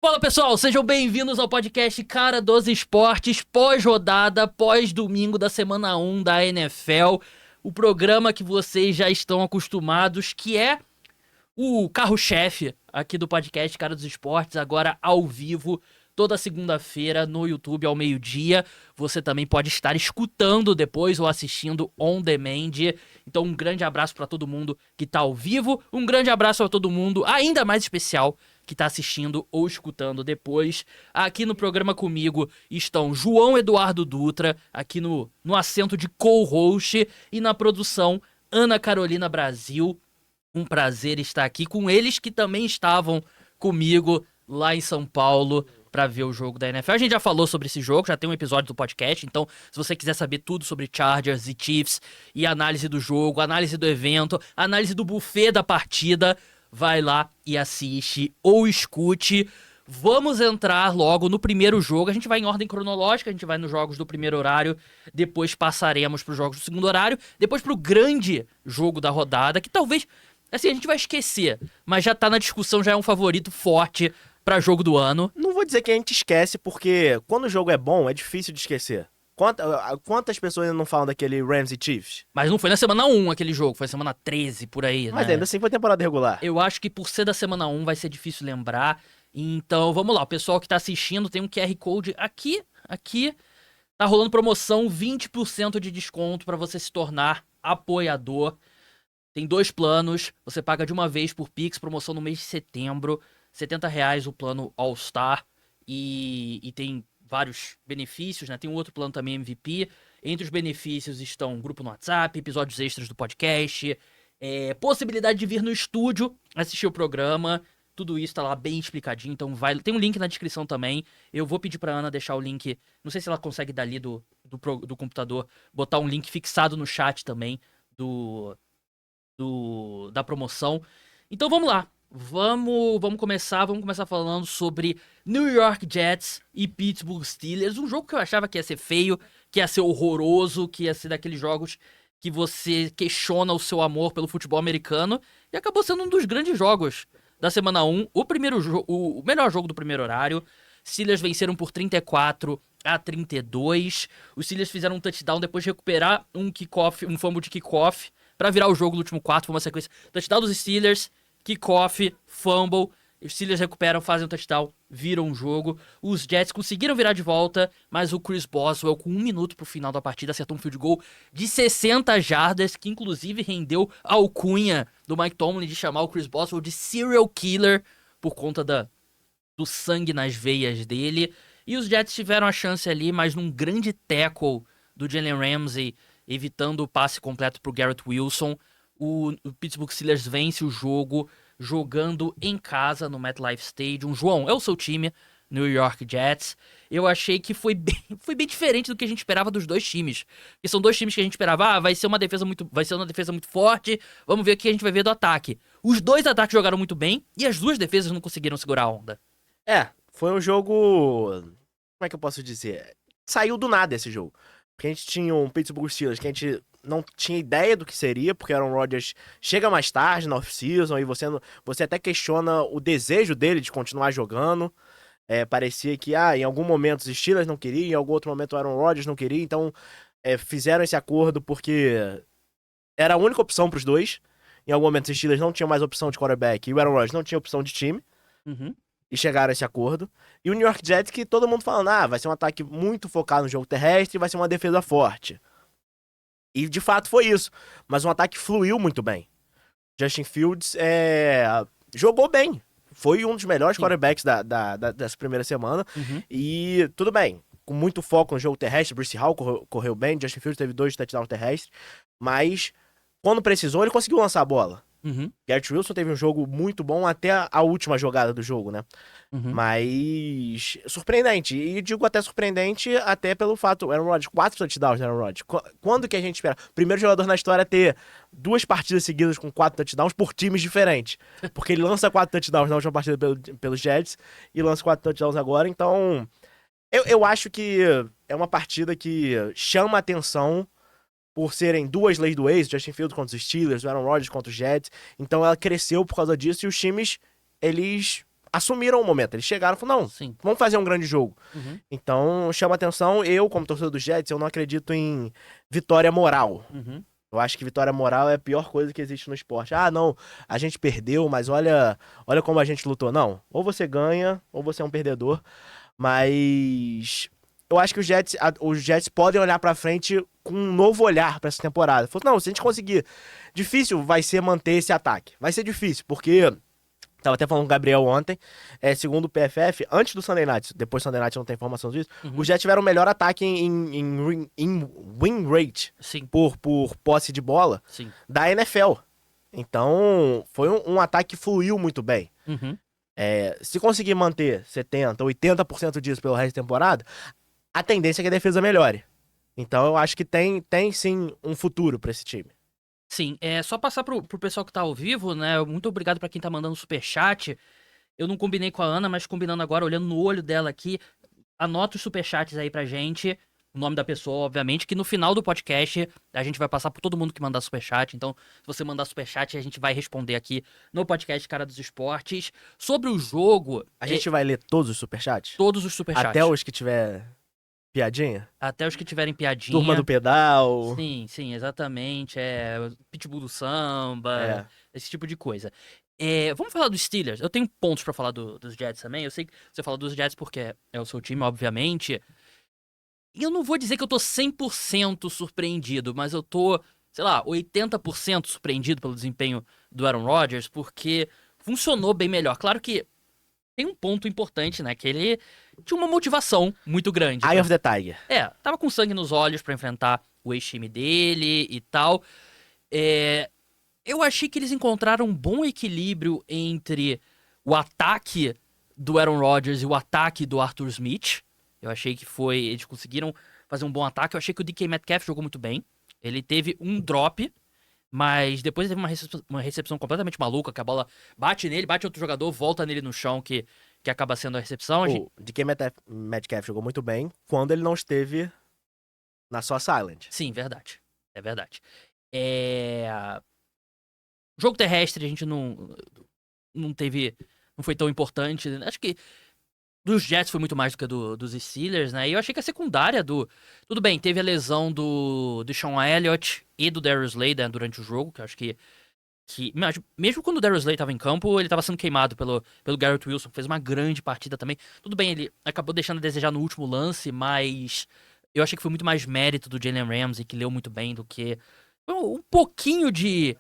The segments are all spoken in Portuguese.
Fala pessoal, sejam bem-vindos ao podcast Cara dos Esportes, pós-rodada, pós-domingo da semana 1 da NFL, o programa que vocês já estão acostumados, que é o carro-chefe aqui do podcast Cara dos Esportes, agora ao vivo, toda segunda-feira no YouTube ao meio-dia. Você também pode estar escutando depois ou assistindo on demand. Então um grande abraço para todo mundo que tá ao vivo, um grande abraço para todo mundo ainda mais especial que tá assistindo ou escutando depois. Aqui no programa comigo estão João Eduardo Dutra, aqui no assento de co-host, e na produção Ana Carolina Brasil. Um prazer estar aqui com eles que também estavam comigo lá em São Paulo para ver o jogo da NFL. A gente já falou sobre esse jogo, já tem um episódio do podcast, então se você quiser saber tudo sobre Chargers e Chiefs e análise do jogo, análise do evento, análise do buffet da partida, vai lá e assiste ou escute. Vamos entrar logo no primeiro jogo. A gente vai em ordem cronológica, a gente vai nos jogos do primeiro horário, depois passaremos para os jogos do segundo horário, depois para o grande jogo da rodada, que talvez, assim, a gente vai esquecer, mas já tá na discussão, já é um favorito forte para jogo do ano. Não vou dizer que a gente esquece, porque quando o jogo é bom, é difícil de esquecer. Quantas pessoas ainda não falam daquele Rams e Chiefs? Mas não foi na semana 1 aquele jogo, foi na semana 13, por aí, Mas né? ainda assim foi temporada regular. Eu acho que por ser da semana 1 vai ser difícil lembrar. Então, vamos lá. O pessoal que tá assistindo tem um QR Code aqui. Tá rolando promoção, 20% de desconto para você se tornar apoiador. Tem 2 planos. Você paga de uma vez por Pix, promoção no mês de setembro. R$70 o plano All Star. E tem vários benefícios, né? Tem um outro plano também MVP. Entre os benefícios estão grupo no WhatsApp, episódios extras do podcast, possibilidade de vir no estúdio assistir o programa. Tudo isso tá lá bem explicadinho, então tem um link na descrição também. Eu vou pedir pra Ana deixar o link, não sei se ela consegue dali do computador, botar um link fixado no chat também da promoção. Então vamos lá, vamos começar falando sobre New York Jets e Pittsburgh Steelers, um jogo que eu achava que ia ser feio, que ia ser horroroso, que ia ser daqueles jogos que você questiona o seu amor pelo futebol americano, e acabou sendo um dos grandes jogos da semana 1, o melhor jogo do primeiro horário. Steelers venceram por 34-32. Os Steelers fizeram um touchdown depois de recuperar um fumble de kickoff pra virar o jogo no último quarto. Foi uma sequência. Touchdown dos Steelers, kickoff, fumble. Os Steelers recuperam, fazem um touchdown, viram o jogo. Os Jets conseguiram virar de volta, mas o Chris Boswell, com 1 minuto pro final da partida, acertou um field goal de 60 jardas, que inclusive rendeu a alcunha do Mike Tomlin de chamar o Chris Boswell de serial killer por conta do sangue nas veias dele. E os Jets tiveram a chance ali, mas num grande tackle do Jalen Ramsey, evitando o passe completo pro Garrett Wilson, o Pittsburgh Steelers vence o jogo jogando em casa no MetLife Stadium. João, é o seu time, New York Jets. Eu achei que foi bem diferente do que a gente esperava dos dois times. Porque são dois times que a gente esperava, vai ser uma defesa muito forte, vamos ver o que a gente vai ver do ataque. Os dois ataques jogaram muito bem e as duas defesas não conseguiram segurar a onda. Foi um jogo... Como é que eu posso dizer? Saiu do nada esse jogo. Porque a gente tinha um Pittsburgh Steelers que a gente não tinha ideia do que seria, porque Aaron Rodgers chega mais tarde na off-season e você até questiona o desejo dele de continuar jogando. Parecia que em algum momento os Steelers não queriam, em algum outro momento o Aaron Rodgers não queria, então fizeram esse acordo porque era a única opção para os dois. Em algum momento os Steelers não tinham mais opção de quarterback e o Aaron Rodgers não tinha opção de time. E chegaram a esse acordo. E o New York Jets, que todo mundo falando, vai ser um ataque muito focado no jogo terrestre e vai ser uma defesa forte. E de fato foi isso. Mas um ataque fluiu muito bem. Justin Fields jogou bem. Foi um dos melhores quarterbacks dessa primeira semana. E tudo bem, com muito foco no jogo terrestre, Bruce Hall correu bem, Justin Fields teve 2 touchdowns terrestres. Mas quando precisou, ele conseguiu lançar a bola. Garrett Wilson teve um jogo muito bom até a última jogada do jogo, né? Mas surpreendente. E digo até surpreendente até pelo fato, Aaron Rodgers, 4 touchdowns, Aaron Rodgers. Quando que a gente espera? Primeiro jogador na história a ter 2 partidas seguidas com 4 touchdowns por times diferentes. Porque ele lança 4 touchdowns na última partida pelos Jets e lança 4 touchdowns agora. Então, eu acho que é uma partida que chama a atenção por serem 2 leis do ex, Justin Fields contra os Steelers, o Aaron Rodgers contra os Jets. Então ela cresceu por causa disso e os times, eles assumiram o momento. Eles chegaram e falaram, não, Sim. vamos fazer um grande jogo. Uhum. Então, chama atenção. Eu, como torcedor dos Jets, eu não acredito em vitória moral. Uhum. Eu acho que vitória moral é a pior coisa que existe no esporte. Ah, não, a gente perdeu, mas olha como a gente lutou. Não, ou você ganha, ou você é um perdedor. Mas eu acho que os Jets podem olhar pra frente com um novo olhar pra essa temporada. Falou, não, se a gente conseguir, difícil vai ser manter esse ataque. Vai ser difícil, porque tava até falando com o Gabriel ontem, segundo o PFF, antes do Sunday Night, depois do Sunday Night não tem informação disso, os Jets tiveram o melhor ataque em win rate Sim. por posse de bola Sim. da NFL. Então, foi um ataque que fluiu muito bem. Uhum. Se conseguir manter 70%, 80% disso pelo resto da temporada, a tendência é que a defesa melhore. Então, eu acho que tem sim um futuro pra esse time. Sim, só passar pro pessoal que tá ao vivo, né? Muito obrigado pra quem tá mandando superchat. Eu não combinei com a Ana, mas combinando agora, olhando no olho dela aqui, anota os superchats aí pra gente. O nome da pessoa, obviamente, que no final do podcast a gente vai passar por todo mundo que mandar superchat. Então, se você mandar superchat, a gente vai responder aqui no podcast Cara dos Esportes. Sobre o jogo, A gente vai ler todos os superchats? todos os superchats. Até os que tiver piadinha? Até os que tiverem piadinha. Turma do pedal. Sim, exatamente. Pitbull do samba, esse tipo de coisa. Vamos falar dos Steelers. Eu tenho pontos pra falar dos Jets também. Eu sei que você fala dos Jets porque é o seu time, obviamente. E eu não vou dizer que eu tô 100% surpreendido, mas eu tô, sei lá, 80% surpreendido pelo desempenho do Aaron Rodgers, porque funcionou bem melhor. Claro que tem um ponto importante, né? Que ele tinha uma motivação muito grande. Eye of the Tiger. Tava com sangue nos olhos pra enfrentar o ex-time dele e tal. Eu achei que eles encontraram um bom equilíbrio entre o ataque do Aaron Rodgers e o ataque do Arthur Smith. Eu achei que eles conseguiram fazer um bom ataque. Eu achei que o DK Metcalf jogou muito bem. Ele teve um drop, mas depois teve uma recepção completamente maluca, que a bola bate nele, bate outro jogador, volta nele no chão, que acaba sendo a recepção. O DK Metcalf jogou muito bem quando ele não esteve na sua silent. Sim, verdade. É verdade. O jogo terrestre a gente não teve... Não foi tão importante. Acho que dos Jets foi muito mais do que dos Steelers, né? E eu achei que a secundária Tudo bem, teve a lesão do Sean Elliott e do Darius Slay, né, durante o jogo, que eu acho que mesmo quando o Darius Slay tava em campo, ele tava sendo queimado pelo Garrett Wilson, que fez uma grande partida também. Tudo bem, ele acabou deixando a desejar no último lance, mas eu achei que foi muito mais mérito do Jalen Ramsey, que leu muito bem, do que um pouquinho de...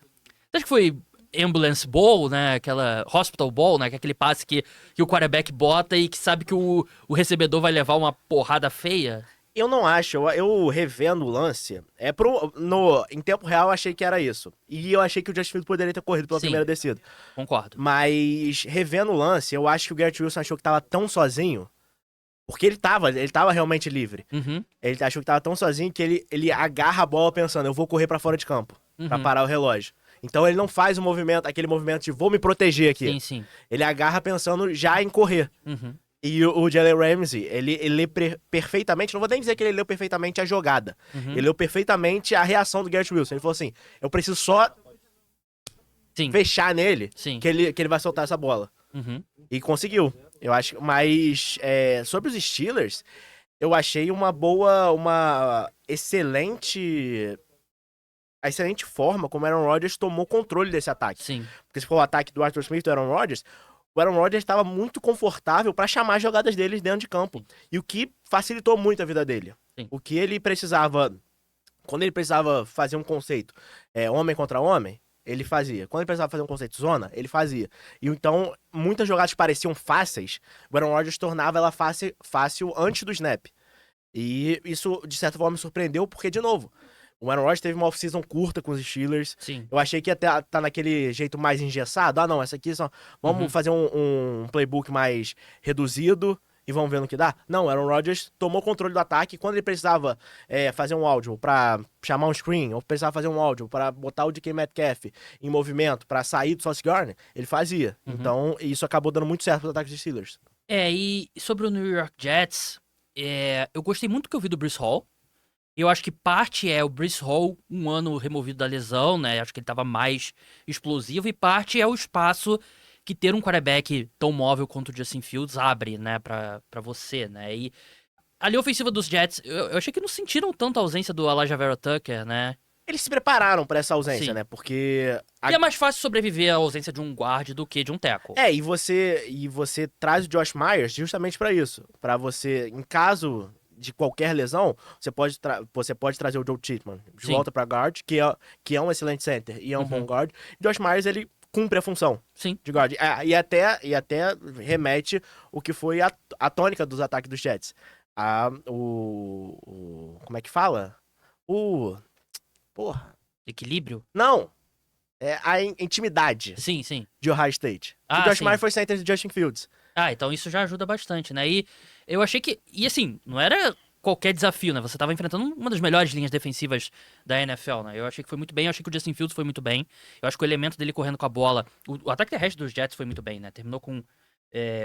Acho que foi Ambulance Ball, né? Aquela Hospital Ball, né? Que é aquele passe que o quarterback bota e que sabe que o recebedor vai levar uma porrada feia. Eu não acho, eu revendo o lance, em tempo real eu achei que era isso. E eu achei que o Justin Fields poderia ter corrido pela primeira descida. Concordo. Mas, revendo o lance, eu acho que o Garrett Wilson achou que tava tão sozinho, porque ele tava realmente livre. Uhum. Ele achou que tava tão sozinho que ele agarra a bola pensando, eu vou correr pra fora de campo, pra parar o relógio. Então ele não faz aquele movimento de vou me proteger aqui. Sim. Ele agarra pensando já em correr. Uhum. E o Jalen Ramsey, ele lê perfeitamente, não vou nem dizer que ele leu perfeitamente a jogada. Uhum. Ele leu perfeitamente a reação do Garrett Wilson. Ele falou assim, eu preciso só fechar nele que ele vai soltar essa bola. Uhum. E conseguiu. Eu acho. Mas sobre os Steelers, eu achei uma excelente forma como o Aaron Rodgers tomou controle desse ataque. Sim. Porque se for o ataque do Arthur Smith e do Aaron Rodgers, o Aaron Rodgers estava muito confortável para chamar as jogadas deles dentro de campo. E o que facilitou muito a vida dele. Sim. O que ele precisava... Quando ele precisava fazer um conceito homem contra homem, ele fazia. Quando ele precisava fazer um conceito zona, ele fazia. E então, muitas jogadas que pareciam fáceis, o Aaron Rodgers tornava ela fácil antes do snap. E isso, de certa forma, me surpreendeu, porque, de novo, o Aaron Rodgers teve uma off-season curta com os Steelers. Sim. Eu achei que ia tá naquele jeito mais engessado. Ah, não, essa aqui só... Vamos fazer um playbook mais reduzido e vamos ver no que dá. Não, o Aaron Rodgers tomou controle do ataque. Quando ele precisava fazer um áudio pra chamar um screen, ou precisava fazer um áudio pra botar o DK Metcalf em movimento, pra sair do Sauce Gardner, ele fazia. Então, isso acabou dando muito certo pro ataque dos Steelers. E sobre o New York Jets, eu gostei muito do que eu vi do Breece Hall. Eu acho que parte é o Breece Hall, um ano removido da lesão, né? Acho que ele tava mais explosivo. E parte é o espaço que ter um quarterback tão móvel quanto o Justin Fields abre, né, pra você, né? E a linha ofensiva dos Jets, eu achei que não sentiram tanto a ausência do Elijah Vera Tucker, né? Eles se prepararam pra essa ausência, Sim. né? Porque. E é mais fácil sobreviver à ausência de um guard do que de um tackle. E você traz o Josh Myers justamente pra isso. Pra você, em caso de qualquer lesão, você pode trazer o Joe Chitman de Sim. volta pra guard, que é um excelente center e é um bom guard. Josh Myers, ele cumpre a função Sim. de guard. E até remete o que foi a tônica dos ataques dos Jets. Como é que fala? Porra. Equilíbrio? Não. É a intimidade Sim, sim. de Ohio State. Ah, o Josh sim. Myers foi center de Justin Fields. Ah, então isso já ajuda bastante, né? E eu achei que... E assim, não era qualquer desafio, né? Você tava enfrentando uma das melhores linhas defensivas da NFL, né? Eu achei que foi muito bem, eu achei que o Justin Fields foi muito bem. Eu acho que o elemento dele correndo com a bola... O ataque terrestre dos Jets foi muito bem, né? Terminou com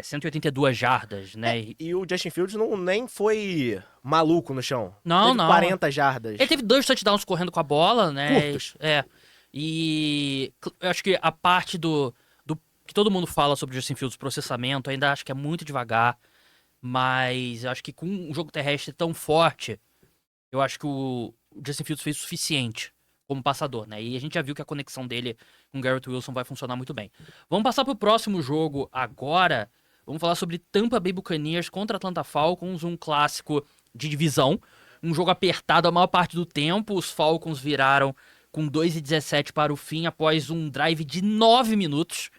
182 jardas, né? E o Justin Fields nem foi maluco no chão. Não, Teve não. 40 jardas. Ele teve 2 touchdowns correndo com a bola, né? Curtos. E eu acho que a parte do que todo mundo fala sobre o Justin Fields, processamento, ainda acho que é muito devagar. Mas eu acho que com um jogo terrestre tão forte, eu acho que o Justin Fields fez o suficiente como passador, né? E a gente já viu que a conexão dele com o Garrett Wilson vai funcionar muito bem. Vamos passar pro próximo jogo agora. Vamos falar sobre Tampa Bay Buccaneers contra Atlanta Falcons, um clássico de divisão. Um jogo apertado a maior parte do tempo. Os Falcons viraram com 2:17 para o fim após um drive de 9 minutos.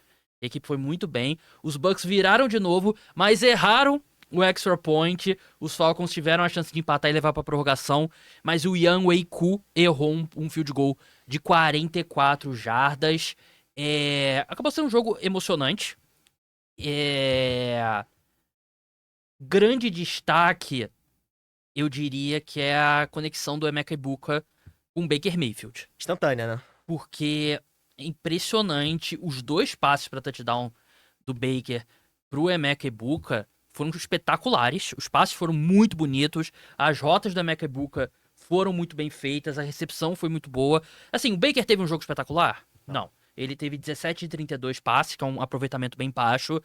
A equipe foi muito bem. Os Bucks viraram de novo, mas erraram o extra point. Os Falcons tiveram a chance de empatar e levar para prorrogação, mas o Young Wei-Koo errou um field goal de 44 jardas. Acabou sendo um jogo emocionante. Grande destaque, eu diria que é a conexão do Emeka Egbuka com Baker Mayfield. Instantânea, né? Porque é impressionante, os 2 passes para touchdown do Baker pro Emeka Egbuka foram espetaculares. Os passes foram muito bonitos, as rotas do Emeka Egbuka foram muito bem feitas, a recepção foi muito boa. Assim, o Baker teve um jogo espetacular? Não. Ele teve 17 de 32 passes, que é um aproveitamento bem baixo,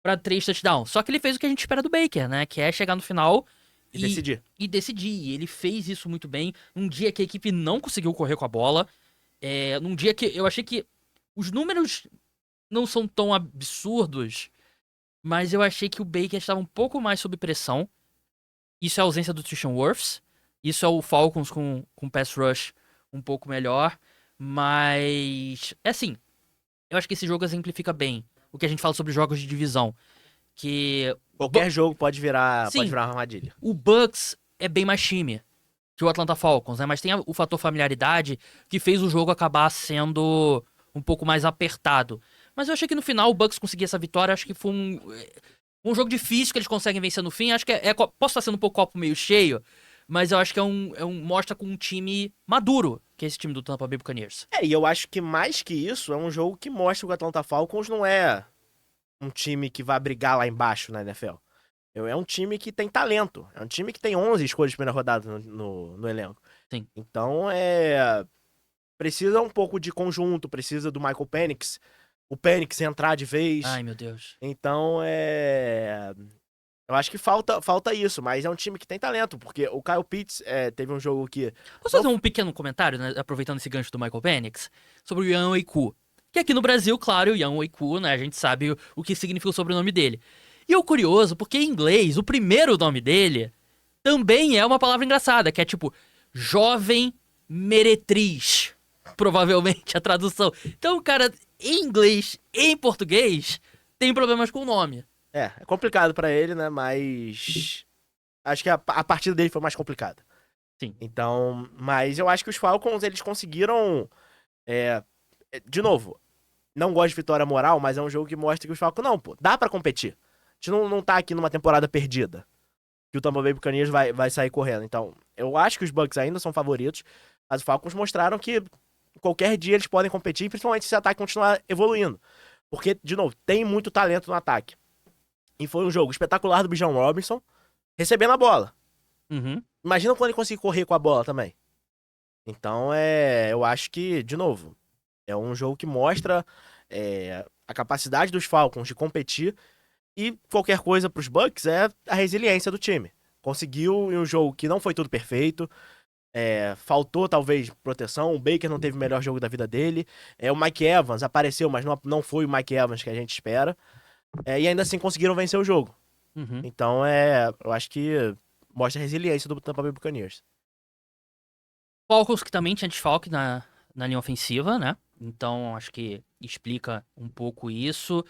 para 3 touchdowns. Só que ele fez o que a gente espera do Baker, né? Que é chegar no final E decidir. E decidir. E ele fez isso muito bem. Num dia que a equipe não conseguiu correr com a bola. Num dia que eu achei que os números não são tão absurdos, mas eu achei que o Baker estava um pouco mais sob pressão. Isso é a ausência do Tristan Wirfs. Isso é o Falcons com pass rush um pouco melhor. Mas, assim, eu acho que esse jogo exemplifica bem o que a gente fala sobre jogos de divisão. Que Qualquer jogo pode virar Sim. uma armadilha. O Bucks é bem mais time que o Atlanta Falcons, né? Mas tem o fator familiaridade que fez o jogo acabar sendo um pouco mais apertado. Mas eu achei que no final o Bucks conseguir essa vitória. Acho que foi um jogo difícil que eles conseguem vencer no fim. Acho que posso estar sendo um pouco copo meio cheio, mas eu acho que mostra com um time maduro, que é esse time do Tampa Bay Buccaneers. E eu acho que mais que isso, é um jogo que mostra que o Atlanta Falcons não é um time que vai brigar lá embaixo na NFL. É um time que tem talento. É um time que tem 11 escolhas de primeira rodada no elenco. Sim. Então, precisa um pouco de conjunto, precisa do Michael Penix. O Penix entrar de vez. Ai, meu Deus. Então, eu acho que falta isso, mas é um time que tem talento, porque o Kyle Pitts teve um jogo que... Posso fazer um pequeno comentário, né, aproveitando esse gancho do Michael Penix, sobre o Young Wei-Koo? Que aqui no Brasil, claro, o Young Wei-Koo, né, a gente sabe o que significa o sobrenome dele. E o curioso, porque em inglês, o primeiro nome dele também é uma palavra engraçada, que é tipo, jovem meretriz. Provavelmente a tradução. Então, o cara, em inglês e em português, tem problemas com o nome. É complicado pra ele, né, mas... Acho que a partida dele foi mais complicada. Sim. Então, mas eu acho que os Falcons, eles conseguiram... de novo, não gosto de vitória moral, mas é um jogo que mostra que os Falcons... Não, pô, dá pra competir. A gente não tá aqui numa temporada perdida. Que o Tampa Bay Buccaneers vai sair correndo. Então, eu acho que os Bucks ainda são favoritos, mas os Falcons mostraram que qualquer dia eles podem competir, principalmente se esse ataque continuar evoluindo. Porque, de novo, tem muito talento no ataque. E foi um jogo espetacular do Bijan Robinson, recebendo a bola. Uhum. Imagina quando ele conseguir correr com a bola também. Então, eu acho que, de novo, é um jogo que mostra a capacidade dos Falcons de competir e qualquer coisa pros Bucks é a resiliência do time. Conseguiu em um jogo que não foi tudo perfeito, faltou talvez proteção, o Baker não teve o melhor jogo da vida dele, o Mike Evans apareceu, mas não foi o Mike Evans que a gente espera, e ainda assim conseguiram vencer o jogo. Uhum. Então, eu acho que mostra a resiliência do Tampa Bay Buccaneers. Falcons que também tinha desfalque na linha ofensiva, né? Então acho que explica um pouco isso.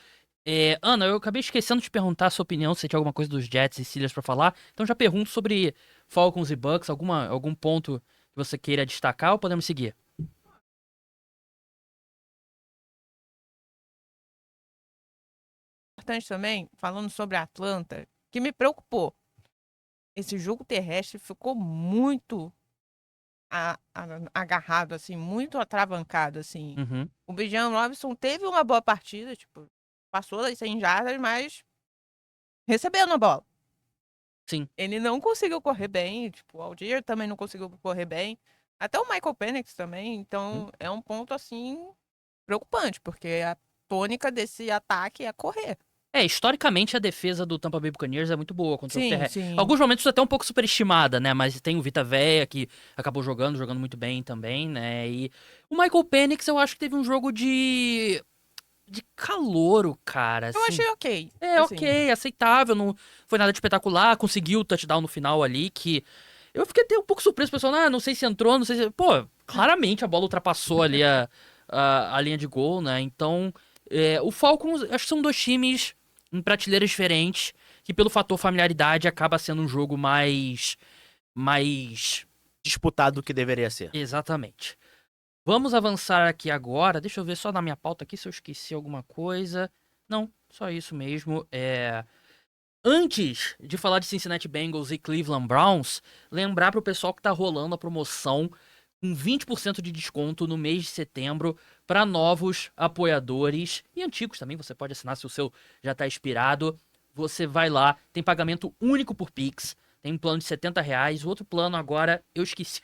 Ana, eu acabei esquecendo de te perguntar a sua opinião, se você tinha alguma coisa dos Jets e Steelers pra falar. Então já pergunto sobre Falcons e Bucks, algum ponto que você queira destacar ou podemos seguir? Importante também, falando sobre a Atlanta, que me preocupou. Esse jogo terrestre ficou muito agarrado, assim, muito atravancado, assim. Uhum. O Bijan Robinson teve uma boa partida, tipo, passou das 100 jardas, mas recebendo a bola. Sim. Ele não conseguiu correr bem, tipo, o Algier também não conseguiu correr bem. Até o Michael Penix também, então é um ponto, assim, preocupante, porque a tônica desse ataque é correr. Historicamente a defesa do Tampa Bay Buccaneers é muito boa contra o Sim, terrestre. sim. Alguns momentos até um pouco superestimada, né? Mas tem o Vita Vea que acabou jogando muito bem também, né? E o Michael Penix eu acho que teve um jogo de calouro, cara. Eu Assim. achei ok. assim. Ok, aceitável, não foi nada de espetacular, conseguiu o touchdown no final ali, que eu fiquei até um pouco surpreso, pessoal, não sei se entrou, não sei se... Pô, claramente a bola ultrapassou ali a linha de gol, né, então o Falcons, acho que são dois times em prateleiras diferentes, que pelo fator familiaridade acaba sendo um jogo mais... Disputado do que deveria ser. Exatamente. Vamos avançar aqui agora. Deixa eu ver só na minha pauta aqui se eu esqueci alguma coisa. Não, só isso mesmo. Antes de falar de Cincinnati Bengals e Cleveland Browns, lembrar pro pessoal que tá rolando a promoção com 20% de desconto no mês de setembro para novos apoiadores e antigos também. Você pode assinar se o seu já tá expirado. Você vai lá, tem pagamento único por Pix, tem um plano de R$ 70. O outro plano agora, eu esqueci.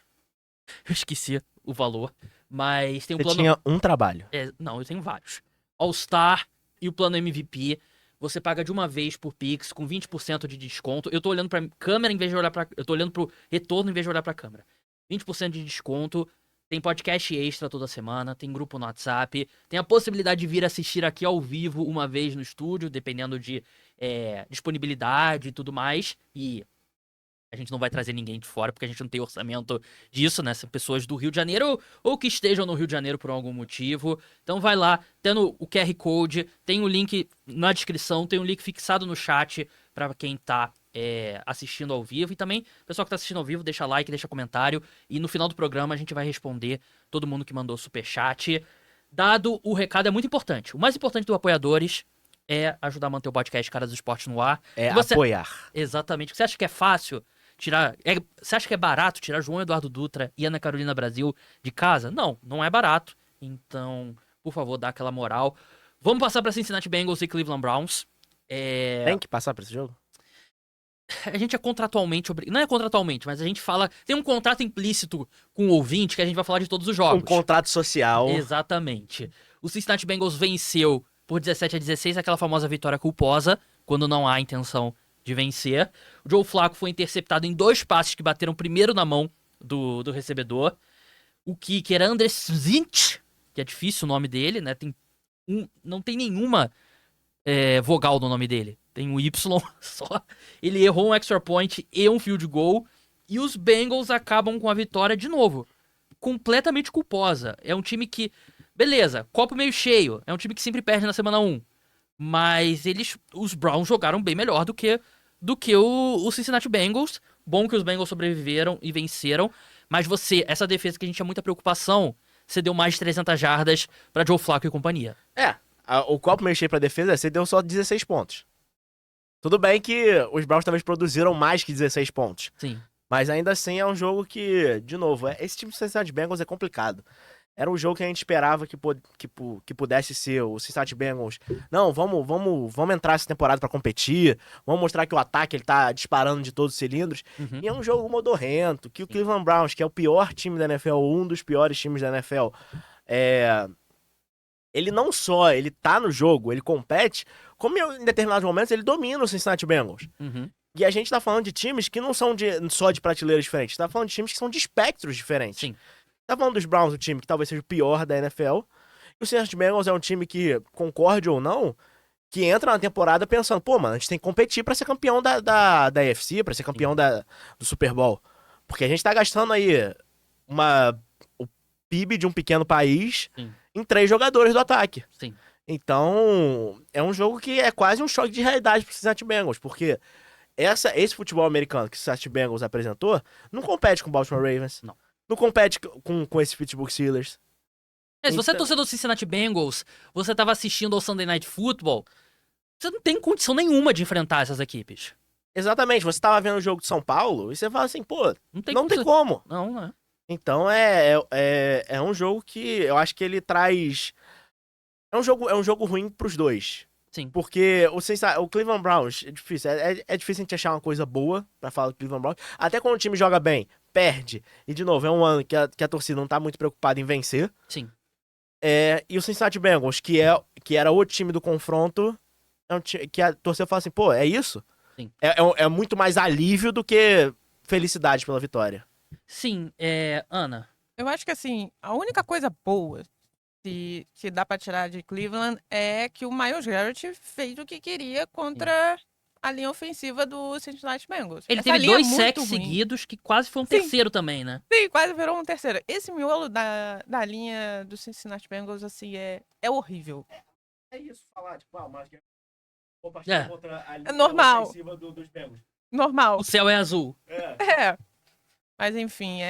Eu esqueci o valor. Mas tem um Você plano. tinha um trabalho. Não, eu tenho vários. All-Star e o plano MVP. Você paga de uma vez por Pix, com 20% de desconto. Eu tô olhando pra câmera em vez de olhar pra. Eu tô olhando pro retorno em vez de olhar pra câmera. 20% de desconto. Tem podcast extra toda semana. Tem grupo no WhatsApp. Tem a possibilidade de vir assistir aqui ao vivo uma vez no estúdio, dependendo de disponibilidade e tudo mais. E a gente não vai trazer ninguém de fora, porque a gente não tem orçamento disso, né? São pessoas do Rio de Janeiro ou que estejam no Rio de Janeiro por algum motivo. Então vai lá, tendo o QR Code, tem o link na descrição, tem um link fixado no chat pra quem tá assistindo ao vivo. E também, pessoal que tá assistindo ao vivo, deixa like, deixa comentário. E no final do programa a gente vai responder todo mundo que mandou superchat. Dado o recado, é muito importante. O mais importante do Apoiadores é ajudar a manter o podcast Caras do Esporte no ar. Apoiar. Exatamente. Você acha que é fácil tirar... Você acha que é barato tirar João Eduardo Dutra e Ana Carolina Brasil de casa? Não, não é barato. Então, por favor, dá aquela moral. Vamos passar pra Cincinnati Bengals e Cleveland Browns. Tem que passar pra esse jogo? A gente é contratualmente... Não é contratualmente, mas a gente fala... Tem um contrato implícito com o ouvinte que a gente vai falar de todos os jogos. Um contrato social. Exatamente. O Cincinnati Bengals venceu por 17-16, aquela famosa vitória culposa, quando não há intenção de vencer. O Joe Flacco foi interceptado em 2 passes que bateram primeiro na mão do recebedor. O kicker Andres Zint, que é difícil o nome dele, né? Não tem nenhuma vogal no nome dele. Tem um Y só. Ele errou um extra point e um field goal. E os Bengals acabam com a vitória de novo. Completamente culposa. É um time que... Beleza, copo meio cheio. É um time que sempre perde na semana 1. Mas os Browns jogaram bem melhor do que o Cincinnati Bengals. Bom que os Bengals sobreviveram e venceram. Mas essa defesa que a gente tinha muita preocupação, você deu mais de 300 jardas pra Joe Flacco e companhia. O copo meio cheio pra defesa, você deu só 16 pontos. Tudo bem que os Browns talvez produziram mais que 16 pontos. Sim. Mas ainda assim é um jogo que, de novo, esse time do Cincinnati Bengals é complicado. Era um jogo que a gente esperava que pudesse ser o Cincinnati Bengals. Não, vamos entrar essa temporada pra competir. Vamos mostrar que o ataque ele tá disparando de todos os cilindros. Uhum. E é um jogo modorrento, que o Cleveland Browns, que é o pior time da NFL, um dos piores times da NFL, ele não só ele tá no jogo, ele compete, como em determinados momentos ele domina o Cincinnati Bengals. Uhum. E a gente tá falando de times que não são só de prateleiras diferentes, tá falando de times que são de espectros diferentes. Sim. Tá falando dos Browns, o time que talvez seja o pior da NFL, e o Cincinnati Bengals é um time que, concorde ou não, que entra na temporada pensando, pô, mano, a gente tem que competir pra ser campeão da AFC, pra ser campeão do Super Bowl. Porque a gente tá gastando aí o PIB de um pequeno país Sim. em 3 jogadores do ataque. Sim. Então, é um jogo que é quase um choque de realidade pro Cincinnati Bengals, porque esse futebol americano que o Cincinnati Bengals apresentou não compete com o Baltimore Ravens. Não compete com esse Pittsburgh Steelers. Se você é Então- torcedor do Cincinnati Bengals, você tava assistindo ao Sunday Night Football, você não tem condição nenhuma de enfrentar essas equipes. Exatamente, você tava vendo o jogo de São Paulo e você fala assim, pô, Não tem não tem condição. como. Não, é. Então é um jogo que eu acho que ele traz. É um jogo ruim pros dois. Sim. Porque o Cleveland Browns é difícil. É difícil a gente achar uma coisa boa pra falar do Cleveland Browns. Até quando o time joga bem, perde. E de novo, é um ano que a torcida não tá muito preocupada em vencer. Sim. E o Cincinnati Bengals, que era o time do confronto, é um time que a torcida fala assim, pô, é isso? Sim. É muito mais alívio do que felicidade pela vitória. Sim, Ana. Eu acho que assim, a única coisa boa que dá pra tirar de Cleveland é que o Myles Garrett fez o que queria contra a linha ofensiva do Cincinnati Bengals. Ele Essa teve linha é 2 muito sacks ruim. seguidos, que quase foi um Sim. terceiro também, né? Sim, quase virou um terceiro. Esse miolo da linha do Cincinnati Bengals, assim, é horrível. É isso, falar, tipo, mas contra a linha normal. ofensiva dos Bengals. Normal. O céu é azul. É. Mas enfim,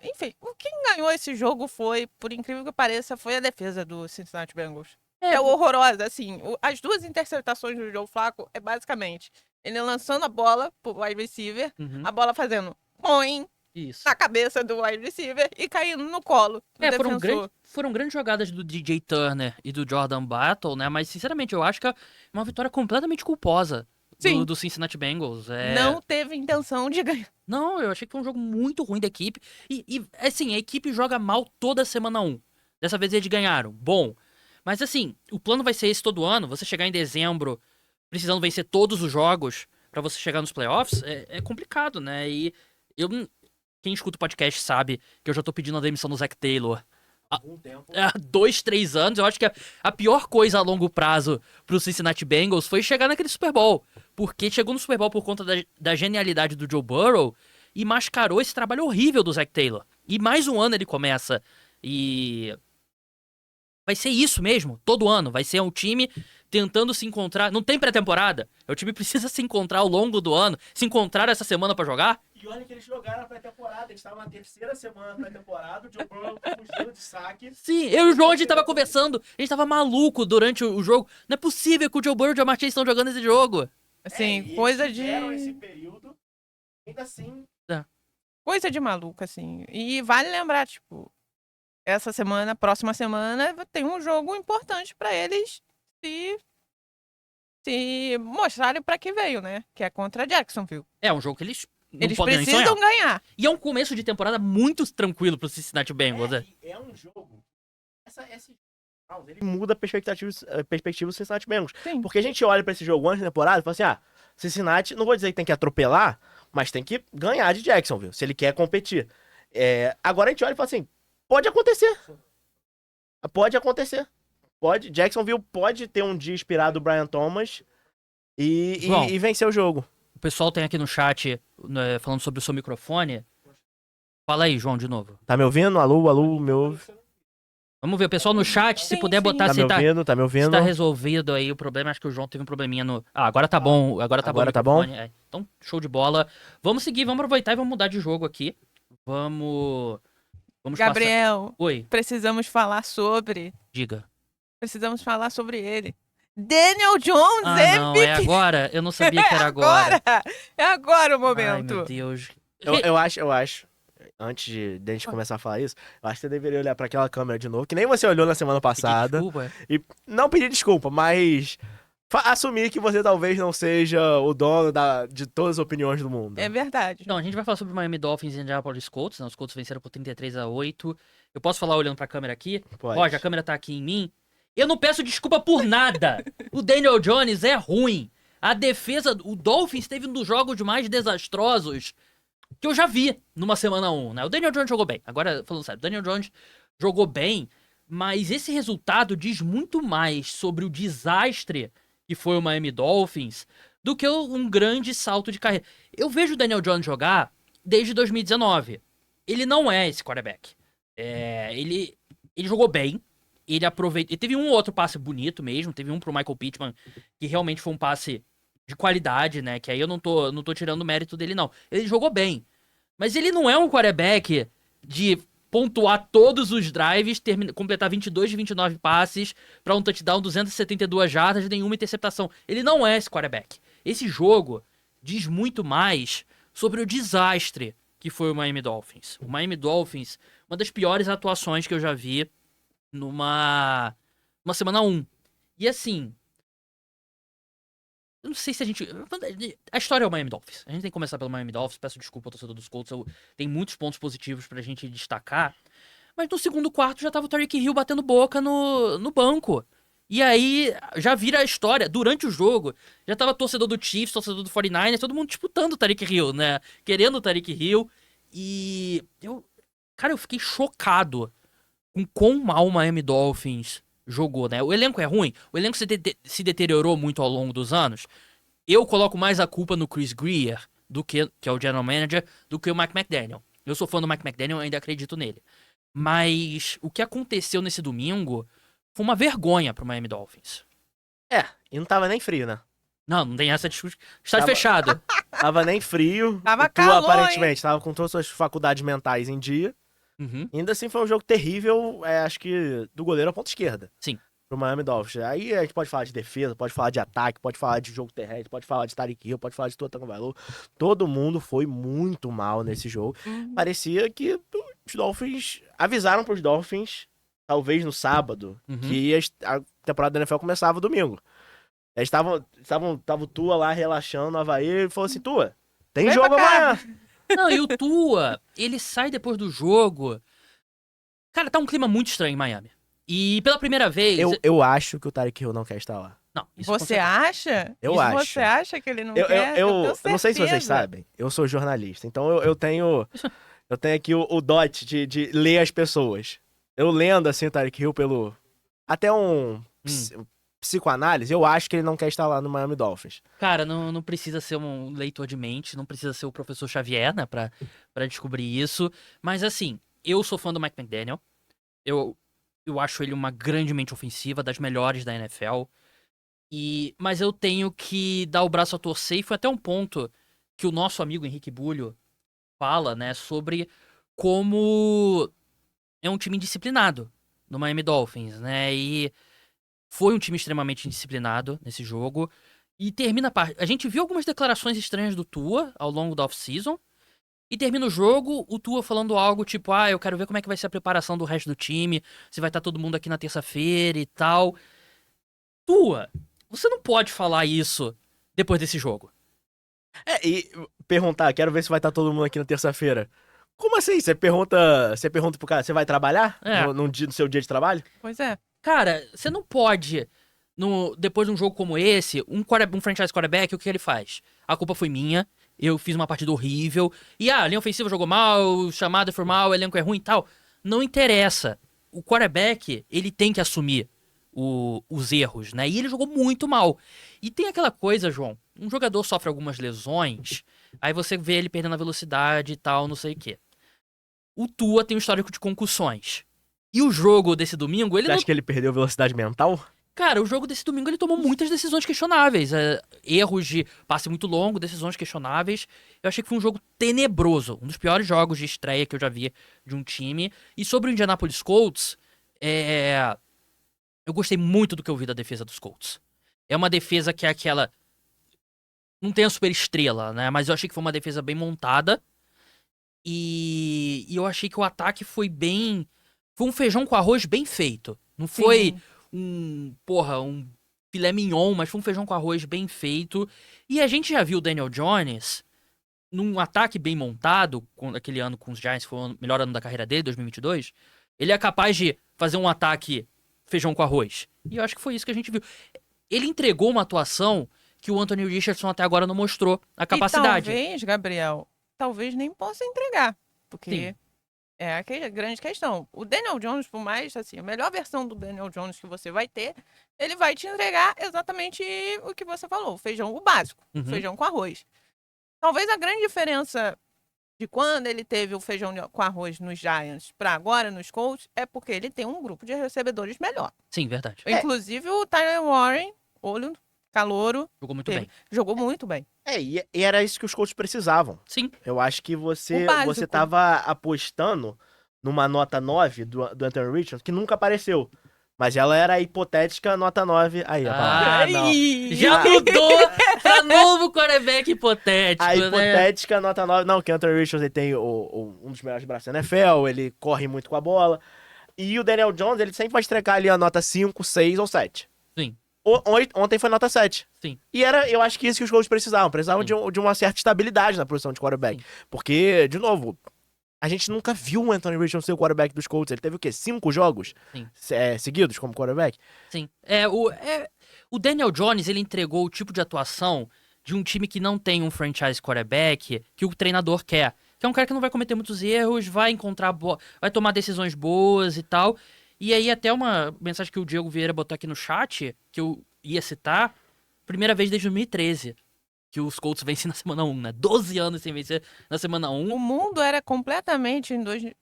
Enfim, quem ganhou esse jogo foi, por incrível que pareça, foi a defesa do Cincinnati Bengals. É horrorosa, assim. As 2 interceptações do Joe Flacco é basicamente ele lançando a bola pro wide receiver, Uhum. a bola fazendo boing Isso. na cabeça do wide receiver e caindo no colo do defensor. Foram grandes jogadas do DJ Turner e do Jordan Battle, né? Mas, sinceramente, eu acho que é uma vitória completamente culposa Sim. do Cincinnati Bengals. Não teve intenção de ganhar. Não, eu achei que foi um jogo muito ruim da equipe. Assim, a equipe joga mal toda semana 1. Dessa vez eles ganharam. Bom. Mas, assim, o plano vai ser esse todo ano. Você chegar em dezembro precisando vencer todos os jogos pra você chegar nos playoffs, é complicado, né? E quem escuta o podcast sabe que eu já tô pedindo a demissão do Zach Taylor Algum tempo. há 2, 3 anos. Eu acho que a pior coisa a longo prazo pro Cincinnati Bengals foi chegar naquele Super Bowl. Porque chegou no Super Bowl por conta da genialidade do Joe Burrow e mascarou esse trabalho horrível do Zach Taylor. E mais um ano ele começa. E vai ser isso mesmo, todo ano. Vai ser um time tentando se encontrar. Não tem pré-temporada. O time precisa se encontrar ao longo do ano. Se encontrar essa semana pra jogar. E olha que eles jogaram a pré-temporada, eles estavam na 3ª semana da pré-temporada, o Joe Burrow fugiu de saque. Sim, eu e o João, a gente tava conversando. A gente tava maluco durante o jogo. Não é possível que o Joe Burrow e o Jamar Chase estão jogando esse jogo. Assim, E coisa eles de... tiveram esse período, ainda assim. Coisa de maluco, assim. E vale lembrar, tipo, essa semana, próxima semana, tem um jogo importante pra eles se mostrarem pra que veio, né? Que é contra Jacksonville. É um jogo que eles não Eles podem nem precisam sonhar. ganhar. E é um começo de temporada muito tranquilo pro Cincinnati Bengals, né? É um jogo. Esse ele muda a perspectiva do Cincinnati Bengals. Sim. Porque a gente olha pra esse jogo antes da temporada e fala assim: Cincinnati, não vou dizer que tem que atropelar, mas tem que ganhar de Jacksonville, se ele quer competir. Agora a gente olha e fala assim: pode acontecer. Pode acontecer. Jacksonville pode ter um dia inspirado do Brian Thomas e vencer o jogo. O pessoal tem aqui no chat, né, falando sobre o seu microfone. Fala aí, João, de novo. Tá me ouvindo? Alô, me ouve? Vamos ver, o pessoal no chat, se Sim, puder sim. botar Tá se me ouvindo? Tá me se ouvindo? tá resolvido aí o problema. Acho que o João teve um probleminha no... agora tá bom. Agora tá Agora bom. tá bom? Então, show de bola. Vamos seguir, vamos aproveitar e vamos mudar de jogo aqui. Vamos passar... Gabriel, Oi, precisamos falar sobre... diga. Precisamos falar sobre ele. Daniel Jones, Não, é MVP. agora? Eu não sabia que era agora. É agora o Ai, momento. meu Deus. Eu acho, antes de a gente começar a falar isso, eu acho que você deveria olhar pra aquela câmera de novo, que nem você olhou na semana passada. Desculpa. E não pedir desculpa, mas assumir que você talvez não seja o dono de todas as opiniões do mundo. É verdade. Então, a gente vai falar sobre o Miami Dolphins e Indianapolis Colts, né? Os Colts venceram por 33-8. Eu posso falar olhando pra câmera aqui? Pode. Pode, a câmera tá aqui em mim. Eu não peço desculpa por nada. O Daniel Jones é ruim. A defesa... O Dolphins teve um dos jogos mais desastrosos que eu já vi numa semana 1, né? O Daniel Jones jogou bem. Agora, falando sério, o Daniel Jones jogou bem, mas esse resultado diz muito mais sobre o desastre que foi o Miami Dolphins do que um grande salto de carreira. Eu vejo o Daniel Jones jogar desde 2019. Ele não é esse quarterback. Ele jogou bem. Ele aproveitou. Ele teve um ou outro passe bonito mesmo. Teve um pro Michael Pittman, que realmente foi um passe de qualidade, né? Que aí eu não tô tirando o mérito dele, não. Ele jogou bem. Mas ele não é um quarterback de pontuar todos os drives, completar 22 de 29 passes pra um touchdown, 272 jardas, nenhuma interceptação. Ele não é esse quarterback. Esse jogo diz muito mais sobre o desastre que foi o Miami Dolphins. O Miami Dolphins, uma das piores atuações que eu já vi numa semana 1. E assim, eu não sei se a gente... A história é o Miami Dolphins. A gente tem que começar pelo Miami Dolphins. Peço desculpa ao torcedor dos Colts. Tem muitos pontos positivos pra gente destacar. Mas no segundo quarto já tava o Tyreek Hill batendo boca no banco. E aí já vira a história. Durante o jogo, já tava torcedor do Chiefs, torcedor do 49ers, todo mundo disputando o Tyreek Hill, né? Querendo o Tyreek Hill. E cara, eu fiquei chocado com quão mal o Miami Dolphins jogou, né? O elenco é ruim, o elenco se deteriorou muito ao longo dos anos. Eu coloco mais a culpa no Chris Grier, que é o general manager, do que o Mike McDaniel. Eu sou fã do Mike McDaniel e ainda acredito nele. Mas o que aconteceu nesse domingo foi uma vergonha pro Miami Dolphins. E não tava nem frio, né? Não tem essa discussão. Estádio fechado. Tava nem frio. Tava O Tua, calor, aparentemente, tava com todas as suas faculdades mentais em dia. Uhum. Ainda assim foi um jogo terrível, acho que do goleiro à ponta esquerda. Sim. Pro Miami Dolphins. Aí a gente pode falar de defesa, pode falar de ataque, pode falar de jogo terrestre, pode falar de Tyreek Hill, pode falar de Tua Tagovailoa. Todo mundo foi muito mal nesse jogo. Parecia que os Dolphins avisaram pros Dolphins, talvez no sábado, que a temporada da NFL começava domingo. Eles tava o Tua lá relaxando no Havaí e falou assim: Tua, tem Vem jogo pra cá." amanhã. Não, e o Tua, ele sai depois do jogo. Cara, tá um clima muito estranho em Miami. E pela primeira vez... Eu acho que o Tyreek Hill não quer estar lá. Não, isso com Você certeza. acha? Eu Isso acho. Você acha que ele não Eu quer? eu não sei se vocês certeza. sabem, eu sou jornalista, então eu tenho aqui o dot de ler as pessoas. Eu lendo assim o Tyreek Hill pelo... Até psicoanálise, eu acho que ele não quer estar lá no Miami Dolphins. Cara, não precisa ser um leitor de mente, não precisa ser o professor Xavier, né, pra descobrir isso. Mas assim, eu sou fã do Mike McDaniel. Eu acho ele uma grande mente ofensiva, das melhores da NFL. Mas eu tenho que dar o braço a torcer, e foi até um ponto que o nosso amigo Henrique Bulho fala, né, sobre como é um time indisciplinado no Miami Dolphins, né, e foi um time extremamente indisciplinado nesse jogo, e termina a gente viu algumas declarações estranhas do Tua ao longo da off-season, e termina o jogo, o Tua falando algo tipo, eu quero ver como é que vai ser a preparação do resto do time, se vai estar todo mundo aqui na terça-feira e tal. Tua, você não pode falar isso depois desse jogo. E perguntar, quero ver se vai estar todo mundo aqui na terça-feira. Como assim? Você pergunta pro cara, você vai trabalhar? No seu dia de trabalho? Pois é. Cara, você não pode, depois de um jogo como esse, um franchise quarterback, o que ele faz? A culpa foi minha, eu fiz uma partida horrível, e a linha ofensiva jogou mal, chamada foi mal, o elenco é ruim e tal. Não interessa. O quarterback, ele tem que assumir os erros, né? E ele jogou muito mal. E tem aquela coisa, João, um jogador sofre algumas lesões, aí você vê ele perdendo a velocidade e tal, não sei o quê. O Tua tem um histórico de concussões. E o jogo desse domingo, Você acha que ele perdeu velocidade mental? Cara, o jogo desse domingo ele tomou muitas decisões questionáveis. Erros de passe muito longo, decisões questionáveis. Eu achei que foi um jogo tenebroso. Um dos piores jogos de estreia que eu já vi de um time. E sobre o Indianapolis Colts, eu gostei muito do que eu vi da defesa dos Colts. É uma defesa que é aquela... Não tem a super estrela, né? Mas eu achei que foi uma defesa bem montada. E eu achei que o ataque foi bem... Foi um feijão com arroz bem feito. Não foi um filé mignon, mas foi um feijão com arroz bem feito. E a gente já viu o Daniel Jones num ataque bem montado, aquele ano com os Giants, foi o melhor ano da carreira dele, 2022. Ele é capaz de fazer um ataque feijão com arroz. E eu acho que foi isso que a gente viu. Ele entregou uma atuação que o Anthony Richardson até agora não mostrou a capacidade. E talvez, Gabriel, talvez nem possa entregar. Porque Sim. é aquela grande questão. O Daniel Jones, por mais, assim, a melhor versão do Daniel Jones que você vai ter, ele vai te entregar exatamente o que você falou, o feijão, o básico, Uhum. feijão com arroz. Talvez a grande diferença de quando ele teve o feijão com arroz nos Giants para agora nos Colts é porque ele tem um grupo de recebedores melhor. Sim, verdade. Inclusive o Tyler Warren, olho, calouro, Jogou muito bem. jogou muito bem. E era isso que os coaches precisavam. Sim. Eu acho que você O básico. tava apostando numa nota 9 do Anthony Richardson, que nunca apareceu. Mas ela era a hipotética nota 9. Aí, a palavra. Ah, não. Ih! Já mudou pra novo quarterback hipotético, A né? hipotética nota 9. Não, que o Anthony Richardson ele tem um dos melhores braços da NFL, ele corre muito com a bola. E o Daniel Jones, ele sempre vai estrecar ali a nota 5, 6 ou 7. Sim. Ontem foi nota 7. Sim. E eu acho que isso que os coaches precisavam. Precisavam de uma certa estabilidade na posição de quarterback. Sim. Porque, de novo, a gente nunca viu o Anthony Richardson ser o quarterback dos Colts. Ele teve o quê? 5 jogos Sim. Seguidos como quarterback? Sim. O Daniel Jones, ele entregou o tipo de atuação de um time que não tem um franchise quarterback que o treinador quer. Que é um cara que não vai cometer muitos erros, vai vai tomar decisões boas e tal. E aí até uma mensagem que o Diego Vieira botou aqui no chat, que eu ia citar, primeira vez desde 2013 que os Colts vencem na semana 1, né? 12 anos sem vencer na semana 1. O mundo era completamente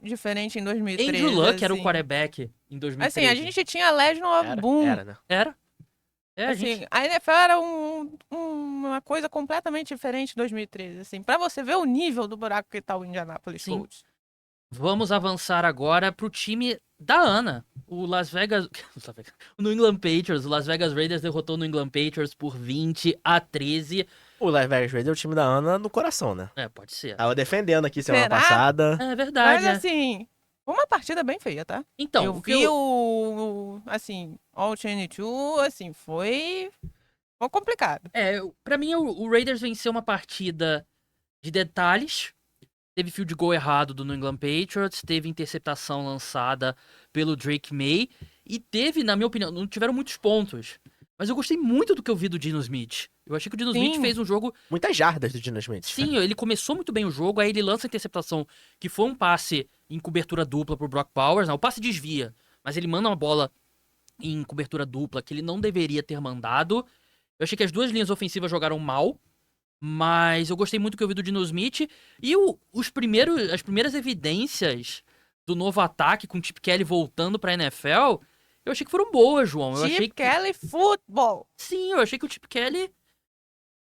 diferente em 2013. Andrew Luck era o assim. quarterback em 2013. Assim, a gente tinha Legend of Boom. Era, né? Era? É, a Assim, gente... a NFL era uma coisa completamente diferente em 2013. Assim, pra você ver o nível do buraco que tá o Indianapolis Sim. Colts. Vamos avançar agora pro time da Ana. O Las Vegas... o New England Patriots. O Las Vegas Raiders derrotou o New England Patriots por 20-13. O Las Vegas Raiders é o time da Ana no coração, né? É, pode ser. Tava defendendo aqui semana Será? passada. É verdade, Mas assim, foi uma partida bem feia, tá? Então, eu o que vi assim, All 22, assim, foi complicado. Pra mim, o Raiders venceu uma partida de detalhes. Teve field goal errado do New England Patriots, teve interceptação lançada pelo Drake May, e teve, na minha opinião, não tiveram muitos pontos. Mas eu gostei muito do que eu vi do Dino Smith. Eu achei que o Dino Smith fez um jogo... Muitas jardas do Dino Smith. Sim, ele começou muito bem o jogo, aí ele lança a interceptação, que foi um passe em cobertura dupla pro Brock Bowers. Não, o passe desvia, mas ele manda uma bola em cobertura dupla que ele não deveria ter mandado. Eu achei que as duas linhas ofensivas jogaram mal, mas eu gostei muito do que eu vi do Dino Smith. E as primeiras evidências do novo ataque, com o Chip Kelly voltando pra NFL, eu achei que foram boas, João. Eu achei Chip Kelly Football. Sim, eu achei que o Chip Kelly...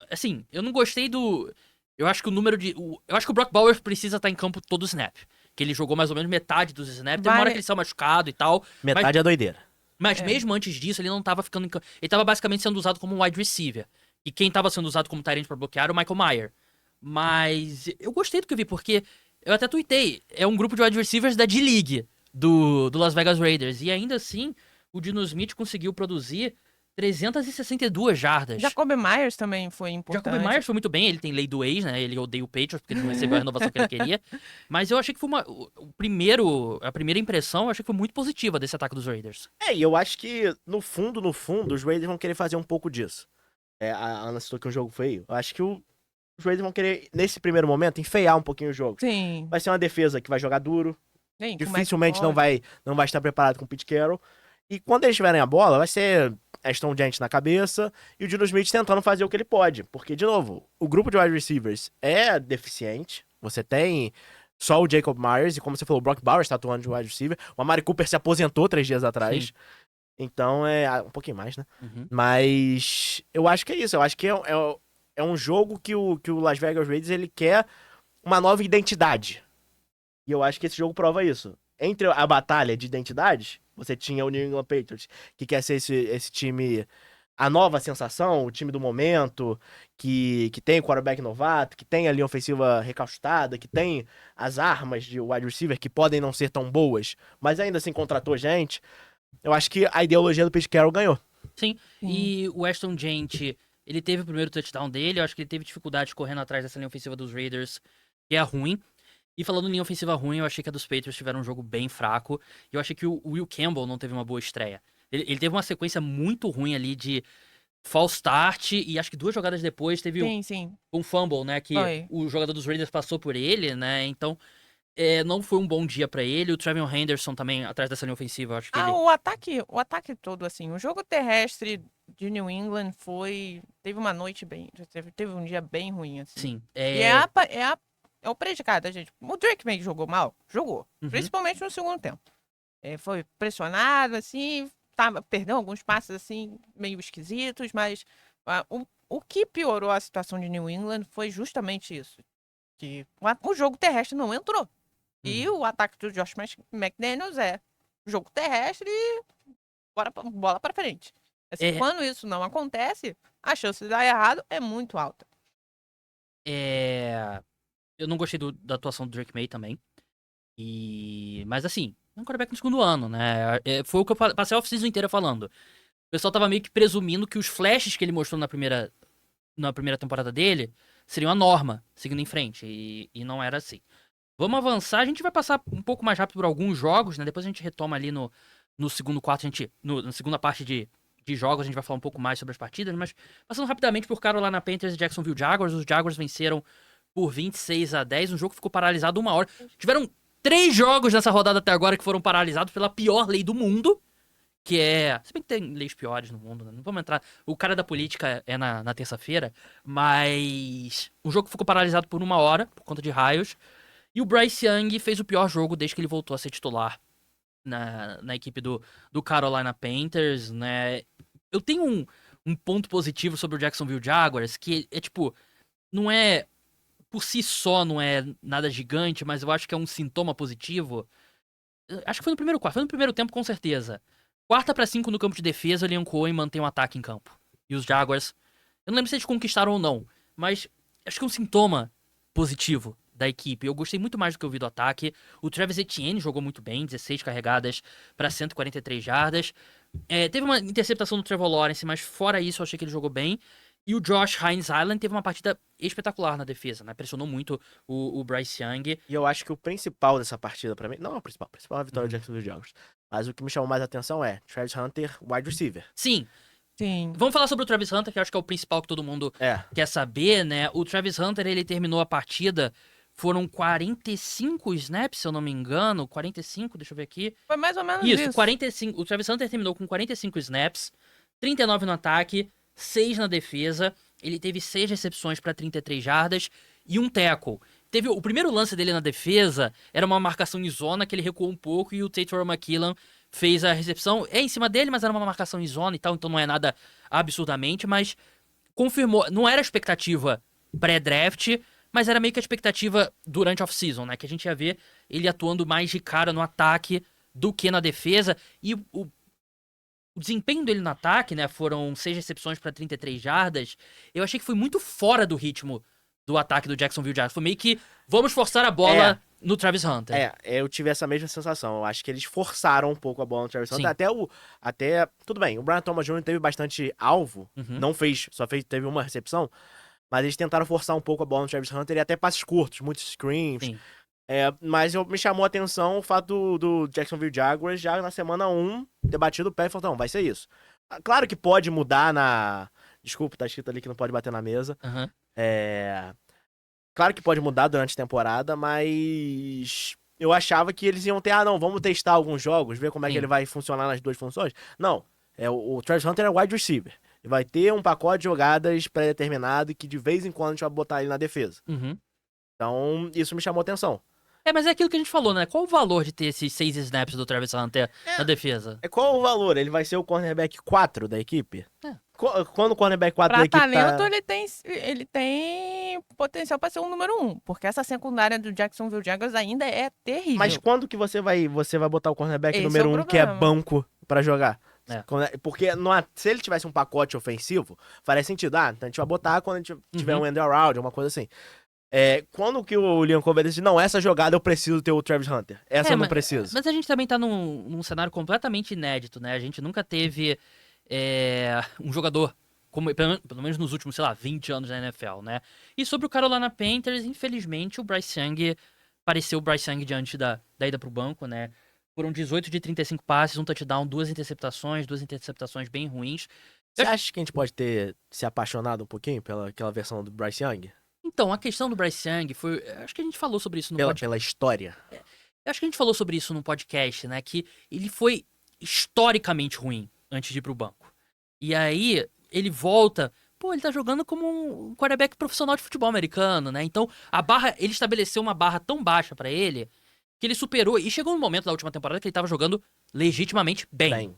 Assim, eu não gostei do... Eu acho que o número de... Eu acho que o Brock Bowers precisa estar em campo todo o snap. Que ele jogou mais ou menos metade dos snaps. Tem uma hora que ele saiu machucado e tal. Metade é doideira. Mas mesmo antes disso, ele não tava ficando em campo. Ele tava basicamente sendo usado como um wide receiver. E quem tava sendo usado como tight end pra bloquear era o Michael Mayer. Mas eu gostei do que eu vi, porque eu até tuitei. É um grupo de wide receivers da D-League do Las Vegas Raiders. E ainda assim, o Dino Smith conseguiu produzir 362 jardas. Jacoby Myers também foi importante. Jacoby Myers foi muito bem, ele tem lei do ex, né? Ele odeia o Patriots porque ele não recebeu a renovação que ele queria. Mas eu achei que foi a primeira impressão, eu achei que foi muito positiva desse ataque dos Raiders. E eu acho que, no fundo, os Raiders vão querer fazer um pouco disso. A Ana citou que o jogo feio. Eu acho que os Raiders vão querer, nesse primeiro momento, enfeiar um pouquinho o jogo. Sim. Vai ser uma defesa que vai jogar duro. Sim, Dificilmente não vai estar preparado com o Pete Carroll. E quando eles tiverem a bola, vai ser Ashton Gent na cabeça e o Dino Smith tentando fazer o que ele pode. Porque, de novo, o grupo de wide receivers é deficiente. Você tem só o Jacob Myers e, como você falou, o Brock Bowers está atuando de wide receiver. O Amari Cooper se aposentou 3 dias atrás. Sim. Então, um pouquinho mais, né? Uhum. Mas eu acho que é isso. Eu acho que é um jogo que o Las Vegas Raiders ele quer uma nova identidade. E eu acho que esse jogo prova isso. Entre a batalha de identidades, você tinha o New England Patriots, que quer ser esse time, a nova sensação, o time do momento, que tem o quarterback novato, que tem a linha ofensiva recalchutada, que tem as armas de wide receiver que podem não ser tão boas, mas ainda assim contratou gente. Eu acho que a ideologia do Pete Carroll ganhou. Sim, e o Ashton Gent, ele teve o primeiro touchdown dele, eu acho que ele teve dificuldade correndo atrás dessa linha ofensiva dos Raiders, que é ruim. E falando em linha ofensiva ruim, eu achei que a dos Patriots tiveram um jogo bem fraco. E eu achei que o Will Campbell não teve uma boa estreia. Ele teve uma sequência muito ruim ali de false start e acho que 2 jogadas depois teve Sim. um fumble, né? Que Foi. o jogador dos Raiders passou por ele, né? Então, não foi um bom dia pra ele. O Travion Henderson também, atrás dessa linha ofensiva, eu acho que ele... O ataque todo, assim, o jogo terrestre de New England teve uma noite teve um dia bem ruim, assim. Sim. E é o predicado, tá, gente? O Drake May jogou mal? Jogou. Uhum. Principalmente no segundo tempo. Foi pressionado, assim, perdeu alguns passes, assim, meio esquisitos, mas o que piorou a situação de New England foi justamente isso. Que o jogo terrestre não entrou. E o ataque do Josh McDaniels é jogo terrestre e bola pra frente. Assim, quando isso não acontece, a chance de dar errado é muito alta. Eu não gostei da atuação do Drake May também. Mas assim, é um quarterback no segundo ano, né? Foi o que eu passei a off-season inteira falando. O pessoal tava meio que presumindo que os flashes que ele mostrou na primeira temporada dele seriam a norma, seguindo em frente. E não era assim. Vamos avançar, a gente vai passar um pouco mais rápido por alguns jogos, né? Depois a gente retoma ali no segundo quarto, na segunda parte de jogos, a gente vai falar um pouco mais sobre as partidas, mas passando rapidamente por Carolina Panthers e Jacksonville Jaguars, os Jaguars venceram por 26-10, um jogo que ficou paralisado 1 hora. Tiveram 3 jogos nessa rodada até agora que foram paralisados pela pior lei do mundo, que é... Se bem que tem leis piores no mundo, né? Não vamos entrar... O cara da política é na terça-feira, mas... O jogo ficou paralisado por 1 hora, por conta de raios. E o Bryce Young fez o pior jogo desde que ele voltou a ser titular na equipe do Carolina Panthers, né? Eu tenho um ponto positivo sobre o Jacksonville Jaguars, que tipo... Não é... Por si só não é nada gigante, mas eu acho que é um sintoma positivo. Acho que foi no primeiro quarto. Foi no primeiro tempo, com certeza. 4-5 no campo de defesa, o Liam Cohen mantém um ataque em campo. E os Jaguars... Eu não lembro se eles conquistaram ou não, mas acho que é um sintoma positivo da equipe. Eu gostei muito mais do que eu vi do ataque. O Travis Etienne jogou muito bem, 16 carregadas para 143 jardas. Teve uma interceptação do Trevor Lawrence, mas fora isso eu achei que ele jogou bem. E o Josh Hines-Island teve uma partida espetacular na defesa, né? Pressionou muito o Bryce Young. E eu acho que o principal dessa partida pra mim... Não é o principal. O principal é a vitória do Jacksonville Jaguars. Mas o que me chamou mais a atenção é Travis Hunter, wide receiver. Sim. Sim. Vamos falar sobre o Travis Hunter, que eu acho que é o principal que todo mundo quer saber, né? O Travis Hunter, ele terminou a partida... Foram 45 snaps, se eu não me engano. 45, deixa eu ver aqui. Foi mais ou menos isso. 45. O Travis Hunter terminou com 45 snaps, 39 no ataque, 6 na defesa. Ele teve 6 recepções para 33 jardas e um tackle. O primeiro lance dele na defesa era uma marcação em zona que ele recuou um pouco e o Taylor McKinnon fez a recepção. Em cima dele, mas era uma marcação em zona e tal, então não é nada absurdamente, mas confirmou. Não era expectativa pré-draft, mas era meio que a expectativa durante a off-season, né? Que a gente ia ver ele atuando mais de cara no ataque do que na defesa. E o desempenho dele no ataque, né? Foram 6 recepções para 33 jardas. Eu achei que foi muito fora do ritmo do ataque do Jacksonville Jaguars. Foi meio que, vamos forçar a bola no Travis Hunter. Eu tive essa mesma sensação. Eu acho que eles forçaram um pouco a bola no Travis Hunter. Até, tudo bem, o Brian Thomas Jr. teve bastante alvo. Não fez, teve uma recepção. Mas eles tentaram forçar um pouco a bola no Travis Hunter e até passes curtos, muitos screens. Mas me chamou a atenção o fato do Jacksonville Jaguars já na semana 1 ter batido o pé e falou, não, vai ser isso. Claro que pode mudar Desculpa, tá escrito ali que não pode bater na mesa. Claro que pode mudar durante a temporada, mas eu achava que eles iam ter, vamos testar alguns jogos, ver como é que ele vai funcionar nas 2 funções. Não, o Travis Hunter é wide receiver. Vai ter um pacote de jogadas pré-determinado que de vez em quando a gente vai botar ele na defesa. Então, isso me chamou atenção. Mas é aquilo que a gente falou, né? Qual o valor de ter esses 6 snaps do Travis Hunter na defesa? Qual o valor? Ele vai ser o cornerback 4 da equipe? Quando o cornerback 4 da equipe talento, ele tem potencial para ser o número 1. Porque essa secundária do Jacksonville Jaguars ainda é terrível. Mas quando que você vai botar o cornerback número 1 que é banco pra jogar? Porque se ele tivesse um pacote ofensivo, faria sentido. Então a gente vai botar quando a gente tiver um end around, alguma coisa assim. Quando que o Liam Cohen disse, não, essa jogada eu preciso ter o Travis Hunter. Essa eu não preciso. Mas a gente também tá num cenário completamente inédito, né? A gente nunca teve um jogador, pelo menos nos últimos, 20 anos na NFL, né? E sobre o Carolina Panthers, infelizmente, o Bryce Young pareceu o Bryce Young diante da ida pro banco, né? Foram 18 de 35 passes, um touchdown, duas interceptações bem ruins. Você acha que a gente pode ter se apaixonado um pouquinho pela aquela versão do Bryce Young? Então, a questão do Bryce Young foi... Acho que a gente falou sobre isso no podcast. Pela história? Acho que a gente falou sobre isso no podcast, né? Que ele foi historicamente ruim antes de ir pro banco. E aí, ele volta... Pô, ele tá jogando como um quarterback profissional de futebol americano, né? Então, ele estabeleceu uma barra tão baixa pra ele que ele superou. E chegou um momento da última temporada que ele tava jogando legitimamente bem.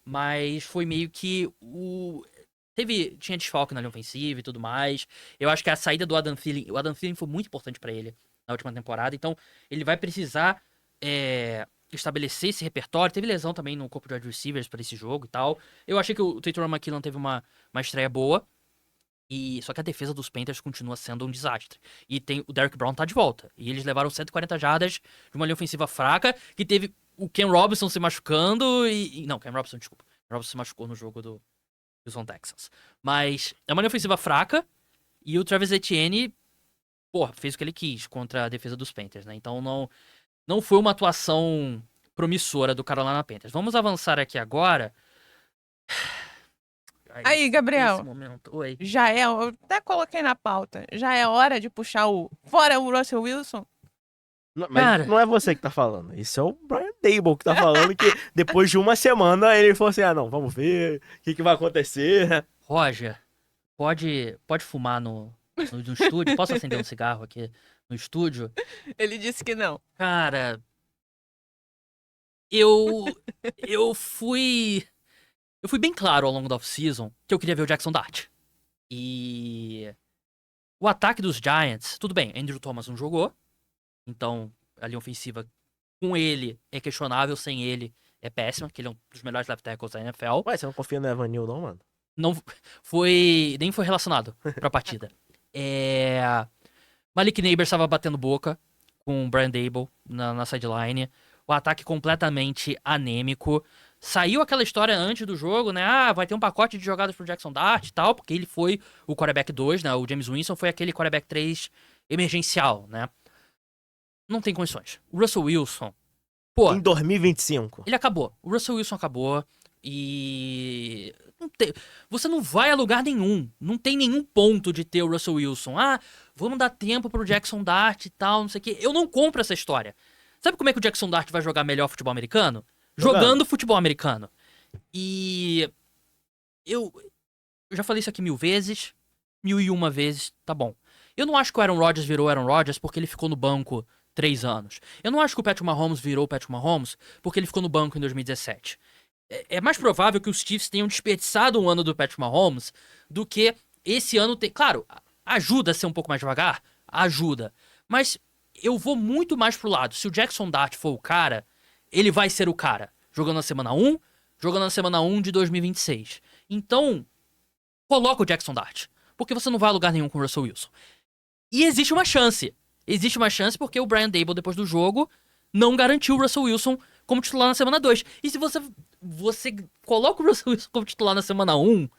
Mas foi meio que tinha desfalque na linha ofensiva e tudo mais. Eu acho que a saída do Adam Thielen... O Adam Thielen foi muito importante pra ele na última temporada. Então, ele vai precisar estabelecer esse repertório. Teve lesão também no corpo de wide receivers pra esse jogo e tal. Eu achei que o Tatum McKinnon teve uma estreia boa. Só que a defesa dos Panthers continua sendo um desastre. E o Derrick Brown tá de volta. E eles levaram 140 jardas de uma linha ofensiva fraca, que teve o Ken Robinson se machucando Não, Ken Robinson, desculpa. Ken Robinson se machucou no jogo do Houston Texans. Mas é uma linha ofensiva fraca e o Travis Etienne, fez o que ele quis contra a defesa dos Panthers, né? Então não foi uma atuação promissora do Carolina Panthers. Vamos avançar aqui agora. Aí, Gabriel. Nesse momento. Oi. Eu até coloquei na pauta. Já é hora de puxar fora o Russell Wilson? Não, mas não é você que tá falando. Isso é o Brian Daboll que tá falando que depois de uma semana ele falou assim, não, vamos ver o que vai acontecer. Roger, pode fumar no estúdio? Posso acender um cigarro aqui no estúdio? Ele disse que não. Cara, eu fui bem claro ao longo da off-season que eu queria ver o Jackson Dart. E o ataque dos Giants, tudo bem, Andrew Thomas não jogou, então a linha ofensiva com ele é questionável, sem ele é péssima, que ele é um dos melhores left tackles da NFL. Ué, você não confia no Evan Neal não, mano? Nem foi relacionado pra partida. Malik Neighbors estava batendo boca com o Brian Daboll na sideline. O ataque completamente anêmico. Saiu aquela história antes do jogo, né? Vai ter um pacote de jogadas pro Jackson Dart e tal, porque ele foi o quarterback 2, né? O James Winston foi aquele quarterback 3 emergencial, né? Não tem condições. O Russell Wilson, em 2025. Ele acabou. O Russell Wilson acabou e... Você não vai a lugar nenhum. Não tem nenhum ponto de ter o Russell Wilson. Vamos dar tempo pro Jackson Dart e tal, não sei o quê. Eu não compro essa história. Sabe como é que o Jackson Dart vai jogar melhor futebol americano? Jogando futebol americano. E eu já falei isso aqui 1000 vezes, 1001 vezes, tá bom. Eu não acho que o Aaron Rodgers virou Aaron Rodgers porque ele ficou no banco 3 anos. Eu não acho que o Patrick Mahomes virou o Patrick Mahomes porque ele ficou no banco em 2017. É mais provável que os Chiefs tenham desperdiçado um ano do Patrick Mahomes do que esse ano ter... Claro, ajuda a ser um pouco mais devagar, ajuda. Mas eu vou muito mais pro lado. Se o Jackson Dart for o cara, ele vai ser o cara. Jogando na semana 1, jogando na semana 1 de 2026. Então, coloca o Jackson Dart. Porque você não vai a lugar nenhum com o Russell Wilson. E existe uma chance. Existe uma chance porque o Brian Daboll, depois do jogo, não garantiu o Russell Wilson como titular na semana 2. E se você coloca o Russell Wilson como titular na semana 1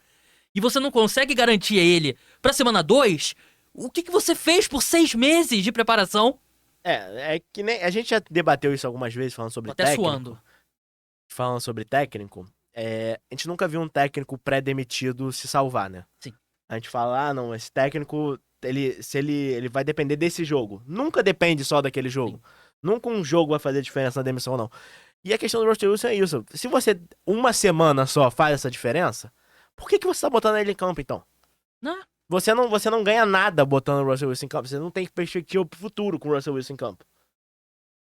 e você não consegue garantir ele pra semana 2, o que você fez por 6 meses de preparação? É que nem... A gente já debateu isso algumas vezes falando sobre técnico. Até suando. Falando sobre técnico, a gente nunca viu um técnico pré-demitido se salvar, né? Sim. A gente fala, não, esse técnico, ele vai depender desse jogo. Nunca depende só daquele jogo. Sim. Nunca um jogo vai fazer diferença na demissão, não. E a questão do Russell Wilson é isso. Se você, uma semana só, faz essa diferença, por que você tá botando ele em campo, então? Não. Você não ganha nada botando o Russell Wilson em campo. Você não tem perspectiva pro futuro com o Russell Wilson em campo.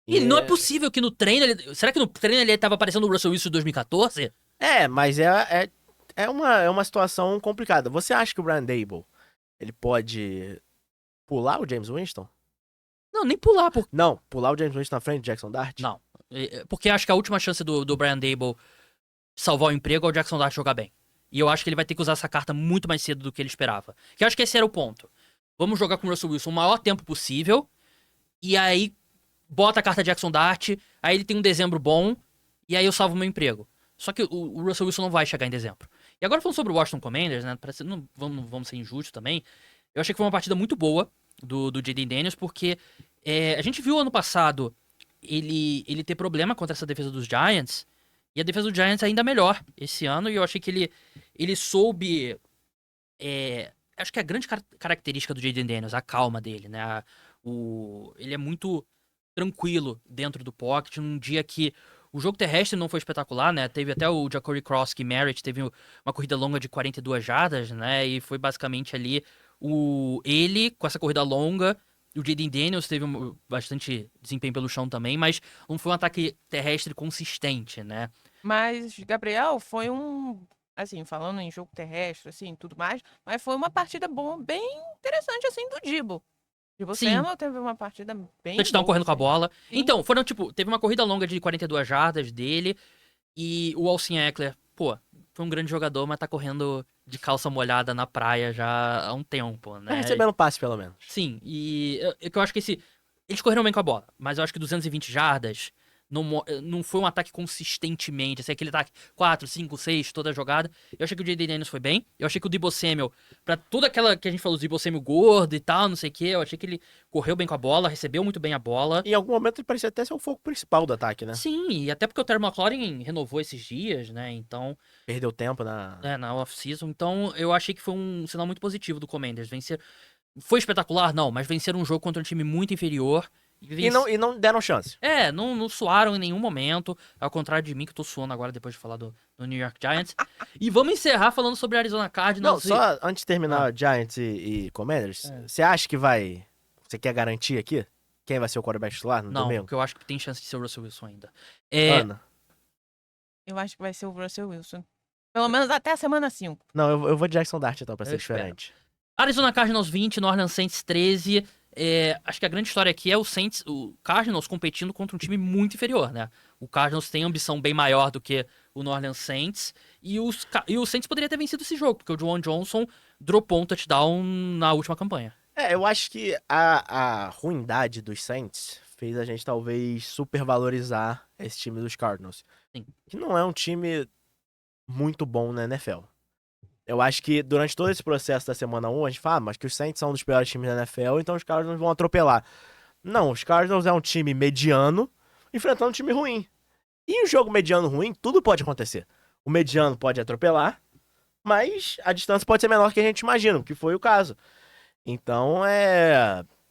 E não é possível que no treino... Será que no treino ele tava parecendo o Russell Wilson de 2014? Mas é uma situação complicada. Você acha que o Brian Daboll, ele pode pular o James Winston? Não, nem pular. Não, pular o James Winston na frente do Jackson Dart? Não. Porque acho que a última chance do Brian Daboll salvar o emprego é o Jackson Dart jogar bem. E eu acho que ele vai ter que usar essa carta muito mais cedo do que ele esperava. Que eu acho que esse era o ponto. Vamos jogar com o Russell Wilson o maior tempo possível. E aí bota a carta Jackson Dart. Aí ele tem um dezembro bom. E aí eu salvo o meu emprego. Só que o Russell Wilson não vai chegar em dezembro. E agora falando sobre o Washington Commanders, né? Não vamos ser injustos também. Eu achei que foi uma partida muito boa do Jayden Daniels. Porque a gente viu ano passado ele ter problema contra essa defesa dos Giants. E a defesa dos Giants é ainda melhor esse ano. E eu achei que ele soube... acho que a grande característica do Jayden Daniels, a calma dele, né? Ele é muito tranquilo dentro do pocket. Num dia que o jogo terrestre não foi espetacular, né? Teve até o Ja'Cory Cross, Merritt, teve uma corrida longa de 42 jardas, né? E foi basicamente ali ele com essa corrida longa. O Jayden Daniels teve bastante desempenho pelo chão também, mas não foi um ataque terrestre consistente, né? Mas, Gabriel, foi assim, falando em jogo terrestre, assim, tudo mais, mas foi uma partida boa, bem interessante, assim, do Debo. Debo Sim. Samuel teve uma partida bem Touchdown boa, correndo com a assim. bola. Sim. Então, teve uma corrida longa de 42 jardas dele, e o Austin Ekeler, pô, foi um grande jogador, mas tá correndo de calça molhada na praia já há um tempo, Tá né? recebendo passe, pelo menos. Sim, e eu acho que eles correram bem com a bola, mas eu acho que 220 jardas não foi um ataque consistentemente, assim, aquele ataque 4, 5, 6, toda a jogada. Eu achei que o Jayden Daniels foi bem, eu achei que o Deebo Samuel, pra toda aquela que a gente falou, o Deebo Samuel gordo e tal, não sei o que, eu achei que ele correu bem com a bola, recebeu muito bem a bola. Em algum momento ele parecia até ser o foco principal do ataque, né? Sim, e até porque o Terry McLaurin renovou esses dias, né, então... Perdeu tempo na... na off-season, então eu achei que foi um sinal muito positivo do Commanders. Foi espetacular? Não, mas venceram um jogo contra um time muito inferior. E não deram chance. Não suaram em nenhum momento, ao contrário de mim, que tô suando agora depois de falar do New York Giants. E vamos encerrar falando sobre a Arizona Não, Cardinals. só antes de terminar Giants e Commanders, você acha que vai... Você quer garantir aqui? Quem vai ser o quarterback titular no Não, domingo? porque eu acho que tem chance de ser o Russell Wilson ainda. Ana? Eu acho que vai ser o Russell Wilson. Pelo menos até a semana 5. Não, eu vou de Jackson Dart então, pra Eu ser espero. diferente. Arizona Cardinals 20, New Orleans Saints 13. Acho que a grande história aqui é o Cardinals competindo contra um time muito inferior, né? O Cardinals tem ambição bem maior do que o New Orleans Saints. E o Saints poderia ter vencido esse jogo, porque o Juwan Johnson dropou um touchdown na última campanha. Eu acho que a ruindade dos Saints fez a gente talvez supervalorizar esse time dos Cardinals. Sim. Que não é um time muito bom na NFL. Eu acho que durante todo esse processo da semana 1, a gente fala, mas que os Saints são um dos piores times da NFL, então os Cardinals vão atropelar. Não, os Cardinals é um time mediano enfrentando um time ruim. E um jogo mediano ruim, tudo pode acontecer. O mediano pode atropelar, mas a distância pode ser menor do que a gente imagina, que foi o caso. Então,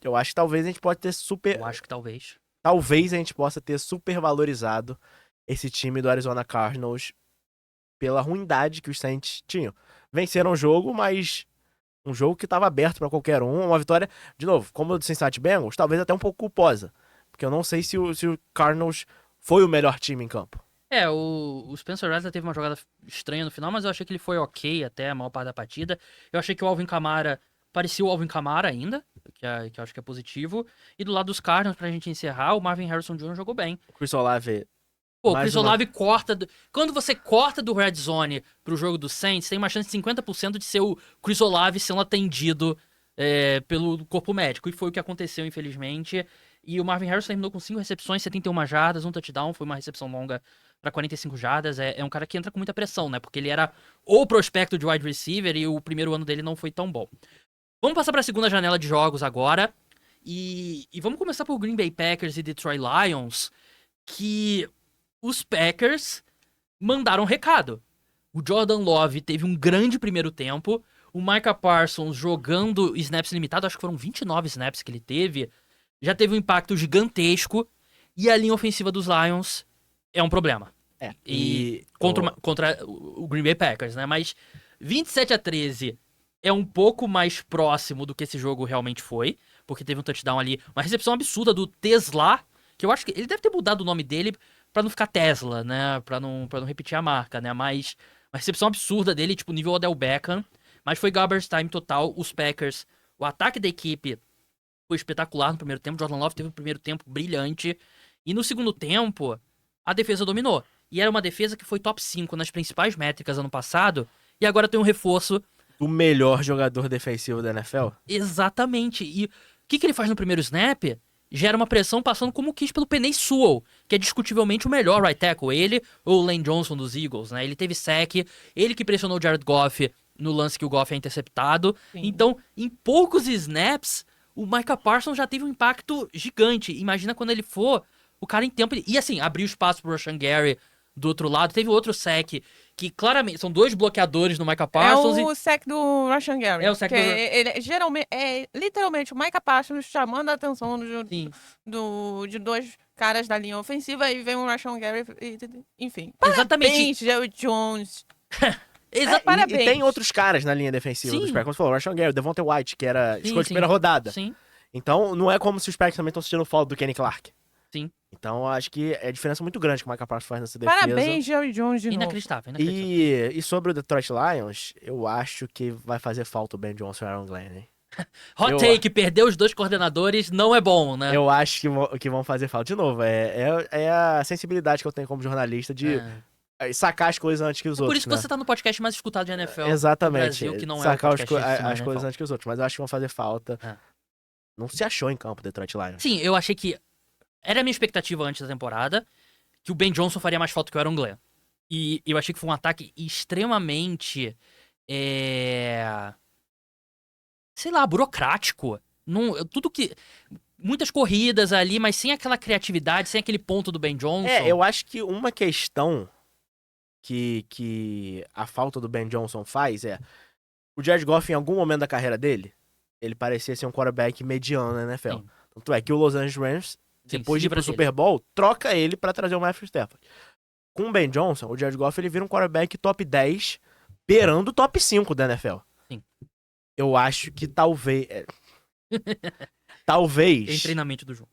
eu acho que talvez a gente pode ter Eu acho que talvez. Talvez a gente possa ter supervalorizado esse time do Arizona Cardinals pela ruindade que os Saints tinham. Venceram o jogo, mas um jogo que estava aberto para qualquer um. Uma vitória, de novo, como o do Cincinnati Bengals, talvez até um pouco culposa. Porque eu não sei se o Cardinals foi o melhor time em campo. O Spencer Rattler teve uma jogada estranha no final, mas eu achei que ele foi ok até a maior parte da partida. Eu achei que o Alvin Kamara parecia o Alvin Kamara ainda, que eu acho que é positivo. E do lado dos Cardinals, pra gente encerrar, o Marvin Harrison Jr. jogou bem. O Chris Olave... Pô, o Chris Olave corta... Quando você corta do Red Zone pro jogo do Saints, tem uma chance de 50% de ser o Chris Olave sendo atendido pelo corpo médico. E foi o que aconteceu, infelizmente. E o Marvin Harrison terminou com 5 recepções, 71 jardas, um touchdown. Foi uma recepção longa para 45 jardas. É um cara que entra com muita pressão, né? Porque ele era o prospecto de wide receiver e o primeiro ano dele não foi tão bom. Vamos passar para a segunda janela de jogos agora. E vamos começar por Green Bay Packers e Detroit Lions, que os Packers mandaram um recado. O Jordan Love teve um grande primeiro tempo. O Micah Parsons jogando snaps limitados, acho que foram 29 snaps que ele teve, já teve um impacto gigantesco. E a linha ofensiva dos Lions é um problema. Contra o Green Bay Packers, né? Mas 27-13 é um pouco mais próximo do que esse jogo realmente foi, porque teve um touchdown ali, uma recepção absurda do Tesla, que eu acho que ele deve ter mudado o nome dele pra não ficar Tesla, né? Pra não repetir a marca, né? Mas uma recepção absurda dele, tipo nível Odell Beckham. Mas foi garbage time total. Os Packers, o ataque da equipe foi espetacular no primeiro tempo. Jordan Love teve um primeiro tempo brilhante. E no segundo tempo, a defesa dominou. E era uma defesa que foi top 5 nas principais métricas ano passado. E agora tem um reforço. O melhor jogador defensivo da NFL? Exatamente. E o que ele faz no primeiro snap? Gera uma pressão passando como quis pelo Penei Sewell, que é discutivelmente o melhor right tackle. Ele ou o Lane Johnson dos Eagles, né? Ele teve sack, ele que pressionou o Jared Goff no lance que o Goff é interceptado. Sim. Então, em poucos snaps, o Micah Parsons já teve um impacto gigante. Imagina quando ele for o cara em tempo. E assim, abriu espaço pro Rashan Gary do outro lado. Teve outro sec que claramente são 2 bloqueadores no Micah Parsons. É o sec do Rashan Gary. É o sec que do- ele geralmente é literalmente o Micah Parsons chamando a atenção Sim, de 2 caras da linha ofensiva e vem o Rashan Gary. Enfim. exatamente. Parabéns, Jerry Jones. Exa Parabéns. E tem outros caras na linha defensiva Sim. dos Packers, como você falou, o Rashan Gary, o Devontae White, que era Sim, escolha de sim. primeira rodada. Sim, Então, não é como se os Packers também estão sentindo falta do Kenny Clark. sim. Então, eu acho que é a diferença muito grande que o Micah Parsons faz nessa defesa. Parabéns, Jerry Jones de novo. Inacreditável. E sobre o Detroit Lions, eu acho que vai fazer falta o Ben Johnson e o Aaron Glenn, hein? Hot eu- take, perder os 2 coordenadores não é bom, né? Eu acho que vão fazer falta. De novo, é a sensibilidade que eu tenho como jornalista de sacar as coisas antes que os É por outros, isso que né? você tá no podcast mais escutado de NFL Exatamente. do Brasil, que não é o sacar podcast de cima da as NFL. coisas antes que os outros. Mas eu acho que vão fazer falta. É. Não se achou em campo o Detroit Lions. Sim, eu achei que... Era a minha expectativa antes da temporada, que o Ben Johnson faria mais falta que o Aaron Glenn. E eu achei que foi um ataque extremamente... sei lá, burocrático. Tudo que... Muitas corridas ali, mas sem aquela criatividade, sem aquele ponto do Ben Johnson. Eu acho que uma questão que a falta do Ben Johnson faz é... O Jared Goff, em algum momento da carreira dele, ele parecia ser um quarterback mediano na NFL. Sim. Tanto é que o Los Angeles Rams, Sim, depois se de ir livra pro dele. Super Bowl, troca ele pra trazer o Matthew Stafford. Com o Ben Johnson, o Jared Goff, ele vira um quarterback top 10, beirando o top 5 da NFL. Sim. Eu acho que talvez... Em talvez treinamento do jogo.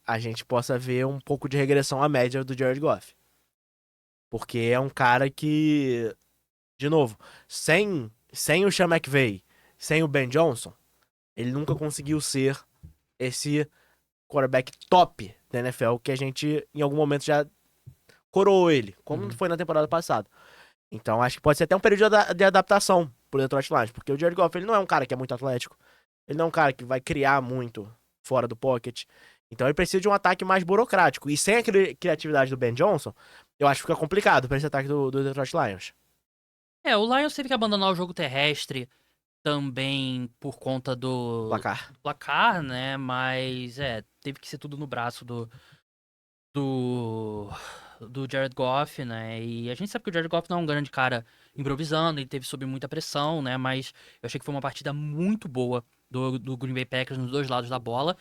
a gente possa ver um pouco de regressão à média do Jared Goff. Porque é um cara que, de novo, sem o Sean McVay, sem o Ben Johnson, ele nunca conseguiu ser esse quarterback top da NFL que a gente, em algum momento, já coroou ele, como Uhum. foi na temporada passada. Então, acho que pode ser até um período de adaptação pro Detroit Lions, porque o Jared Goff, ele não é um cara que é muito atlético, ele não é um cara que vai criar muito fora do pocket, então ele precisa de um ataque mais burocrático, e sem a criatividade do Ben Johnson, eu acho que fica complicado pra esse ataque do Detroit Lions. O Lions teve que abandonar o jogo terrestre também por conta do Placar. né? Mas teve que ser tudo no braço do Jared Goff, né? E a gente sabe que o Jared Goff não é um grande cara improvisando, ele teve sob muita pressão, né? Mas eu achei que foi uma partida muito boa do Green Bay Packers nos 2 lados da bola.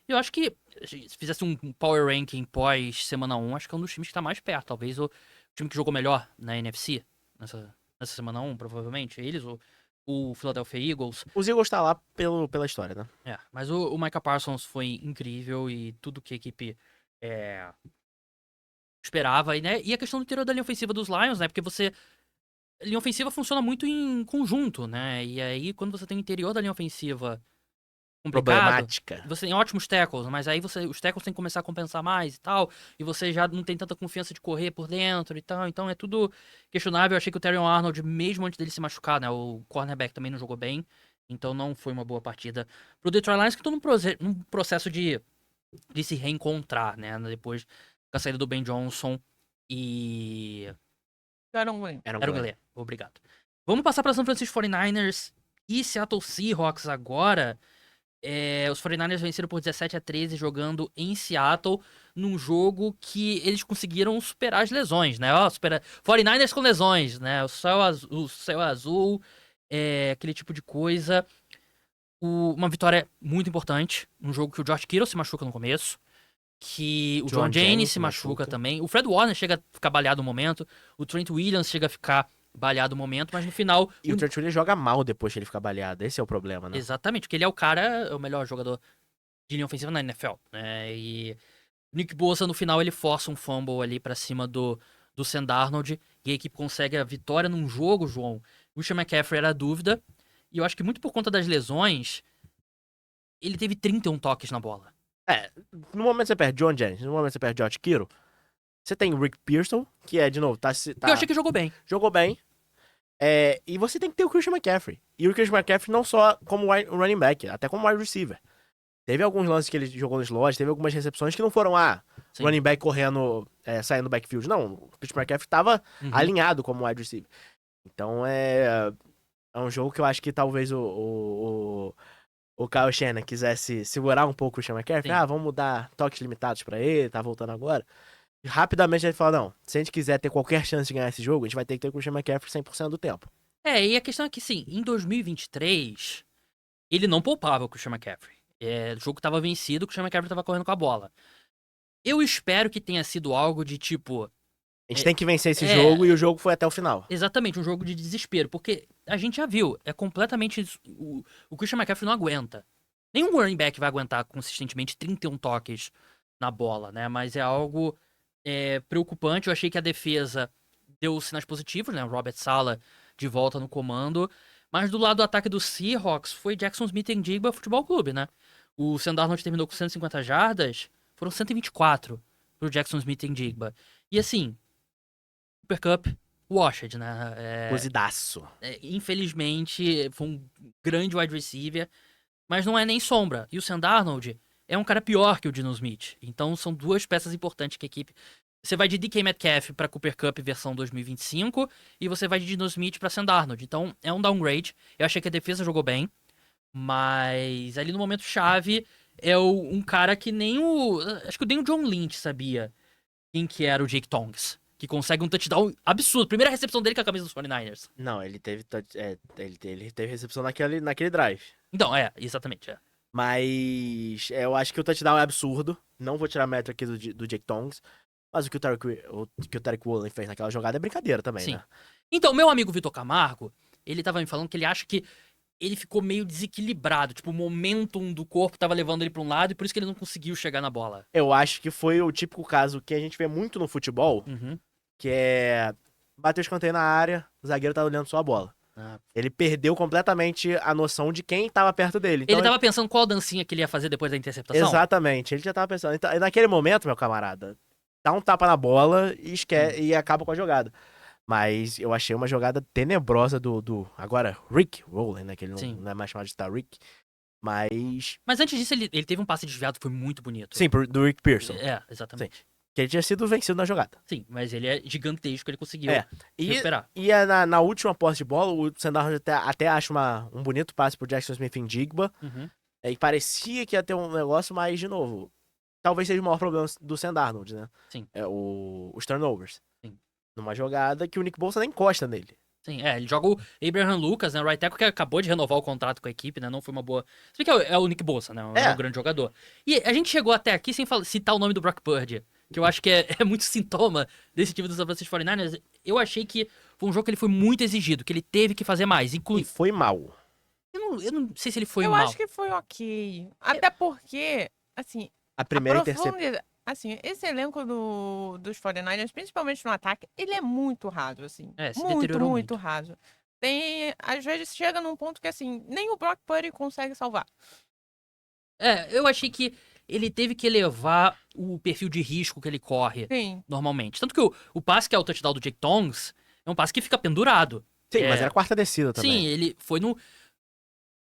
E eu acho que se fizesse um power ranking pós semana 1, acho que é um dos times que tá mais perto. Talvez o time que jogou melhor na NFC nessa semana 1, provavelmente. Eles, o Philadelphia Eagles. Os Eagles tá lá pela história, né? Mas o Micah Parsons foi incrível e tudo que a equipe esperava. E a questão do interior da linha ofensiva dos Lions, né? Porque a linha ofensiva funciona muito em conjunto, né? E aí, quando você tem o interior da linha ofensiva complicado, Problemática. você tem ótimos tackles, mas aí os tackles têm que começar a compensar mais e tal, e você já não tem tanta confiança de correr por dentro e tal, então é tudo questionável. Eu achei que o Terrion Arnold, mesmo antes dele se machucar, né, o cornerback também não jogou bem, então não foi uma boa partida pro Detroit Lions, que estão num processo de se reencontrar, né, depois da saída do Ben Johnson e... Aaron Glenn. Era o Galé, obrigado. Vamos passar para San Francisco 49ers e Seattle Seahawks agora. Os 49ers venceram por 17-13 jogando em Seattle, num jogo que eles conseguiram superar as lesões, né? 49ers com lesões, né? O céu azul, aquele tipo de coisa. Uma vitória muito importante, um jogo que o George Kittle se machuca no começo, que o John Jennings se machuca também. O Fred Warner chega a ficar baleado um momento, o Trent Williams chega a ficar baleado um momento, mas no final... E o Trent Williams joga mal depois que ele fica baleado. Esse é o problema, né? Exatamente, porque ele é o melhor jogador de linha ofensiva na NFL, né? E Nick Bosa, no final, ele força um fumble ali pra cima do Sam Darnold, e a equipe consegue a vitória num jogo, João. O Christian McCaffrey era a dúvida, e eu acho que muito por conta das lesões, ele teve 31 toques na bola. No momento você perde John Jennings, no momento você perde George Kittle, você tem Rick Pearson, que de novo, Eu achei que jogou bem. jogou bem. E você tem que ter o Christian McCaffrey. E o Christian McCaffrey não só como running back, até como wide receiver. Teve alguns lances que ele jogou no slot, teve algumas recepções que não foram Sim. running back correndo, saindo do backfield. Não, o Christian McCaffrey tava Uhum. alinhado como wide receiver. Então é um jogo que eu acho que talvez o o Kyle Shanahan quisesse segurar um pouco o Sean McCaffrey, Sim. vamos dar toques limitados pra ele, tá voltando agora. E rapidamente ele falou, não, se a gente quiser ter qualquer chance de ganhar esse jogo, a gente vai ter que ter com o Sean McCaffrey 100% do tempo. E a questão é que, sim, em 2023, ele não poupava com o Christian McCaffrey. O jogo tava vencido, o Christian McCaffrey tava correndo com a bola. Eu espero que tenha sido algo de tipo. A gente tem que vencer esse é- jogo e o jogo foi até o final. Exatamente, um jogo de desespero. Porque a gente já viu, é completamente. O Christian McCaffrey não aguenta. Nenhum running back vai aguentar consistentemente 31 toques na bola, né? Mas é algo preocupante. Eu achei que a defesa deu sinais positivos, né? O Robert Saleh de volta no comando. Mas do lado do ataque do Seahawks foi Jackson Smith-Njigba Futebol Clube, né? O Sam Darnold terminou com 150 jardas, foram 124 pro Jackson Smith-Njigba. E assim, Cooper Kupp, washed, né? Cozidaço. Infelizmente, foi um grande wide receiver, mas não é nem sombra. E o Sam Darnold é um cara pior que o Dino Smith. Então são duas peças importantes que a equipe... Você vai de DK Metcalf pra Cooper Kupp versão 2025 e você vai de Dino Smith pra Sam Darnold. Então é um downgrade. Eu achei que a defesa jogou bem, mas ali no momento chave um cara que nem o... Acho que nem o John Lynch sabia quem que era o Jake Tongs, que consegue um touchdown absurdo. Primeira recepção dele com a camisa dos 49ers. Não, ele teve, ele teve recepção naquele drive. Então, exatamente. Mas eu acho que o touchdown é absurdo. Não vou tirar mérito aqui do Jake Tongs. Mas o que o Tariq Woolen fez naquela jogada é brincadeira também, Sim. né? Então, meu amigo Vitor Camargo, ele tava me falando que ele acha que ele ficou meio desequilibrado. Tipo, o momentum do corpo tava levando ele pra um lado e por isso que ele não conseguiu chegar na bola. Eu acho que foi o típico caso que a gente vê muito no futebol, Uhum. que é bater o escanteio na área, o zagueiro tá olhando só a bola. Ele perdeu completamente a noção de quem tava perto dele. Então, Ele tava pensando qual dancinha que ele ia fazer depois da interceptação? Exatamente, ele já tava pensando. Então, naquele momento, meu camarada, dá um tapa na bola e acaba com a jogada. Mas eu achei uma jogada tenebrosa agora, Rick Rowland, né? Que ele Sim. não é mais chamado de Rick. Mas. Mas antes disso, ele teve um passe desviado que foi muito bonito. Sim, do Rick Pearson. Exatamente. Que ele tinha sido vencido na jogada. Sim, mas ele é gigantesco, ele conseguiu recuperar. E na última posse de bola, o Sam Darnold até acha um bonito passe pro Jackson Smith-Njigba. Uhum. E parecia que ia ter um negócio, mas, de novo, talvez seja o maior problema do Sam Darnold, né? Sim. Os turnovers. Sim. Numa jogada que o Nick Bosa nem encosta nele. Sim, ele joga o Abraham Lucas, né? O right tackle que acabou de renovar o contrato com a equipe, né? Não foi uma boa... Se bem que é o Nick Bosa, né? É um grande jogador. E a gente chegou até aqui sem citar o nome do Brock Purdy, que eu acho que é muito sintoma desse time dos San Francisco 49ers. Eu achei que foi um jogo que ele foi muito exigido, que ele teve que fazer mais. E foi mal. Eu não sei se ele foi Eu mal. acho que foi ok. Até porque, assim, A primeira interceptação. Assim, esse elenco dos 49ers, principalmente no ataque, ele é muito raso, assim. Se muito, deteriorou muito raso. Às vezes chega num ponto que, assim, nem o Brock Purdy consegue salvar. Eu achei que ele teve que elevar o perfil de risco que ele corre normalmente. Tanto que o passe que é o touchdown do Jake Tongs é um passe que fica pendurado. Sim, mas era quarta descida também. Sim, ele foi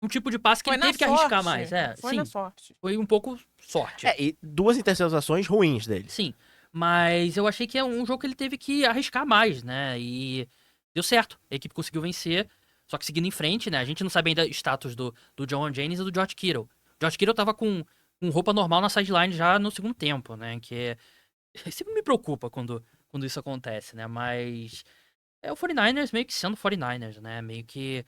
um tipo de passe que ele teve que arriscar mais. Foi na sorte. Foi um pouco sorte. E 2 interceptações ruins dele. Sim, mas eu achei que é um jogo que ele teve que arriscar mais, né? E deu certo. A equipe conseguiu vencer, só que seguindo em frente, né? A gente não sabe ainda o status do John Jennings e do George Kittle. O George Kittle tava com roupa normal na sideline já no segundo tempo, né? Que sempre me preocupa quando isso acontece, né? Mas o 49ers meio que sendo 49ers, né? Meio que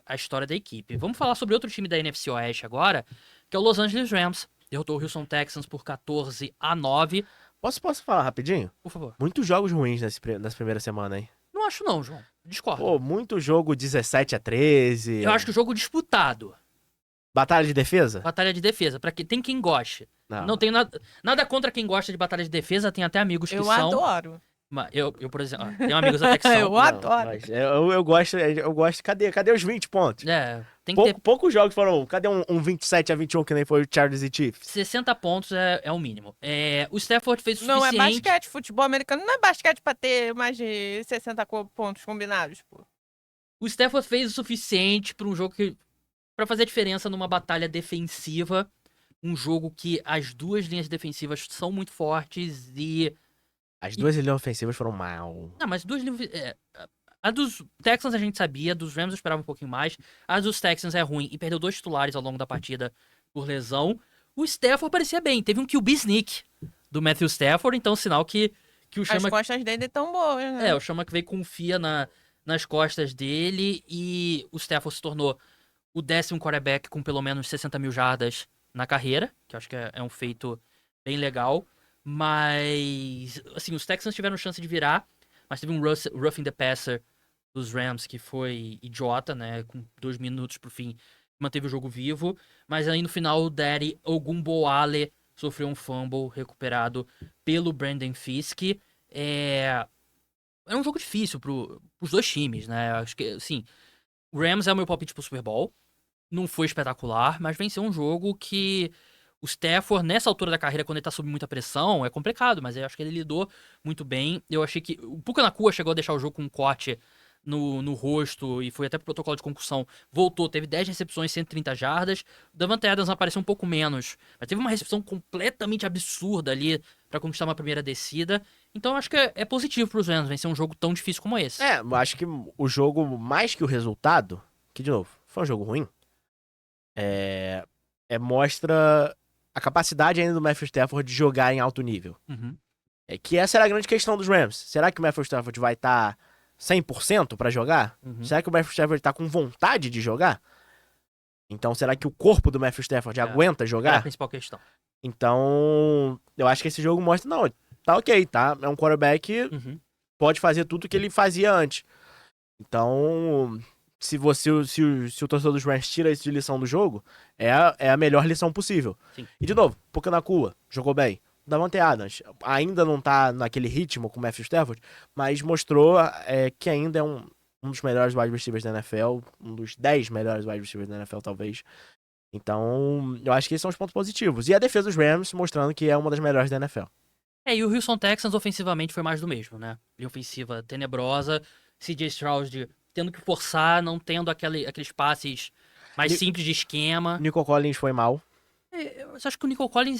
a história da equipe. Vamos falar sobre outro time da NFC Oeste agora, que é o Los Angeles Rams. Derrotou o Houston Texans por 14-9. Posso falar rapidinho? Por favor. Muitos jogos ruins nessa primeira semana, hein? Não acho não, João. Discordo. Pô, muito jogo 17-13. Eu acho que o jogo disputado. Batalha de defesa? Batalha de defesa. Tem quem goste. Não tenho nada contra quem gosta de batalha de defesa. Tem até amigos que eu são... adoro. Eu, por exemplo, tenho amigos até que são. Eu adoro. Mas eu gosto. Cadê os 20 pontos? Tem que ter... Poucos jogos foram. Cadê um 27-21 que nem foi o Chargers e Chiefs? 60 pontos é o mínimo. O Stafford fez o suficiente. Não é basquete, futebol americano não é basquete pra ter mais de 60 pontos combinados, pô. O Stafford fez o suficiente pra um jogo pra fazer a diferença numa batalha defensiva. Um jogo que as duas linhas defensivas são muito fortes e... As duas linhas ofensivas foram mal. Não, mas duas linhas... A dos Texans a gente sabia, dos Rams eu esperava um pouquinho mais. A dos Texans é ruim e perdeu 2 titulares ao longo da partida por lesão. O Stafford parecia bem, teve um QB sneak do Matthew Stafford, então sinal que o As Chama... costas dele tão boas, né? o Chama que veio confia nas costas dele e o Stafford se tornou o 10º quarterback com pelo menos 60 mil jardas na carreira, que eu acho que é um feito bem legal. Mas, assim, os Texans tiveram chance de virar, mas teve um roughing the passer dos Rams que foi idiota, né? Com 2 minutos pro fim, manteve o jogo vivo. Mas aí no final o Daddy Ogunbowale sofreu um fumble recuperado pelo Brandon Fisk. É um jogo difícil pros dois times, né? Acho que, assim, o Rams é o meu palpite pro Super Bowl. Não foi espetacular, mas venceu um jogo que o Stafford, nessa altura da carreira, quando ele tá sob muita pressão, é complicado, mas eu acho que ele lidou muito bem. Eu achei que o Puka Nacua chegou a deixar o jogo com um corte no rosto e foi até pro protocolo de concussão. Voltou, teve 10 recepções, 130 jardas. O Davante Adams apareceu um pouco menos, mas teve uma recepção completamente absurda ali pra conquistar uma primeira descida. Então eu acho que é positivo pros Rams vencer um jogo tão difícil como esse. Eu acho que o jogo, mais que o resultado, que de novo, foi um jogo ruim, mostra a capacidade ainda do Matthew Stafford de jogar em alto nível. Uhum. Que essa era a grande questão dos Rams. Será que o Matthew Stafford vai estar 100% pra jogar? Uhum. Será que o Matthew Stafford tá com vontade de jogar? Então, será que o corpo do Matthew Stafford aguenta Era a jogar? principal questão. Então, eu acho que esse jogo mostra, não, tá ok, tá? É um quarterback, Uhum. pode fazer tudo que ele fazia antes. Então, se o torcedor dos Rams tira isso de lição do jogo, é a melhor lição possível. Sim. E de novo, Puka Nacua, jogou bem. Davante Adams ainda não tá naquele ritmo com o Matthew Stafford, mas mostrou que ainda é um dos melhores wide receivers da NFL, um dos 10 melhores wide receivers da NFL, talvez. Então, eu acho que esses são os pontos positivos. E a defesa dos Rams mostrando que é uma das melhores da NFL. E o Houston Texans ofensivamente foi mais do mesmo, né? Linha ofensiva tenebrosa, CJ Stroud tendo que forçar, não tendo aqueles passes mais simples de esquema. Nico Collins foi mal. Eu acho que o Nico Collins,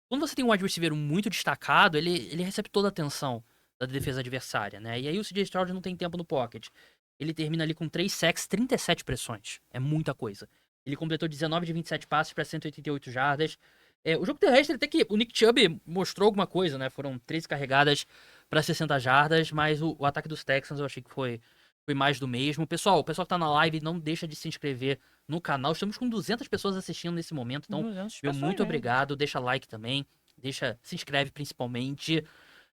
quando você tem um wide receiver muito destacado, ele recebe toda a atenção da defesa adversária, né? E aí o CJ Stroud não tem tempo no pocket. Ele termina ali com 3 sacks, 37 pressões. É muita coisa. Ele completou 19 de 27 passes para 188 jardas. O jogo terrestre, até que o Nick Chubb mostrou alguma coisa, né? Foram 13 carregadas para 60 jardas, mas o ataque dos Texans eu achei que foi mais do mesmo. O pessoal que tá na live, não deixa de se inscrever no canal. Estamos com 200 pessoas assistindo nesse momento, então, muito obrigado. Deixa like também, se inscreve principalmente.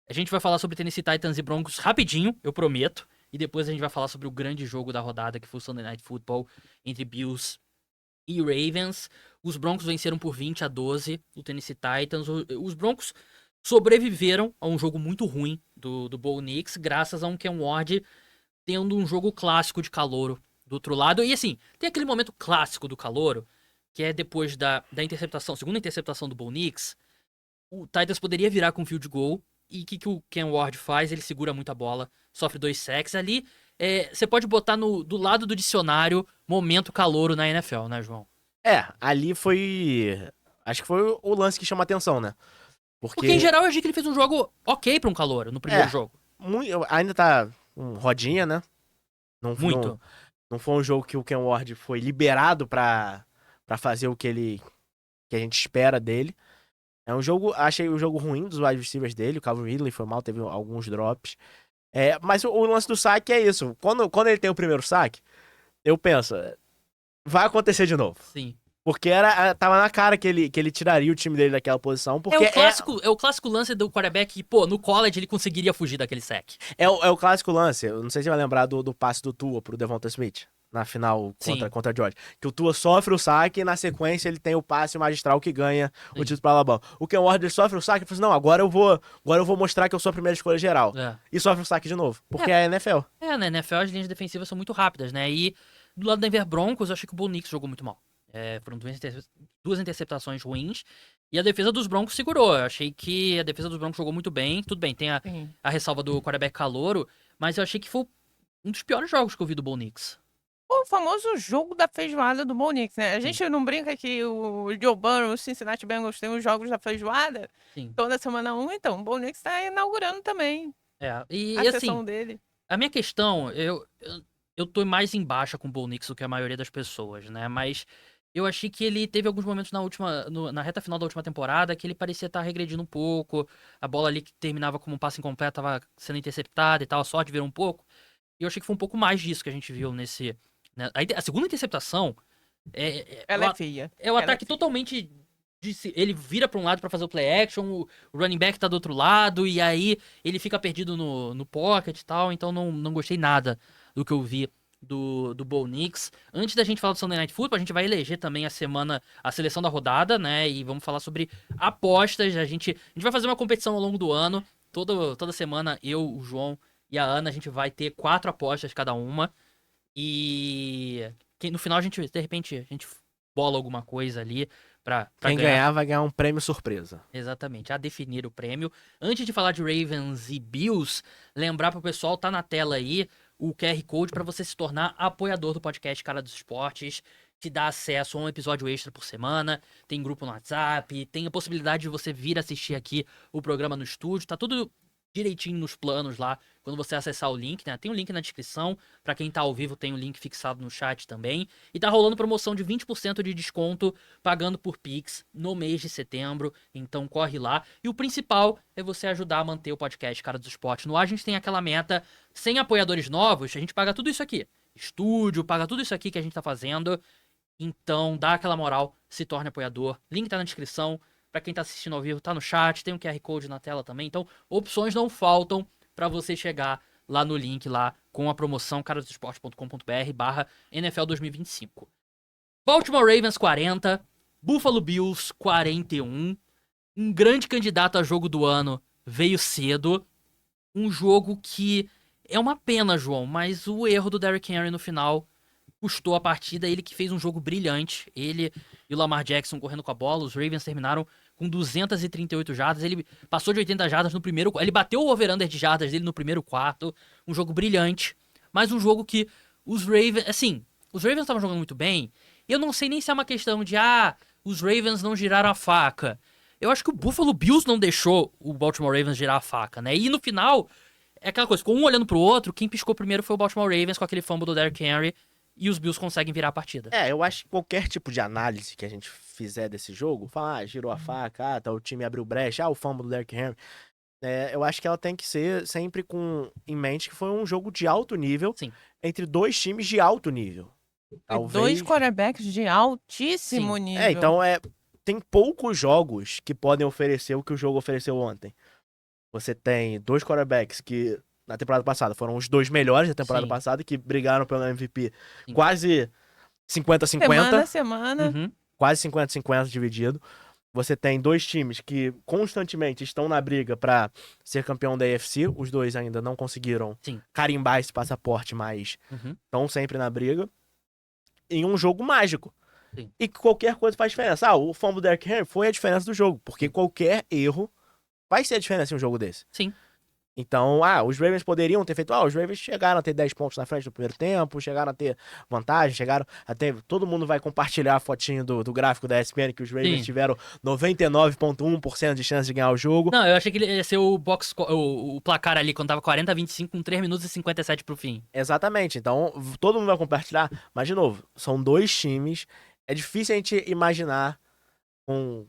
A gente vai falar sobre Tennessee Titans e Broncos rapidinho, eu prometo. E depois a gente vai falar sobre o grande jogo da rodada, que foi o Sunday Night Football entre Bills e Ravens. Os Broncos venceram por 20-12 o Tennessee Titans. Os Broncos sobreviveram a um jogo muito ruim do Bo Nix, graças a um Ken Ward tendo um jogo clássico de calouro do outro lado. E assim, tem aquele momento clássico do calouro, que é depois da interceptação, segunda interceptação do Bo Nix, o Titans poderia virar com field goal. E o que o Ken Ward faz? Ele segura muito a bola, sofre 2 sacks. Ali, você pode botar do lado do dicionário momento calouro na NFL, né, João? Ali foi... Acho que foi o lance que chama atenção, né? Porque em geral eu achei que ele fez um jogo ok pra um calouro no primeiro jogo. Ainda tá rodinha, né? Muito. Não foi um jogo que o Ken Ward foi liberado pra fazer o que a gente espera dele. Achei o jogo ruim dos wide receivers dele. O Calvin Ridley foi mal, teve alguns drops. Mas o lance do saque é isso. Quando ele tem o primeiro saque, eu penso, vai acontecer de novo. Sim. Porque tava na cara que ele tiraria o time dele daquela posição. Porque é o clássico lance do quarterback que, no college ele conseguiria fugir daquele sack. É o clássico lance. Eu não sei se você vai lembrar do passe do Tua pro Devonta Smith. Na final contra a Georgia. Que o Tua sofre o saque e na sequência ele tem o passe magistral que ganha o título para Alabama. O Ken Ward sofre o saque e fala assim, não, agora eu vou mostrar que eu sou a primeira escolha geral. E sofre o saque de novo. Porque é a NFL. Na NFL as linhas defensivas são muito rápidas, né? E do lado do Denver Broncos eu achei que o Bo Nix jogou muito mal. Foram 2 interceptações ruins. E a defesa dos Broncos segurou. Eu achei que a defesa dos Broncos jogou muito bem. Tudo bem, tem a ressalva do quarterback calouro. Mas eu achei que foi um dos piores jogos que eu vi do Bo Nix. O famoso jogo da feijoada do Bo Nix, né? A gente não brinca que o Joe Burrow, o Cincinnati Bengals tem os jogos da feijoada? Sim. Toda semana então. O Bo Nix tá inaugurando também E a assim, sessão dele. A minha questão, eu tô mais em baixa com o Bo Nix do que a maioria das pessoas, né? Mas eu achei que ele teve alguns momentos na reta final da última temporada que ele parecia estar regredindo um pouco. A bola ali que terminava como um passe incompleto tava sendo interceptada e tal, a sorte virou um pouco. E eu achei que foi um pouco mais disso que a gente viu nesse. Né? A segunda interceptação Ela é feia. é o Ela é ataque feia. totalmente. Ele vira pra um lado pra fazer o play action, o running back tá do outro lado, e aí ele fica perdido no pocket e tal, então não gostei nada do que eu vi do Bo Nix. Antes da gente falar do Sunday Night Football, a gente vai eleger também a seleção da rodada, né? E vamos falar sobre apostas. A gente vai fazer uma competição ao longo do ano. Toda semana, eu, o João e a Ana, a gente vai ter 4 apostas cada uma. E no final de repente, a gente bola alguma coisa ali pra Quem ganhar. ganhar vai ganhar um prêmio surpresa. Exatamente, a definir o prêmio. Antes de falar de Ravens e Bills, lembrar pro pessoal, tá na tela aí o QR Code para você se tornar apoiador do podcast Cara dos Esportes. Te dá acesso a um episódio extra por semana, tem grupo no WhatsApp, tem a possibilidade de você vir assistir aqui o programa no estúdio, tá tudo direitinho nos planos lá, quando você acessar o link, né? Tem o link na descrição, pra quem tá ao vivo tem o link fixado no chat também. E tá rolando promoção de 20% de desconto pagando por Pix no mês de setembro, então corre lá. E o principal é você ajudar a manter o podcast Cara dos Esportes no ar. A gente tem aquela meta, sem apoiadores novos, a gente paga tudo isso aqui. Estúdio, paga tudo isso aqui que a gente tá fazendo. Então dá aquela moral, se torne apoiador. Link tá na descrição. Pra quem tá assistindo ao vivo, tá no chat, tem um QR Code na tela também. Então, opções não faltam pra você chegar lá no link lá com a promoção carasdosport.com.br/NFL 2025. Baltimore Ravens 40, Buffalo Bills 41. Um grande candidato a jogo do ano veio cedo. Um jogo que é uma pena, João, mas o erro do Derrick Henry no final custou a partida. Ele que fez um jogo brilhante. Ele e o Lamar Jackson correndo com a bola. Os Ravens terminaram com 238 jardas. Ele passou de 80 jardas no primeiro. Ele bateu o over-under de jardas dele no primeiro quarto. Um jogo brilhante. Mas um jogo que os Ravens. Assim, os Ravens estavam jogando muito bem. Eu não sei nem se é uma questão de. Os Ravens não giraram a faca. Eu acho que o Buffalo Bills não deixou o Baltimore Ravens girar a faca, né? E no final, é aquela coisa, com um olhando pro outro, quem piscou primeiro foi o Baltimore Ravens com aquele fumble do Derrick Henry. E os Bills conseguem virar a partida. Eu acho que qualquer tipo de análise que a gente fizer desse jogo, falar, girou a faca, tá, o time abriu brecha, o fumble do Derrick Henry, eu acho que ela tem que ser sempre em mente que foi um jogo de alto nível, Sim. entre dois times de alto nível. Dois quarterbacks de altíssimo nível. Então tem poucos jogos que podem oferecer o que o jogo ofereceu ontem. Você tem dois quarterbacks que na temporada passada foram os dois melhores da temporada passada, que brigaram pelo MVP quase 50-50. Semana a semana. Uhum. Quase 50-50 dividido. Você tem dois times que constantemente estão na briga pra ser campeão da AFC. Os dois ainda não conseguiram carimbar esse passaporte, mas estão sempre na briga. Em um jogo mágico. Sim. E que qualquer coisa faz diferença. O fumble do Derrick Henry foi a diferença do jogo, porque qualquer erro vai ser a diferença em um jogo desse. Sim. Então, os Ravens poderiam ter feito... os Ravens chegaram a ter 10 pontos na frente no primeiro tempo, chegaram a ter vantagem, chegaram a ter... Todo mundo vai compartilhar a fotinho do gráfico da ESPN que os Ravens tiveram 99,1% de chance de ganhar o jogo. Não, eu achei que ele ia ser o placar ali quando tava 40-25 com 3 minutos e 57 pro fim. Exatamente. Então, todo mundo vai compartilhar. Mas, de novo, são dois times. É difícil a gente imaginar com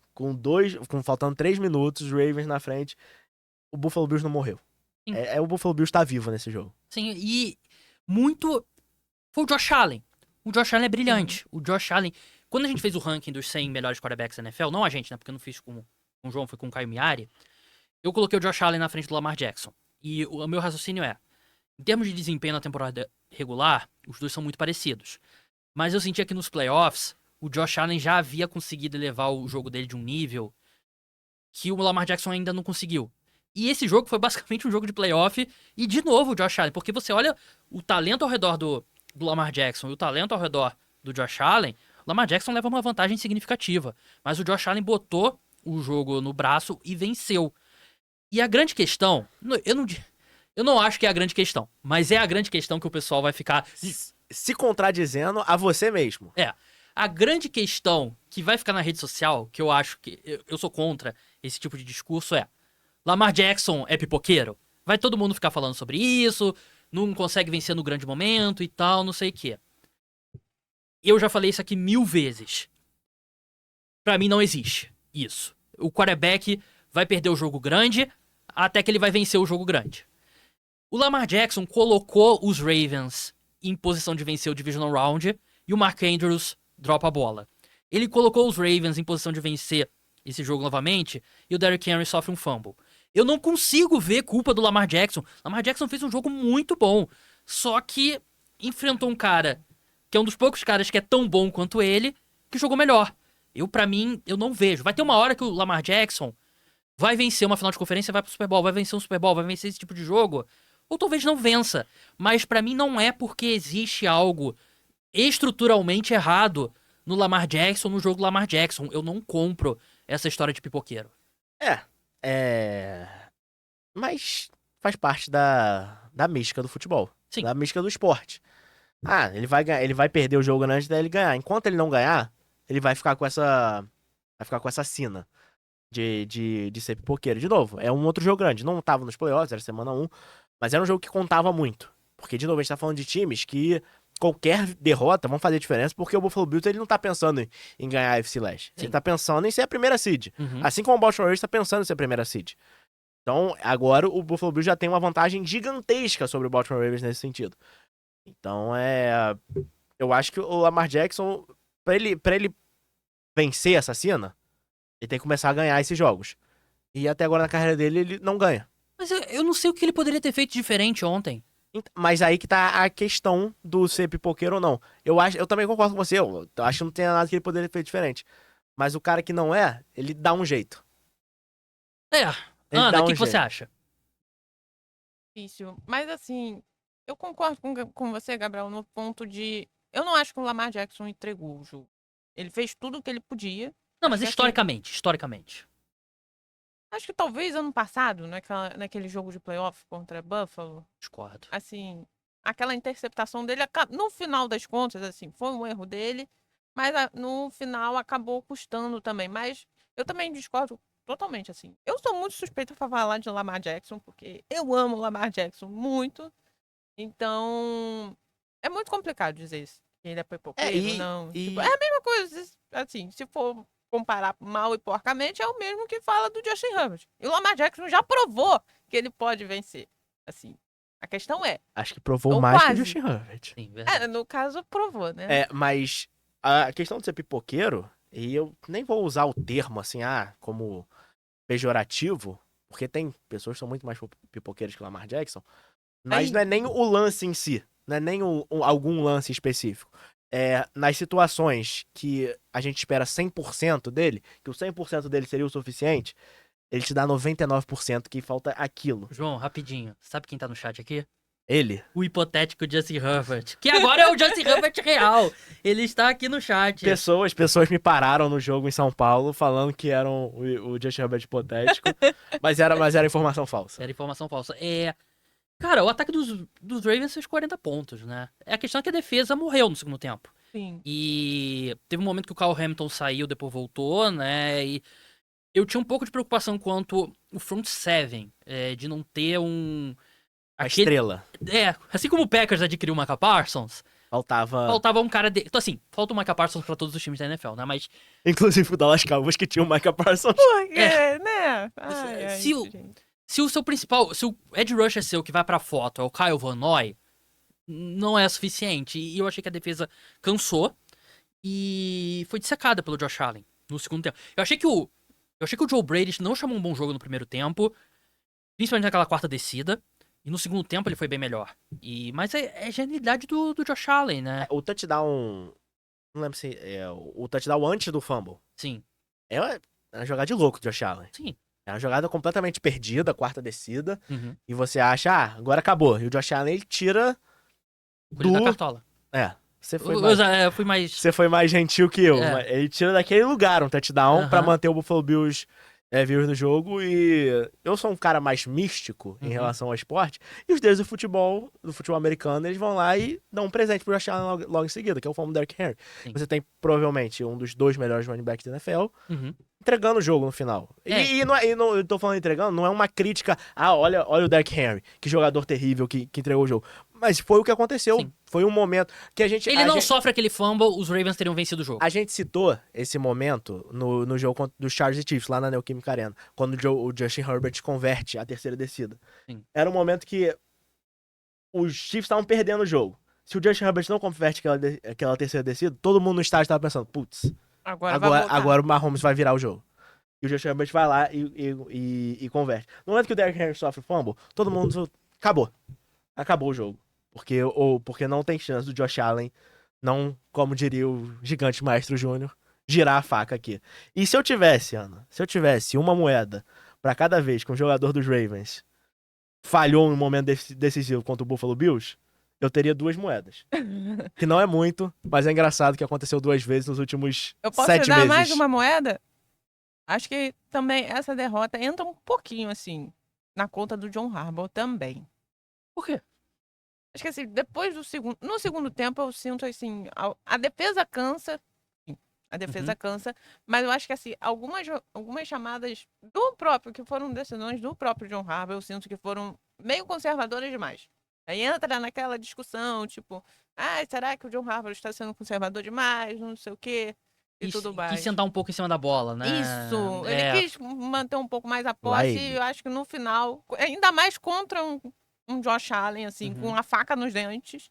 faltando 3 minutos, os Ravens na frente, o Buffalo Bills não morreu. O Buffalo Bills tá vivo nesse jogo. Sim, e muito... Foi o Josh Allen. O Josh Allen é brilhante. O Josh Allen... Quando a gente fez o ranking dos 100 melhores quarterbacks da NFL, não a gente, né? Porque eu não fiz com o João, foi com o Caio Miari. Eu coloquei o Josh Allen na frente do Lamar Jackson. E o meu raciocínio em termos de desempenho na temporada regular, os dois são muito parecidos. Mas eu sentia que nos playoffs, o Josh Allen já havia conseguido elevar o jogo dele de um nível que o Lamar Jackson ainda não conseguiu. E esse jogo foi basicamente um jogo de playoff. E, de novo, o Josh Allen. Porque você olha o talento ao redor do Lamar Jackson e o talento ao redor do Josh Allen, o Lamar Jackson leva uma vantagem significativa. Mas o Josh Allen botou o jogo no braço e venceu. E a grande questão... Eu não acho que é a grande questão. Mas é a grande questão que o pessoal vai ficar... Se contradizendo a você mesmo. A grande questão que vai ficar na rede social, que eu acho que... Eu sou contra esse tipo de discurso, Lamar Jackson é pipoqueiro? Vai todo mundo ficar falando sobre isso? não consegue vencer no grande momento e tal, não sei o quê. Eu já falei isso aqui 1000 vezes. Pra mim não existe isso. O quarterback vai perder o jogo grande até que ele vai vencer o jogo grande. O Lamar Jackson colocou os Ravens em posição de vencer o Divisional Round e o Mark Andrews dropa a bola. Ele colocou os Ravens em posição de vencer esse jogo novamente e o Derrick Henry sofre um fumble. Eu não consigo ver culpa do Lamar Jackson. Lamar Jackson fez um jogo muito bom, só que enfrentou um cara que é um dos poucos caras que é tão bom quanto ele, que jogou melhor. Pra mim, eu não vejo. Vai ter uma hora que o Lamar Jackson vai vencer uma final de conferência, vai pro Super Bowl, vai vencer um Super Bowl, vai vencer esse tipo de jogo, ou talvez não vença. Mas pra mim não é porque existe algo estruturalmente errado no Lamar Jackson, no jogo Lamar Jackson. Eu não compro essa história de pipoqueiro. Mas faz parte da mística do futebol. Sim. Da mística do esporte. Ele vai perder o jogo antes dele ganhar. Enquanto ele não ganhar, ele vai ficar com essa sina de ser pipoqueiro. De novo, é um outro jogo grande. Não tava nos playoffs, era semana 1, mas era um jogo que contava muito. Porque, de novo, a gente tá falando de times que qualquer derrota vão fazer diferença, porque o Buffalo Bills ele não tá pensando em ganhar a AFC Leste. Sim. Ele tá pensando em ser a primeira seed. Uhum. Assim como o Baltimore Ravens tá pensando em ser a primeira seed. Então, agora o Buffalo Bills já tem uma vantagem gigantesca sobre o Baltimore Ravens nesse sentido. Então, eu acho que o Lamar Jackson, pra ele vencer essa cena, ele tem que começar a ganhar esses jogos. E até agora na carreira dele, ele não ganha. Mas eu não sei o que ele poderia ter feito diferente ontem. Mas aí que tá a questão do ser pipoqueiro ou não. Eu também concordo com você, eu acho que não tem nada que ele poderia ter feito diferente. Mas o cara que não é, ele dá um jeito. Ele Ana, dá o que um você jeito. acha? Difícil. Mas assim, eu concordo com você, Gabriel, no ponto de. Eu não acho que o Lamar Jackson entregou o jogo. Ele fez tudo o que ele podia. Não, mas Acho que, historicamente. Acho que talvez ano passado, naquele jogo de playoff contra Buffalo, Discordo. assim, aquela interceptação dele, no final das contas, assim, foi um erro dele, mas no final acabou custando também. Mas eu também discordo totalmente, assim. Eu sou muito suspeita pra falar de Lamar Jackson, porque eu amo Lamar Jackson muito. Então, é muito complicado dizer isso. Que ele é pipoqueiro, não. Tipo, é a mesma coisa, assim, se for comparar mal e porcamente, é o mesmo que fala do Justin Herbert. E o Lamar Jackson já provou que ele pode vencer. Assim, a questão é... Acho que provou Ou mais que o quase. Justin Herbert. Sim, verdade. no caso, provou, né? Mas a questão de ser pipoqueiro, e eu nem vou usar o termo assim, como pejorativo, porque tem pessoas que são muito mais pipoqueiras que o Lamar Jackson, mas Aí- não é nem o lance em si, não é nem algum lance específico. Nas situações que a gente espera 100% dele, que o 100% dele seria o suficiente, ele te dá 99% que falta aquilo. João, rapidinho. Sabe quem tá no chat aqui? Ele. O hipotético Justin Herbert. Que agora é o Justin Herbert real. Ele está aqui no chat. Pessoas me pararam no jogo em São Paulo falando que eram o Justin Herbert hipotético, mas era informação falsa. Era informação falsa. Cara, o ataque dos Ravens fez 40 pontos, né? A questão é que a defesa morreu no segundo tempo. Sim. E teve um momento que o Kyle Hamilton saiu, depois voltou, né? E eu tinha um pouco de preocupação quanto o front seven, de não ter A estrela. Assim como o Packers adquiriu o Micah Parsons, Faltava. faltava um cara Então, assim, falta o Micah Parsons pra todos os times da NFL, né? Mas Inclusive o Dallas Cowboys que tinha o Micah Parsons. Porque, né? Ai, Se o- gente. se o seu principal, se o edge rusher seu que vai pra foto é o Kyle Van Noy, não é suficiente. E eu achei que a defesa cansou e foi dissecada pelo Josh Allen no segundo tempo. Eu achei que o Joe Brady não chamou um bom jogo no primeiro tempo, principalmente naquela quarta descida. E no segundo tempo ele foi bem melhor. Mas é genialidade do Josh Allen, né? O touchdown. Não lembro se. O touchdown antes do fumble. Sim, É uma jogada de louco do Josh Allen. sim. É uma jogada completamente perdida, quarta descida. Uhum. E você acha, agora acabou. E o Josh Allen ele tira. Coelho da cartola. Você foi Eu mais. fui mais. Você foi mais gentil que eu. É. Mas ele tira daquele lugar um touchdown pra Aham. manter o Buffalo Bills vivos no jogo. E eu sou um cara mais místico em Uhum. relação ao esporte. E os deuses do futebol americano, eles vão lá e dão um presente pro Josh Allen logo em seguida, que é o famo Derrick Henry. Sim. Você tem provavelmente um dos 2 melhores running backs da NFL Uhum. entregando o jogo no final. É. E não, eu tô falando entregando, não é uma crítica. Olha o Derrick Henry, que jogador terrível que entregou o jogo. Mas foi o que aconteceu. Sim. Foi um momento que a gente... Ele não sofre aquele fumble, os Ravens teriam vencido o jogo. A gente citou esse momento no jogo dos Chargers e Chiefs, lá na Neoquímica Arena, quando o Justin Herbert converte a terceira descida. Sim. Era um momento que os Chiefs estavam perdendo o jogo. Se o Justin Herbert não converte aquela terceira descida, todo mundo no estádio estava pensando, putz, agora o Mahomes vai virar o jogo. E o Justin Herbert vai lá e converte. No momento que o Derrick Henry sofre fumble, todo mundo... Acabou o jogo. Porque não tem chance do Josh Allen, não, como diria o gigante Maestro Júnior, girar a faca aqui. E se eu tivesse, Ana, uma moeda pra cada vez que um jogador dos Ravens falhou em um momento decisivo contra o Buffalo Bills, eu teria 2 moedas. Que não é muito, mas é engraçado que aconteceu 2 vezes nos últimos 7 meses. Eu posso te dar mais uma moeda? Acho que também essa derrota entra um pouquinho, assim, na conta do John Harbaugh também. Por quê? Acho que, assim, depois do segundo... No segundo tempo, eu sinto, assim, a defesa cansa. A defesa cansa. Mas eu acho que, assim, algumas chamadas do próprio, que foram decisões do próprio John Harbaugh, eu sinto que foram meio conservadoras demais. Aí entra naquela discussão, tipo, será que o John Harbaugh está sendo conservador demais, não sei o quê, e tudo mais. Quis sentar um pouco em cima da bola, né? Isso, ele quis manter um pouco mais a posse, e eu acho que no final, ainda mais contra um Josh Allen, assim, com a faca nos dentes,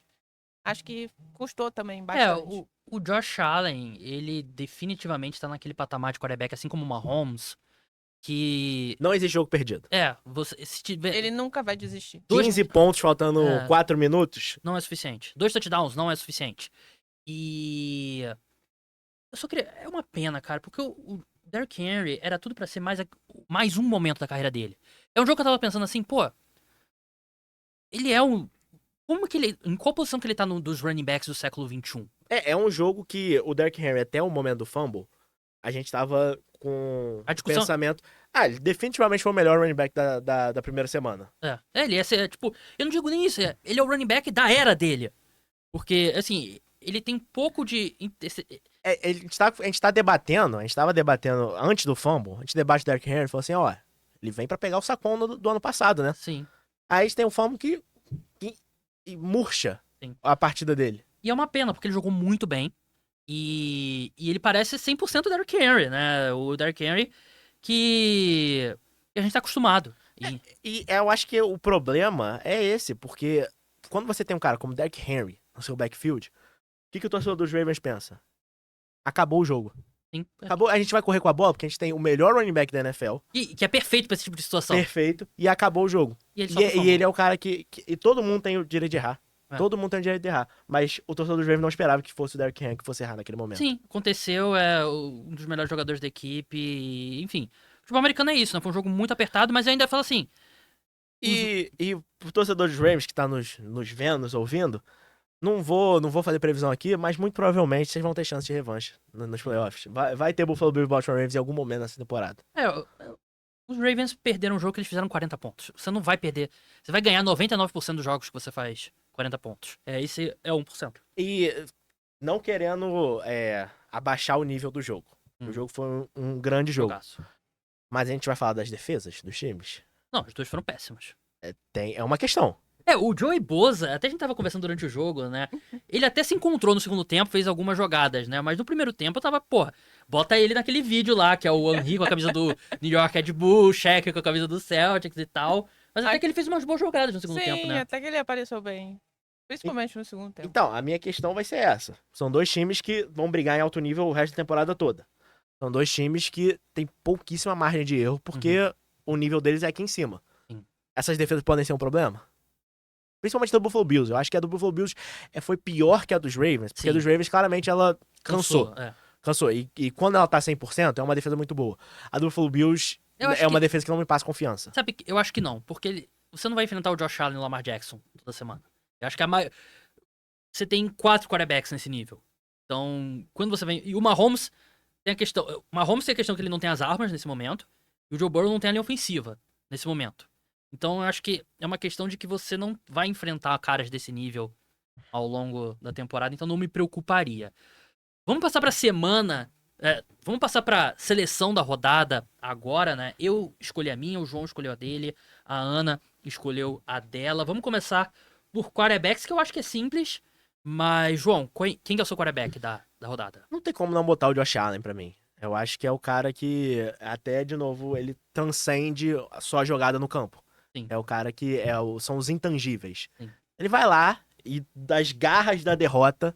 acho que custou também bastante. O Josh Allen, ele definitivamente tá naquele patamar de quarterback, assim como o Mahomes, que... Não existe jogo perdido. Se tiver... Ele nunca vai desistir. 15 pontos faltando 4 minutos. Não é suficiente. 2 touchdowns não é suficiente. E... eu só queria... é uma pena, cara, porque o Derrick Henry era tudo pra ser mais um momento da carreira dele. É um jogo que eu tava pensando assim, pô... ele é um... em qual posição que ele tá dos running backs do século XXI? É um jogo que o Derrick Henry, até o momento do fumble, a gente tava com A discussão... pensamento... ele definitivamente foi o melhor running back da primeira semana. Ele ia ser, tipo... eu não digo nem isso, ele é o running back da era dele. Porque, assim, ele tem pouco de... A gente tava debatendo antes do fumble, a gente debate o Derrick Henry e falou assim, ele vem pra pegar o sacão do ano passado, né? Sim. Aí a gente tem um fumble que murcha a partida dele. E é uma pena, porque ele jogou muito bem. E ele parece 100% o Derrick Henry, né? O Derrick Henry que a gente tá acostumado. E eu acho que o problema é esse, porque quando você tem um cara como Derrick Henry no seu backfield, o que o torcedor dos Ravens pensa? Acabou o jogo. Sim. Acabou, a gente vai correr com a bola, porque a gente tem o melhor running back da NFL. E que é perfeito pra esse tipo de situação. Perfeito. E acabou o jogo. E ele é o cara que... E todo mundo tem o direito de errar. Todo mundo tem o direito de errar. Mas o torcedor dos Ravens não esperava que fosse o Derrick Henry que fosse errar naquele momento. Sim, aconteceu, um dos melhores jogadores da equipe, enfim. O futebol americano é isso, né? Foi um jogo muito apertado, mas eu ainda falo assim... E o torcedor dos Ravens que tá nos vendo, nos ouvindo, não vou fazer previsão aqui, mas muito provavelmente vocês vão ter chance de revanche nos playoffs. Vai ter Buffalo Bills e Baltimore Ravens em algum momento nessa temporada. Os Ravens perderam um jogo que eles fizeram 40 pontos. Você não vai perder. Você vai ganhar 99% dos jogos que você faz 40 pontos. Esse é 1%. E não querendo abaixar o nível do jogo. O jogo foi um grande jogo. Jogaço. Mas a gente vai falar das defesas dos times? Não, os dois foram péssimos. É uma questão. O Joey Bosa, até a gente tava conversando durante o jogo, né? Ele até se encontrou no segundo tempo, fez algumas jogadas, né? Mas no primeiro tempo eu tava, bota ele naquele vídeo lá, que é o Henry com a camisa do New York Red Bull, Shaq com a camisa do Celtics e tal. Mas até que ele fez umas boas jogadas no segundo tempo, né? Sim, até que ele apareceu bem. Principalmente no segundo tempo. Então, a minha questão vai ser essa. São 2 times que vão brigar em alto nível o resto da temporada toda. São 2 times que tem pouquíssima margem de erro, porque o nível deles é aqui em cima. Sim. Essas defesas podem ser um problema? Principalmente do Buffalo Bills. Eu acho que a do Buffalo Bills foi pior que a dos Ravens, porque a dos Ravens, claramente, ela cansou. Cansou. E quando ela tá 100%, é uma defesa muito boa. A do Buffalo Bills é uma defesa que não me passa confiança. Sabe, eu acho que não, porque você não vai enfrentar o Josh Allen e o Lamar Jackson toda semana. Eu acho que você tem 4 quarterbacks nesse nível. Então, quando você vem... E o Mahomes tem a questão... O Mahomes tem a questão que ele não tem as armas nesse momento, e o Joe Burrow não tem a linha ofensiva nesse momento. Então, eu acho que é uma questão de que você não vai enfrentar caras desse nível ao longo da temporada, então não me preocuparia. Vamos passar pra semana... vamos passar pra seleção da rodada agora, né? Eu escolhi a minha, o João escolheu a dele, a Ana escolheu a dela. Vamos começar por quarterbacks que eu acho que é simples. Mas, João, quem que é o seu quarterback da rodada? Não tem como não botar o Josh Allen pra mim. Eu acho que é o cara que, até de novo, ele transcende só a jogada no campo. Sim. É o cara que são os intangíveis. Sim. Ele vai lá e, das garras da derrota,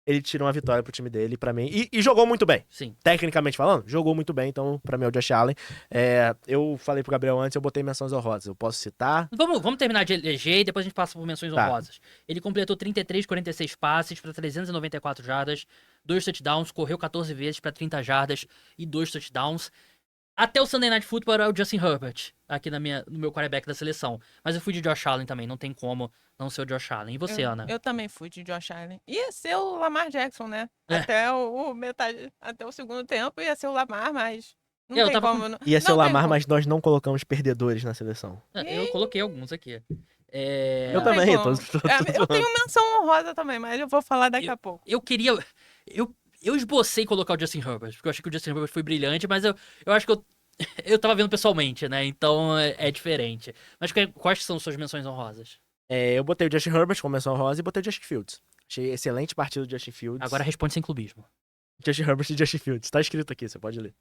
ele tira uma vitória pro time dele, pra mim. E jogou muito bem. Sim. Tecnicamente falando, jogou muito bem. Então, pra mim, é o Josh Allen. Eu falei pro Gabriel antes, eu botei menções honrosas. Eu posso citar? Vamos terminar de eleger e depois a gente passa por menções Tá. honrosas. Ele completou 33, 46 passes para 394 jardas, 2 touchdowns, correu 14 vezes para 30 jardas e 2 touchdowns. Até o Sunday Night Football era o Justin Herbert, aqui no meu quarterback da seleção. Mas eu fui de Josh Allen também, não tem como não ser o Josh Allen. E você, Ana? Eu também fui de Josh Allen. Ia ser o Lamar Jackson, né? É. Até o segundo tempo ia ser o Lamar, mas não Eu tem tava como. Ia ser não o tem Lamar, como. mas nós não colocamos perdedores na seleção. Eu coloquei alguns aqui. Eu Não tem também, como. Eu tenho menção honrosa também, mas eu vou falar daqui a pouco. Eu queria... Eu esbocei colocar o Justin Herbert, porque eu achei que o Justin Herbert foi brilhante, mas eu acho que eu tava vendo pessoalmente, né? Então é diferente. Mas quais são suas menções honrosas? Eu botei o Justin Herbert como menção honrosa e botei o Justin Fields. Achei excelente partida do Justin Fields. Agora responde sem clubismo. Justin Herbert e Justin Fields. Tá escrito aqui, você pode ler.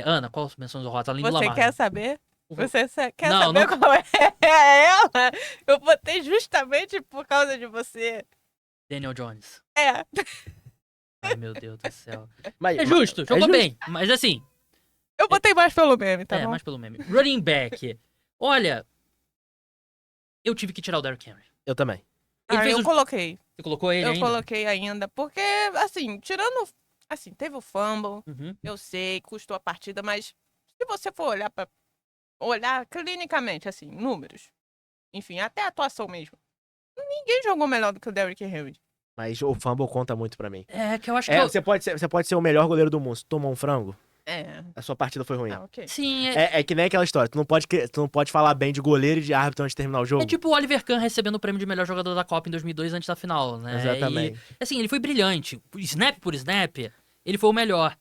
Ana, qual as menções honrosas? Além do Você Lamar. quer saber? Você quer Não, saber não- qual é ela? Eu botei justamente por causa de você. Daniel Jones. É. Ai, meu Deus do céu. Mas, É justo, jogou justo. bem. Mas assim, Eu botei mais pelo meme, tá bom? mais pelo meme. Running back. Olha, eu tive que tirar o Derrick Henry. Eu também. Ele fez Eu os- coloquei. Você colocou ele Eu ainda? coloquei ainda. Porque, assim, tirando. Assim, teve o fumble, Uhum. eu sei, custou a partida, mas se você for olhar clinicamente, assim, números, enfim, até a atuação mesmo, ninguém jogou melhor do que o Derrick Henry. Mas o fumble conta muito pra mim. É, que eu acho que... Você pode ser o melhor goleiro do mundo. Se tomar um frango, É. a sua partida foi ruim. Ok. Sim, É que nem aquela história. Tu não pode falar bem de goleiro e de árbitro antes de terminar o jogo. é tipo o Oliver Kahn recebendo o prêmio de melhor jogador da Copa em 2002 antes da final, né? Exatamente. E, assim, ele foi brilhante. Snap por snap, ele foi o melhor.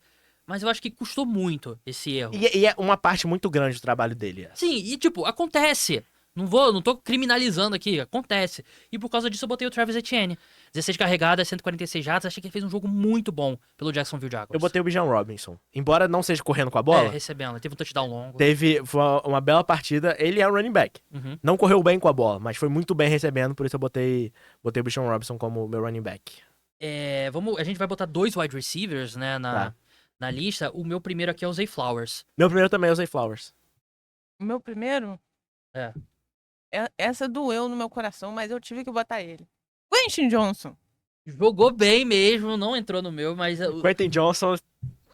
Mas eu acho que custou muito esse erro. E é uma parte muito grande do trabalho dele. Sim, e tipo, acontece. Não tô criminalizando aqui, acontece. E por causa disso eu botei o Travis Etienne. 16 carregadas, 146 jardas, achei que ele fez um jogo muito bom pelo Jacksonville Jaguars. Eu botei o Bijan Robinson. Embora não seja correndo com a bola, recebendo. Teve um touchdown longo. foi uma bela partida. Ele é um running back. Uhum. Não correu bem com a bola, mas foi muito bem recebendo, por isso eu botei o Bijan Robinson como meu running back. A gente vai botar 2 wide receivers, né, na lista. O meu primeiro aqui é o Zay Flowers. Meu primeiro também é o Zay Flowers. O meu primeiro. Essa doeu no meu coração, mas eu tive que botar ele. Quentin Johnson. Jogou bem mesmo, não entrou no meu, mas... Quentin Johnson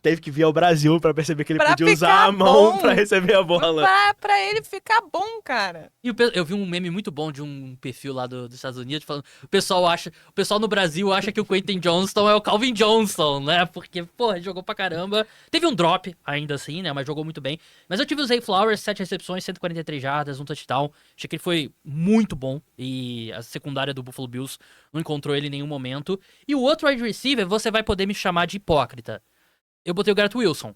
teve que vir ao Brasil pra perceber que ele Pra podia usar ficar a mão bom. pra receber a bola. Pra ele ficar bom, cara. E eu vi um meme muito bom de um perfil lá dos Estados Unidos falando, o pessoal no Brasil acha que o Quentin Johnston é o Calvin Johnson, né? Porque, porra, jogou pra caramba. Teve um drop ainda assim, né? Mas jogou muito bem. Mas eu tive o Zay Flowers, 7 recepções, 143 jardas, um touchdown. Achei que ele foi muito bom e a secundária do Buffalo Bills não encontrou ele em nenhum momento. E o outro wide receiver, você vai poder me chamar de hipócrita. Eu botei o Garrett Wilson.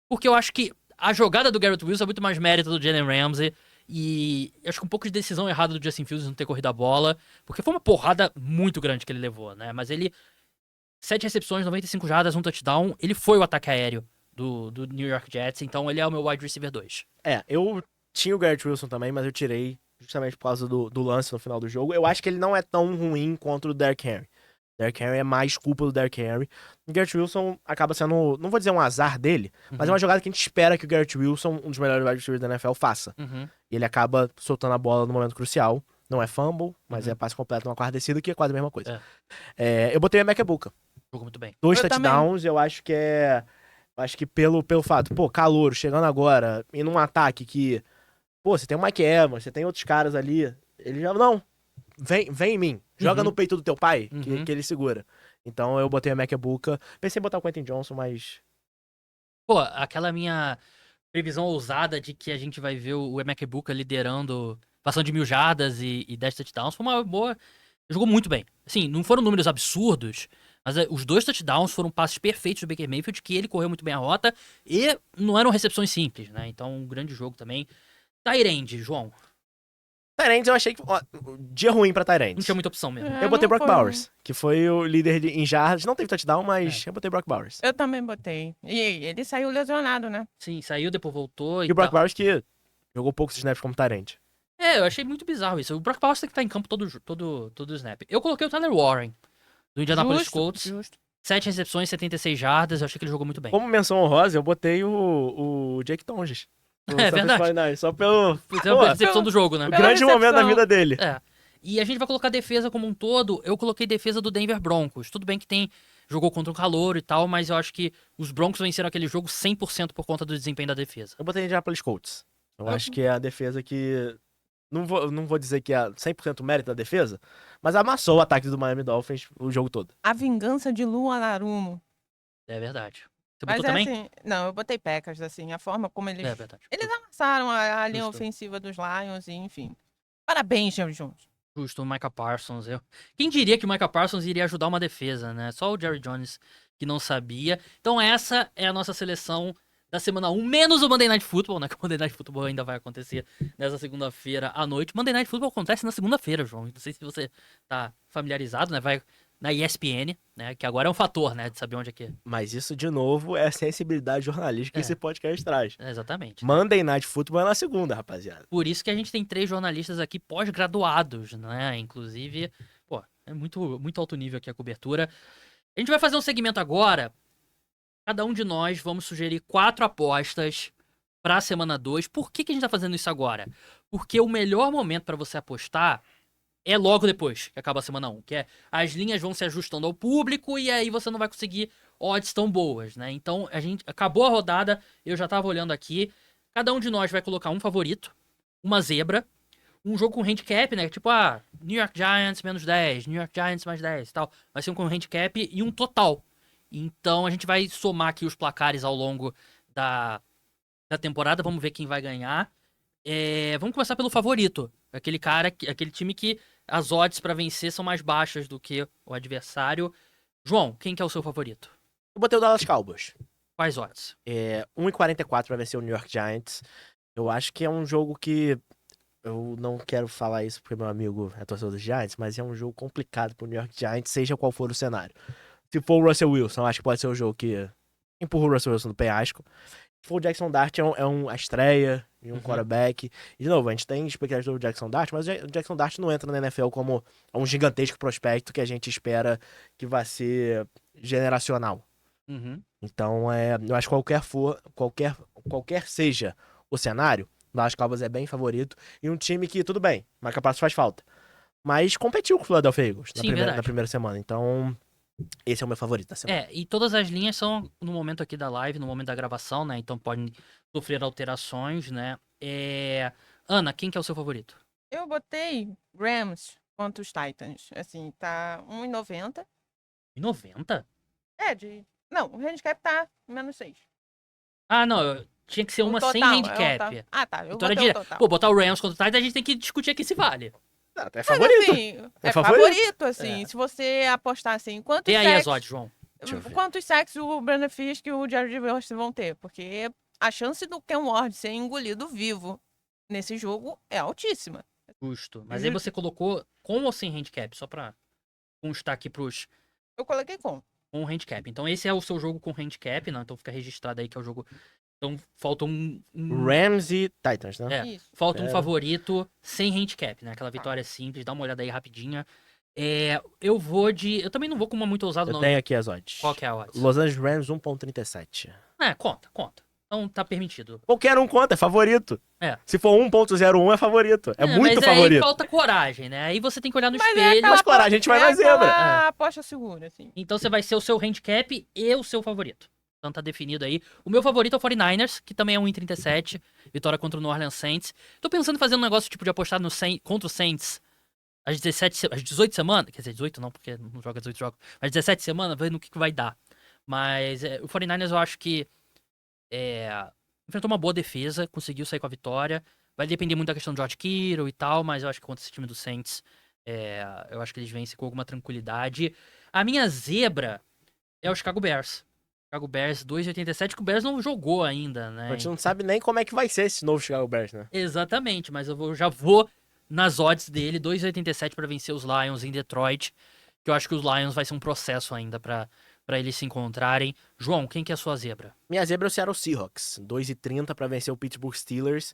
Porque eu acho que a jogada do Garrett Wilson é muito mais mérito do Jalen Ramsey. E eu acho que um pouco de decisão errada do Justin Fields não ter corrido a bola. Porque foi uma porrada muito grande que ele levou, né? Mas ele... 7 recepções, 95 jardas, um touchdown. Ele foi o ataque aéreo do New York Jets. Então ele é o meu wide receiver 2. Eu tinha o Garrett Wilson também, mas eu tirei justamente por causa do lance no final do jogo. Eu acho que ele não é tão ruim contra o Derrick Henry. Derrick Henry é mais culpa do Derrick Henry. O Garrett Wilson acaba sendo, não vou dizer um azar dele, mas é uma jogada que a gente espera que o Garrett Wilson, um dos melhores wide receivers da NFL, faça. Uhum. E ele acaba soltando a bola no momento crucial. Não é fumble, mas é passe completo numa quarta descida, que é quase a mesma coisa. Eu botei a Mekebuka. Jogou muito bem. 2 Eu touchdowns, eu acho que acho que pelo fato, calouro, chegando agora, e num ataque que, você tem o Mike Evans, você tem outros caras ali, ele já, não, vem em mim, joga no peito do teu pai, que ele segura. Então eu botei a Mekebuka, pensei em botar o Quentin Johnson, mas... Pô, aquela minha previsão ousada de que a gente vai ver o Emeka liderando, passando de 1.000 jardas e 10 touchdowns, foi uma boa... Ele jogou muito bem. Assim, não foram números absurdos, mas os 2 touchdowns foram passes perfeitos do Baker Mayfield, que ele correu muito bem a rota, e não eram recepções simples, né? Então, um grande jogo também. Tyrande, João. Tyrants eu achei que... Ó, dia ruim pra Não Tyrants. tinha muita opção mesmo. Eu botei não Brock foi- Bowers, que foi o líder em jardas. Não teve touchdown, mas eu botei Brock Bowers. Eu também botei. E ele saiu lesionado, né? Sim, saiu, depois voltou E o Brock tal. Bowers que jogou poucos snaps como Tyrant. É, eu achei muito bizarro isso. O Brock Bowers tem que estar em campo todo snap. Eu coloquei o Tyler Warren, do Indianapolis Justo, Colts. justo. 7 recepções, 76 jardas. Eu achei que ele jogou muito bem. Como menção honrosa, eu botei o Jake Tonges. É verdade. Só pelo Foi uma pô, percepção do jogo, né? o Pela grande momento da recepção. vida dele. É. E a gente vai colocar defesa como um todo. Eu coloquei defesa do Denver Broncos. Tudo bem que jogou contra um calouro e tal, mas eu acho que os Broncos venceram aquele jogo 100% por conta do desempenho da defesa. Eu botei Indianapolis Colts. Eu acho que é a defesa que... Não vou dizer que é 100% mérito da defesa, mas amassou o ataque do Miami Dolphins o jogo todo. A vingança de Lua Larumo. É verdade. Você Mas botou também? assim, não, eu botei Packers, assim, a forma como eles... É verdade. Eles amassaram a linha Justo. ofensiva dos Lions e, enfim. Parabéns, Jerry Jones. Justo, o Micah Parsons. Quem diria que o Micah Parsons iria ajudar uma defesa, né? Só o Jerry Jones que não sabia. Então essa é a nossa seleção da semana 1, menos o Monday Night Football, né? Que o Monday Night Football ainda vai acontecer nessa segunda-feira à noite. Monday Night Football acontece na segunda-feira, João. Não sei se você tá familiarizado, né? Vai na ESPN, né? Que agora é um fator, né? De saber onde é que é. Mas isso, de novo, é a sensibilidade jornalística que É. esse podcast traz. É, exatamente. Monday Night Football é na segunda, rapaziada. Por isso que a gente tem 3 jornalistas aqui pós-graduados, né? Inclusive, pô, é muito, muito alto nível aqui a cobertura. A gente vai fazer um segmento agora. Cada um de nós vamos sugerir 4 apostas pra semana 2. Por que a gente tá fazendo isso agora? Porque o melhor momento pra você apostar é logo depois que acaba a semana 1. Que é as linhas vão se ajustando ao público e aí você não vai conseguir odds tão boas, né? Então, a gente acabou a rodada, eu já tava olhando aqui. Cada um de nós vai colocar um favorito, uma zebra, um jogo com handicap, né? Tipo, New York Giants menos 10, New York Giants mais 10 e tal. Vai ser um com handicap e um total. Então a gente vai somar aqui os placares ao longo da temporada. Vamos ver quem vai ganhar. Vamos começar pelo favorito. Aquele time que as odds pra vencer são mais baixas do que o adversário. João, quem que é o seu favorito? Eu botei o Dallas Cowboys. Quais odds? 1,44 pra vencer o New York Giants. Eu acho que é um jogo que... Eu não quero falar isso porque meu amigo é torcedor dos Giants, mas é um jogo complicado pro New York Giants, seja qual for o cenário. Se for o Russell Wilson, acho que pode ser o jogo que empurra o Russell Wilson do penhasco. Se for o Jackson Dart, a estreia e um quarterback. E, de novo, a gente tem expectativa do Jackson Dart, mas o Jackson Dart não entra na NFL como um gigantesco prospecto que a gente espera que vai ser generacional. Uhum. Então, eu acho que qualquer seja o cenário, o Dallas Cowboys é bem favorito. E um time que, tudo bem, Micah Parsons faz falta. Mas competiu com o Philadelphia Eagles Sim, verdade. na primeira semana. Então, esse é o meu favorito da semana. E todas as linhas são no momento aqui da live, no momento da gravação, né? Então podem sofrer alterações, né? Ana, quem que é o seu favorito? Eu botei Rams contra os Titans. Assim, tá 1,90. 90? Não, o handicap tá menos 6. Ah, não. Tinha que ser O uma sem total, handicap. Ah, tá. Eu Vitória botei o direta. total. Pô, botar o Rams contra o Titans, a gente tem que discutir aqui se vale. É Mas, favorito. assim, É é favorito. favorito, assim. Se você apostar assim, quantos Tem aí as sacks, odds, João. Deixa eu ver. quantos sacks o Brandon Fisk e o Jared Goff vão ter? Porque a chance do Ken Ward ser engolido vivo nesse jogo é altíssima. Justo. Mas aí você colocou com ou sem handicap? Só pra constar aqui pros... Eu coloquei com. Com handicap. Então esse é o seu jogo com handicap, não? Então fica registrado aí que é o jogo... Então falta um... Rams e Titans, né? Isso. Falta um Pera. favorito sem handicap, né? Aquela vitória simples. Dá uma olhada aí rapidinha. Eu vou de... Eu também não vou com uma muito ousada, Eu não. tenho aqui as odds. Qual que é a odds? Los Angeles Rams 1,37. Conta. Então tá permitido. Qualquer um conta, é favorito. É. Se for 1,01 é favorito. É muito mas favorito. Aí falta coragem, né? Aí você tem que olhar no Mas espelho. Mas, claro, a gente vai na zebra. aquela aposta segura, assim. Então você vai ser o seu handicap e o seu favorito. Então tá definido aí. O meu favorito é o 49ers, que também é 1,37. Vitória contra o New Orleans Saints. Tô pensando em fazer um negócio tipo de apostar contra o Saints às 18 semanas. Quer dizer, 18 não, porque não joga 18 jogos. Mas 17 semanas, vendo o que vai dar. Mas o 49ers eu acho que enfrentou uma boa defesa, conseguiu sair com a vitória. Vai depender muito da questão de George Kittle e tal, mas eu acho que contra esse time do Saints, eu acho que eles vencem com alguma tranquilidade. A minha zebra é o Chicago Bears. Chicago Bears 2,87, que o Bears não jogou ainda, né? A gente não sabe nem como é que vai ser esse novo Chicago Bears, né? Exatamente, mas já vou nas odds dele, 2,87 pra vencer os Lions em Detroit. Que eu acho que os Lions vai ser um processo ainda pra eles se encontrarem. João, quem que é a sua zebra? Minha zebra é o Seattle Seahawks. 2,30 pra vencer o Pittsburgh Steelers.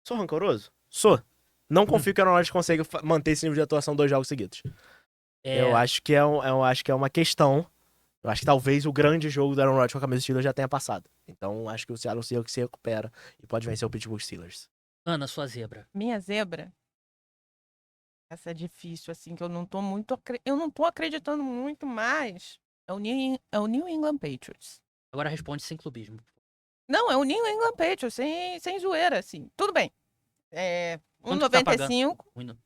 Sou rancoroso? Sou. Não confio que o Aaron Rodgers consiga manter esse nível de atuação 2 jogos seguidos. Eu acho que é uma questão. Eu acho que talvez o grande jogo do Aaron Rodgers com a camisa do Steelers já tenha passado. Então acho que o Seattle Seahawks se recupera e pode vencer o Pittsburgh Steelers. Ana, sua zebra. Minha zebra. Essa é difícil, assim, que eu não tô muito. Eu não tô acreditando muito, mas. É o New England Patriots. Agora responde sem clubismo. Não, é o New England Patriots, sem zoeira, assim. Tudo bem. Quanto que tá 1,95. pagando?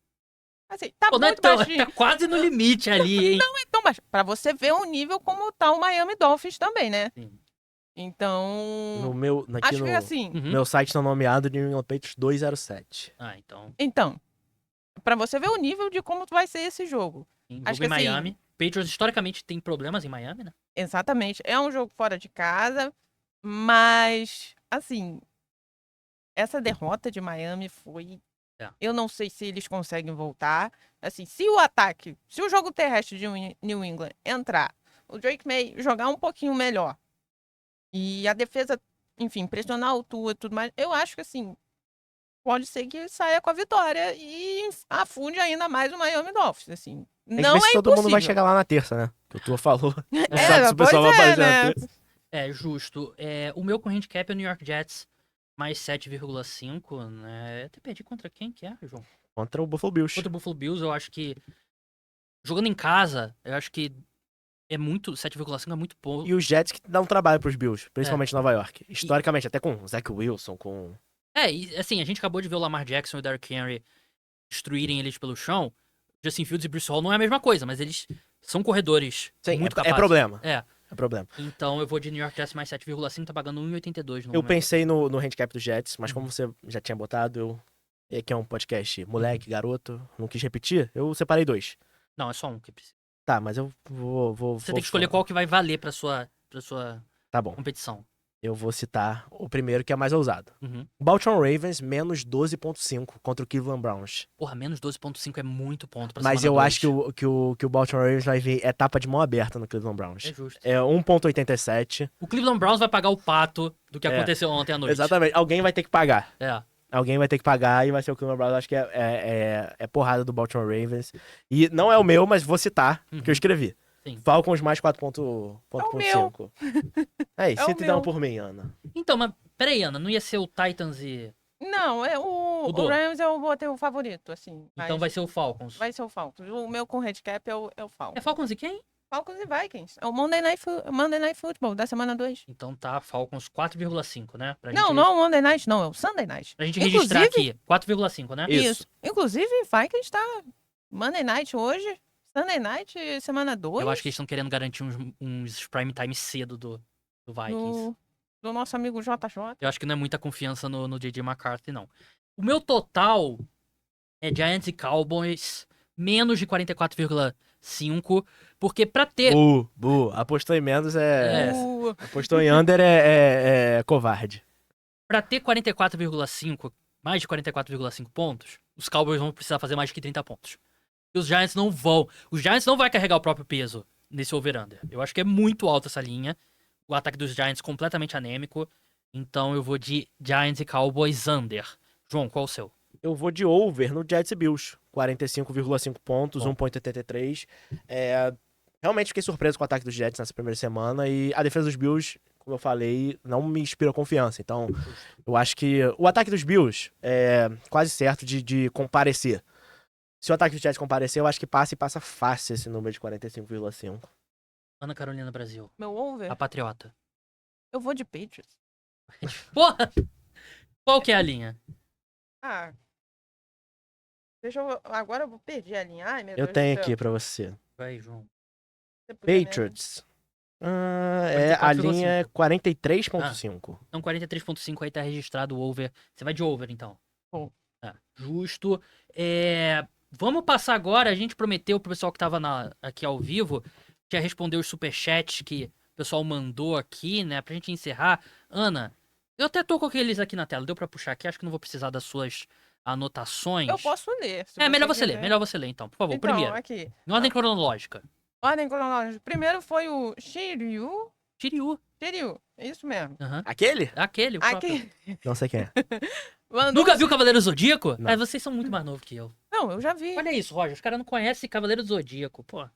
Assim, tá Pô, não é muito tão, baixinho. tá quase no limite ali, hein? Não é tão baixo. Pra você ver o nível como tá o Miami Dolphins também, né? Sim. Então. No meu, aqui Acho no que assim. Uhum. meu site tá nomeado New England Patriots 207. Ah, então. Então. Pra você ver o nível de como vai ser esse jogo. Jogo Acho em que assim- Miami. Patriots historicamente tem problemas em Miami, né? Exatamente. É um jogo fora de casa, mas, assim, essa derrota de Miami foi. É. Eu não sei se eles conseguem voltar. Assim, se o jogo terrestre de New England entrar, o Drake May jogar um pouquinho melhor e a defesa, enfim, pressionar o Tua e tudo mais, eu acho que, assim, pode ser que saia com a vitória e afunde ainda mais o Miami Dolphins, assim. Tem que Não ver se é todo mundo vai impossível. chegar lá na terça, né? Que o Tua falou. É, Sabe se o pessoal vai pois é, aparecer na né? terça. É, justo. O meu com handicap é o New York Jets, mais 7,5, né? Até perdi contra quem que é, João? Contra o Buffalo Bills. Contra o Buffalo Bills, eu acho que... Jogando em casa, eu acho que é muito... 7,5 é muito pouco. E os Jets que dão trabalho pros Bills, principalmente em Nova York. Historicamente, até com o Zach Wilson, com... E assim, a gente acabou de ver o Lamar Jackson e o Derrick Henry destruírem eles pelo chão. Justin Fields e Bruce Hall não é a mesma coisa, mas eles são corredores Sim, muito é capazes. problema. É, É problema. então eu vou de New York Jets mais 7,5, tá pagando 1,82 no Eu momento. pensei no handicap dos Jets, mas Uhum. como você já tinha botado, e aqui é um podcast moleque, garoto, não quis repetir, eu separei 2. Não, é só um que precisa. Tá, mas eu vou... Você tem que escolher qual que vai valer pra sua Tá bom. competição. Eu vou citar o primeiro que é mais ousado. Uhum. Baltimore Ravens, menos 12,5 contra o Cleveland Browns. Porra, menos 12,5 é muito ponto pra Mas semana eu dois. acho que o Baltimore Ravens vai ver etapa de mão aberta no Cleveland Browns. É justo. É 1,87. O Cleveland Browns vai pagar o pato do que É. aconteceu ontem à noite. Exatamente. Alguém vai ter que pagar. É. Alguém vai ter que pagar e vai ser o Cleveland Browns. Acho que é porrada do Baltimore Ravens. E não é o meu, mas vou citar, que eu escrevi. Sim. Falcons mais 4,5. Aí, É o cita então meu. por mim, Ana. Então, mas peraí, Ana, não ia ser o Titans e... Não, o Mudou. Rams eu vou ter o favorito, assim. Então mas vai ser o Falcons. vai ser o Falcons. O meu com handicap é o É Falcons. Falcons e quem? Falcons e Vikings. É o Monday Night Football da semana 2. Então tá, Falcons 4,5, né? Pra Não, gente, não é o Monday Night, não. É o Sunday Night. Pra gente registrar Inclusive- aqui, 4,5, né? Isso. Inclusive, Vikings tá Monday Night hoje. Sunday Night, semana 2. Eu acho que eles estão querendo garantir uns prime time cedo do Vikings. do nosso amigo JJ. Eu acho que não é muita confiança no J.J. McCarthy, não. O meu total é Giants e Cowboys, menos de 44,5, porque pra ter... Apostou em menos O- Apostou em under é covarde. Pra ter 44,5, mais de 44,5 pontos, os Cowboys vão precisar fazer mais de 30 pontos. E os Giants não vão. Os Giants não vai carregar o próprio peso nesse over-under. Eu acho que é muito alta essa linha. O ataque dos Giants completamente anêmico. Então eu vou de Giants e Cowboys under. João, qual o seu? Eu vou de over no Jets e Bills. 45,5 pontos, Bom. 1,83. Realmente fiquei surpreso com o ataque dos Jets nessa primeira semana. E a defesa dos Bills, como eu falei, não me inspirou confiança. Então, eu acho que o ataque dos Bills é quase certo de comparecer. Se o ataque dos Jets comparecer, eu acho que passa e passa fácil esse número de 45,5. Ana Carolina Brasil. Meu over, A Patriota. eu vou de Patriots. Porra! Qual que é a linha? Ah. Agora eu perdi a linha. Ai, meu Eu Deus tenho do céu. aqui pra você. Vai, João. Você podia me- Patriots. A linha é 43,5. Então 43,5 aí tá registrado o over. Você vai de over, então. Bom. Tá, justo. Vamos passar agora. A gente prometeu pro pessoal que tava aqui ao vivo já responder os superchats que o pessoal mandou aqui, né? Pra gente encerrar. Ana, eu até tô com aqueles aqui na tela. Deu pra puxar aqui? Acho que não vou precisar das suas anotações. Eu posso ler. Se Melhor você ler. quiser. Melhor você ler, então. Por favor, Então, primeiro. aqui. Em ordem cronológica. Ordem cronológica. Primeiro foi o Shiryu. Shiryu. Shiryu, é isso mesmo. Aham. Aquele? Aquele, o próprio. Aqui. Não sei quem é. Mandou Nunca viu Cavaleiro Zodíaco? Não. Vocês são muito mais novos que eu. Não, eu já vi. Olha isso, Roger. Os caras não conhecem Cavaleiro Zodíaco. Pô,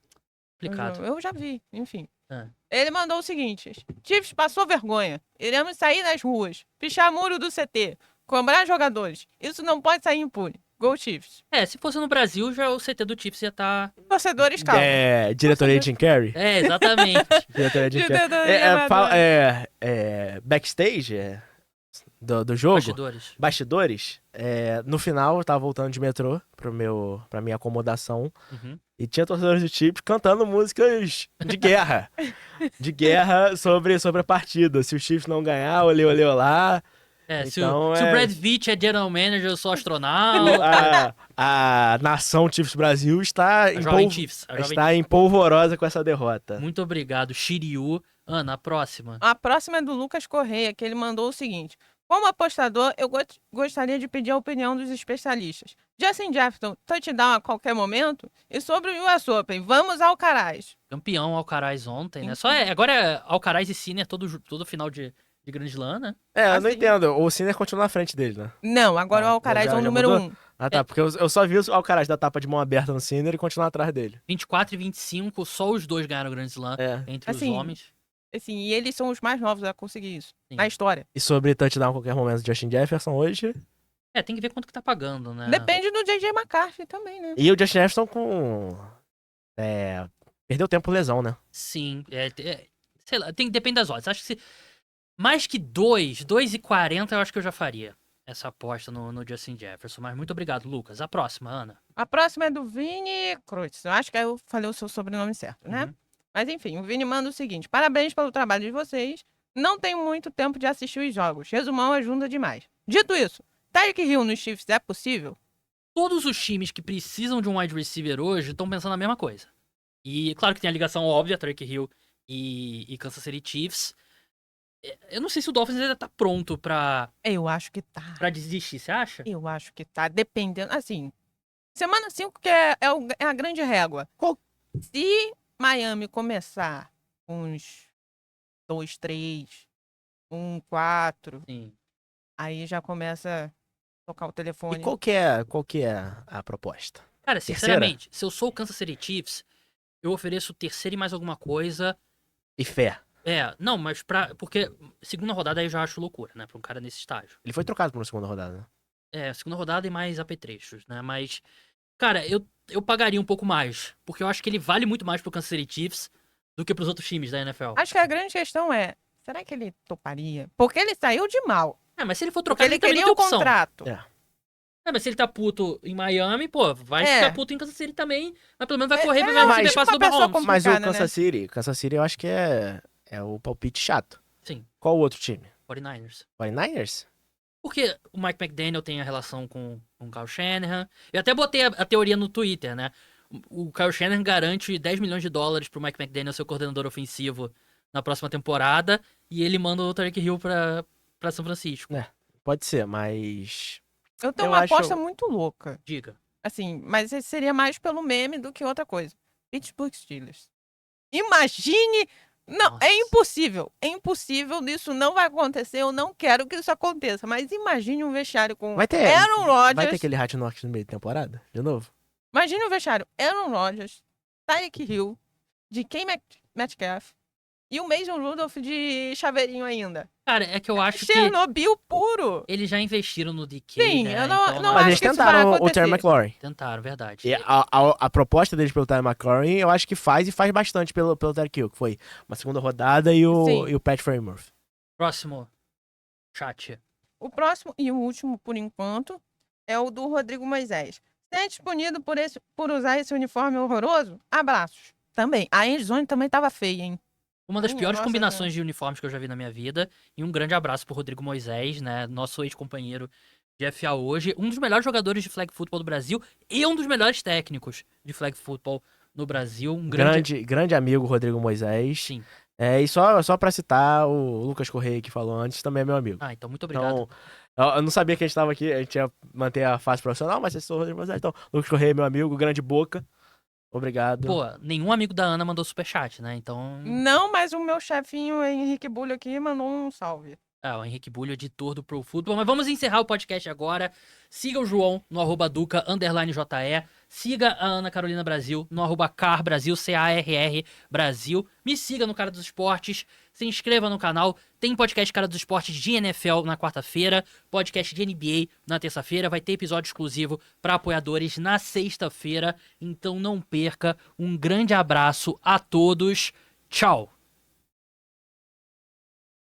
complicado. Eu já vi, enfim. Ah. Ele mandou o seguinte: Chiefs passou vergonha. Iremos sair nas ruas, pichar muro do CT, cobrar jogadores. Isso não pode sair impune. Go Chiefs. Se fosse no Brasil, já o CT do Chiefs ia estar... Torcedores, calma. Diretoria de Jim Carrey? Exatamente. Diretoria de Jim Carrey. Diretoria Backstage do jogo. Bastidores. Bastidores. No final, eu tava voltando de metrô pra minha acomodação. Uhum. E tinha torcedores do Chiefs cantando músicas de guerra. De guerra sobre a partida. Se o Chiefs não ganhar, olê, olê, olá. Se Então, o Brad Pitt é general manager, eu sou astronauta. A nação Chiefs Brasil está A Jovem Chiefs. a Jovem está empolvorosa com essa derrota. Muito obrigado, Shiryu. Ana, a próxima. A próxima é do Lucas Correia, que ele mandou o seguinte: como apostador, eu gostaria de pedir a opinião dos especialistas. Justin Jefferson, touchdown a qualquer momento? E sobre o US Open, vamos ao Alcaraz. Campeão Alcaraz ontem, né? Sim. Agora é Alcaraz e Sinner todo final de Grand Slam, né? Eu não Assim. entendo. O Sinner continua na frente dele, né? Não, agora o Alcaraz já é o número mudou? 1. Ah, tá. Porque eu só vi o Alcaraz dar tapa de mão aberta no Sinner e continuar atrás dele. 24 e 25, só os dois ganharam o Grand Slam entre Assim, os homens. Assim, e eles são os mais novos a conseguir isso. Sim. Na história. E sobre touchdown a qualquer momento do Justin Jefferson hoje. Tem que ver quanto que tá pagando, né? Depende do J.J. McCarthy também, né? E o Justin Jefferson perdeu tempo por lesão, né? Sim, sei lá, depende das odds. Acho que se mais que 2,40 eu acho que eu já faria essa aposta no Justin Jefferson. Mas muito obrigado, Lucas. A próxima, Ana. A próxima é do Vini Cruz. Eu acho que eu falei o seu sobrenome certo, né? Uhum. Mas enfim, o Vini manda o seguinte: parabéns pelo trabalho de vocês. Não tenho muito tempo de assistir os jogos. Resumão ajuda demais. Dito isso, Tyreek Hill nos Chiefs é possível? Todos os times que precisam de um wide receiver hoje estão pensando a mesma coisa. E claro que tem a ligação óbvia, Tyreek Hill e Kansas City Chiefs. Eu não sei se o Dolphins ainda tá pronto pra Eu acho que tá. desistir, você acha? Eu acho que tá. Dependendo. Assim, semana 5 que é a grande régua. Se Miami começar uns 2, 3, 4, Sim. aí já começa a tocar o telefone. E qual que é a proposta? Cara, Terceira? sinceramente, se eu sou o Kansas City Chiefs, eu ofereço terceira e mais alguma coisa. E fé. Não, mas porque segunda rodada aí eu já acho loucura, né? Pra um cara nesse estágio. Ele foi trocado pra uma segunda rodada, né? Segunda rodada e mais apetrechos, né? Mas, cara, eu pagaria um pouco mais. Porque eu acho que ele vale muito mais pro Kansas City Chiefs do que pros outros times da NFL. Acho que a grande questão é, será que ele toparia? Porque ele saiu de mal. Mas se ele for Porque trocar, ele também queria não o tem opção. contrato. Mas se ele tá puto em Miami, pô, vai ficar puto em Kansas City também. Mas pelo menos vai correr pra mas ver passe do uma pessoa Mahomes. como- Mas o Complicado, né? Kansas City eu acho que é o palpite chato. Sim, Qual o outro time? 49ers. 49ers? Porque o Mike McDaniel tem a relação com o Kyle Shanahan. Eu até botei a teoria no Twitter, né? O Kyle Shanahan garante 10 milhões de dólares pro Mike McDaniel ser o coordenador ofensivo na próxima temporada. E ele manda o Tyreek Hill pra São Francisco. Pode ser, mas... Eu tenho Eu uma acho- aposta muito louca. Diga. Assim, mas seria mais pelo meme do que outra coisa. Pittsburgh Steelers. Imagine... Não, Nossa. é impossível. É impossível, isso não vai acontecer. Eu não quero que isso aconteça. Mas imagine um vestiário com Vai ter- Aaron Rodgers. Vai ter aquele Hat Knox no meio da temporada? De novo? Imagine um vestiário Aaron Rodgers, Tyreek Hill, DK Metcalf e o Mason Rudolph de chaveirinho ainda. Cara, é que eu acho que Chernobyl puro. eles já investiram no DK, Sim, né? eu não- Então, não Mas acho eles que isso vai tentaram o acontecer. Terry McLaurin. Tentaram, verdade. E a proposta deles pelo Terry McLaurin, eu acho que faz bastante pelo Tyreek Hill, que foi uma segunda rodada e Sim. o Pat Freiermuth. Próximo chat. O próximo e o último, por enquanto, é o do Rodrigo Moisés. Sente punido por usar esse uniforme horroroso? Abraços. Também. A endzone também tava feia, hein? Uma das piores Nossa, combinações de uniformes que eu já vi na minha vida. E um grande abraço pro Rodrigo Moisés, né? Nosso ex-companheiro de FA hoje. Um dos melhores jogadores de flag football do Brasil e um dos melhores técnicos de flag football no Brasil. Um grande... Grande amigo Rodrigo Moisés. Sim. E só pra citar, o Lucas Correia que falou antes também é meu amigo. Ah, então muito obrigado. Então, eu não sabia que a gente tava aqui, a gente ia manter a fase profissional, mas vocês são Rodrigo Moisés. Então, Lucas Correia é meu amigo, grande boca. Obrigado. Pô, nenhum amigo da Ana mandou superchat, né? Então. Não, mas o meu chefinho Henrique Bulho aqui mandou um salve. O Henrique Bulho, editor do Pro Football. Mas vamos encerrar o podcast agora. Siga o João no @duca_JE. Siga a Ana Carolina Brasil no @carbrasil, CARR Brasil. Me siga no Cara dos Esportes. Se inscreva no canal. Tem podcast Cara dos Esportes de NFL na quarta-feira. Podcast de NBA na terça-feira. Vai ter episódio exclusivo para apoiadores na sexta-feira. Então não perca. Um grande abraço a todos. Tchau.